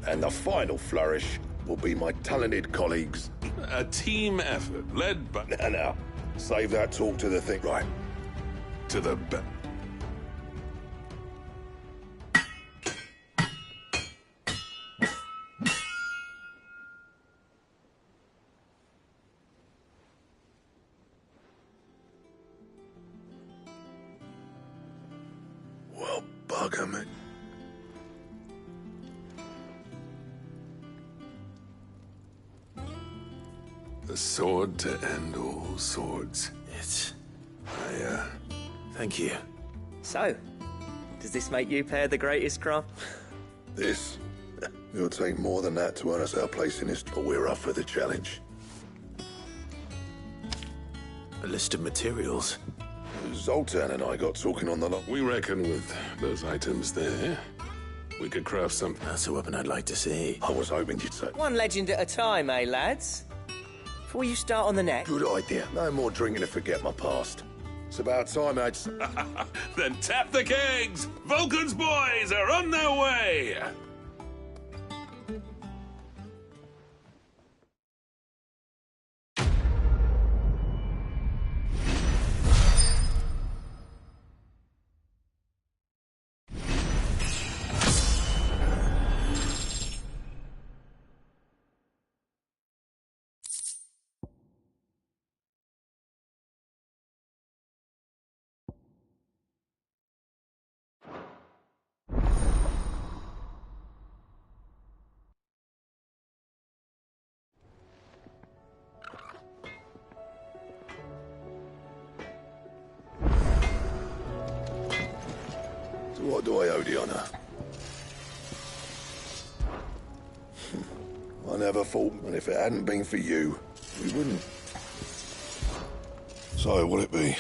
And the final flourish will be my talented colleagues. A team effort, led by... Now, save that talk to the thing. Right. To the... Bugger me. The sword to end all swords. Thank you. So, does this make you pair the greatest craft? This? It'll take more than that to earn us our place in history, but we're up for the challenge. A list of materials. Zoltan and I got talking on the... We reckon with those items there, we could craft something. That's a weapon I'd like to see. I was hoping you'd say... One legend at a time, eh, lads? Before you start on the neck. Good idea. No more drinking to forget my past. It's about time I'd... Then tap the kegs! Vulcan's boys are on their way! What do I owe the honor? I never thought, and if it hadn't been for you, we wouldn't. So, what'll it be?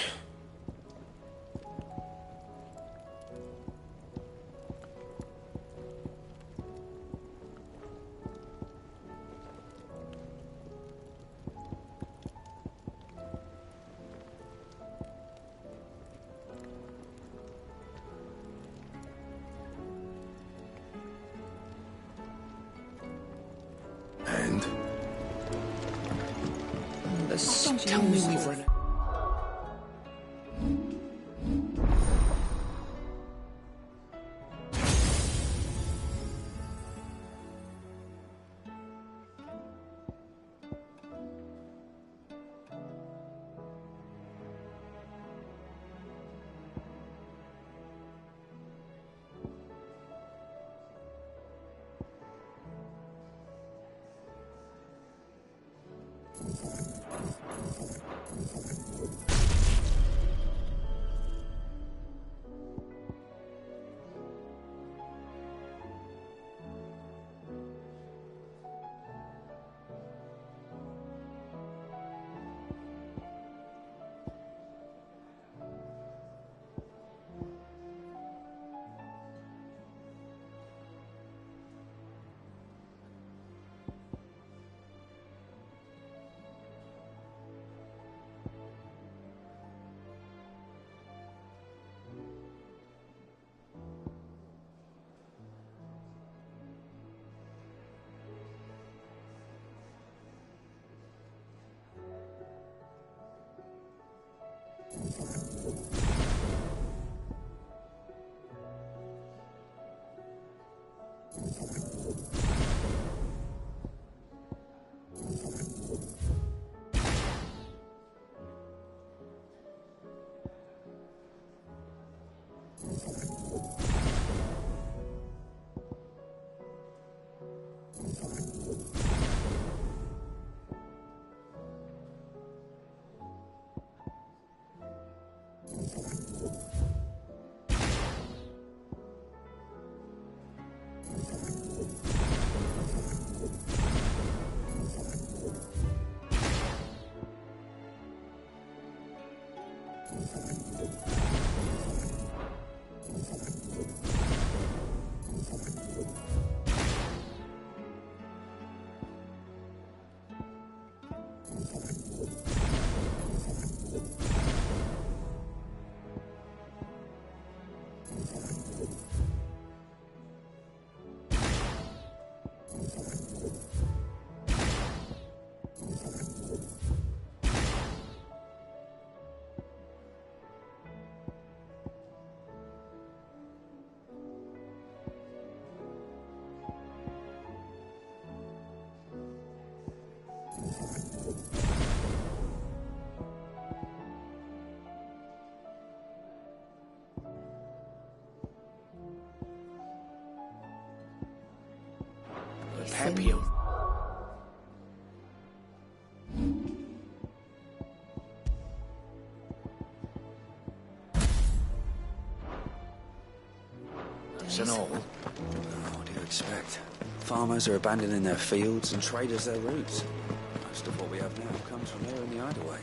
And? Tell me we've run out. Papio. That's an all. What do you expect? Farmers are abandoning their fields and traders their roots. Most of what we have now comes from here in the hideaway.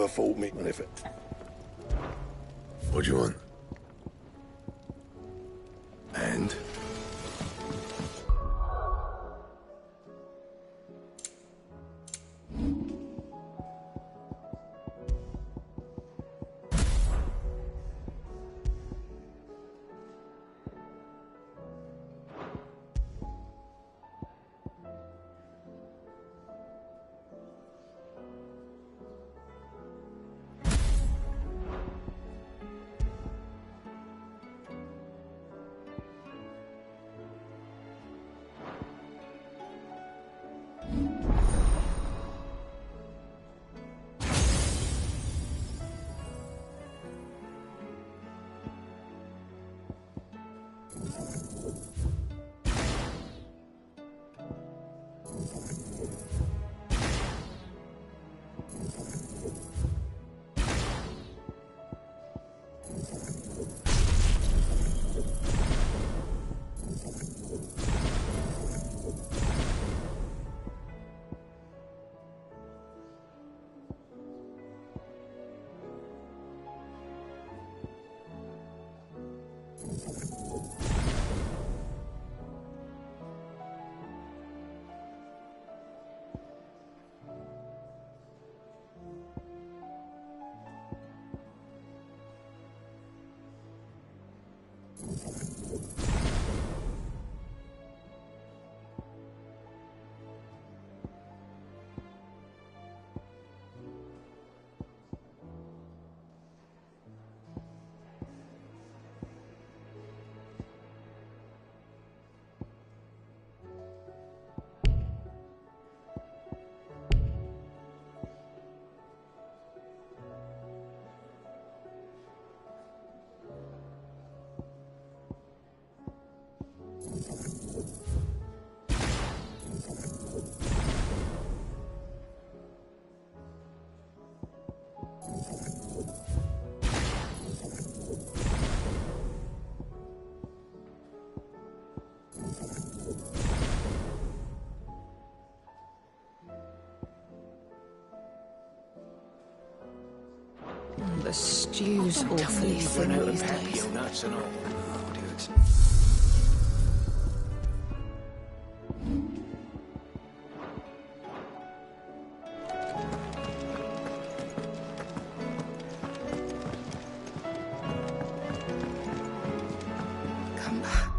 never fooled me. And if it... What do you want? And? The stew's awfully thin these days. Nuts and all. Oh, dear, it's... Come back.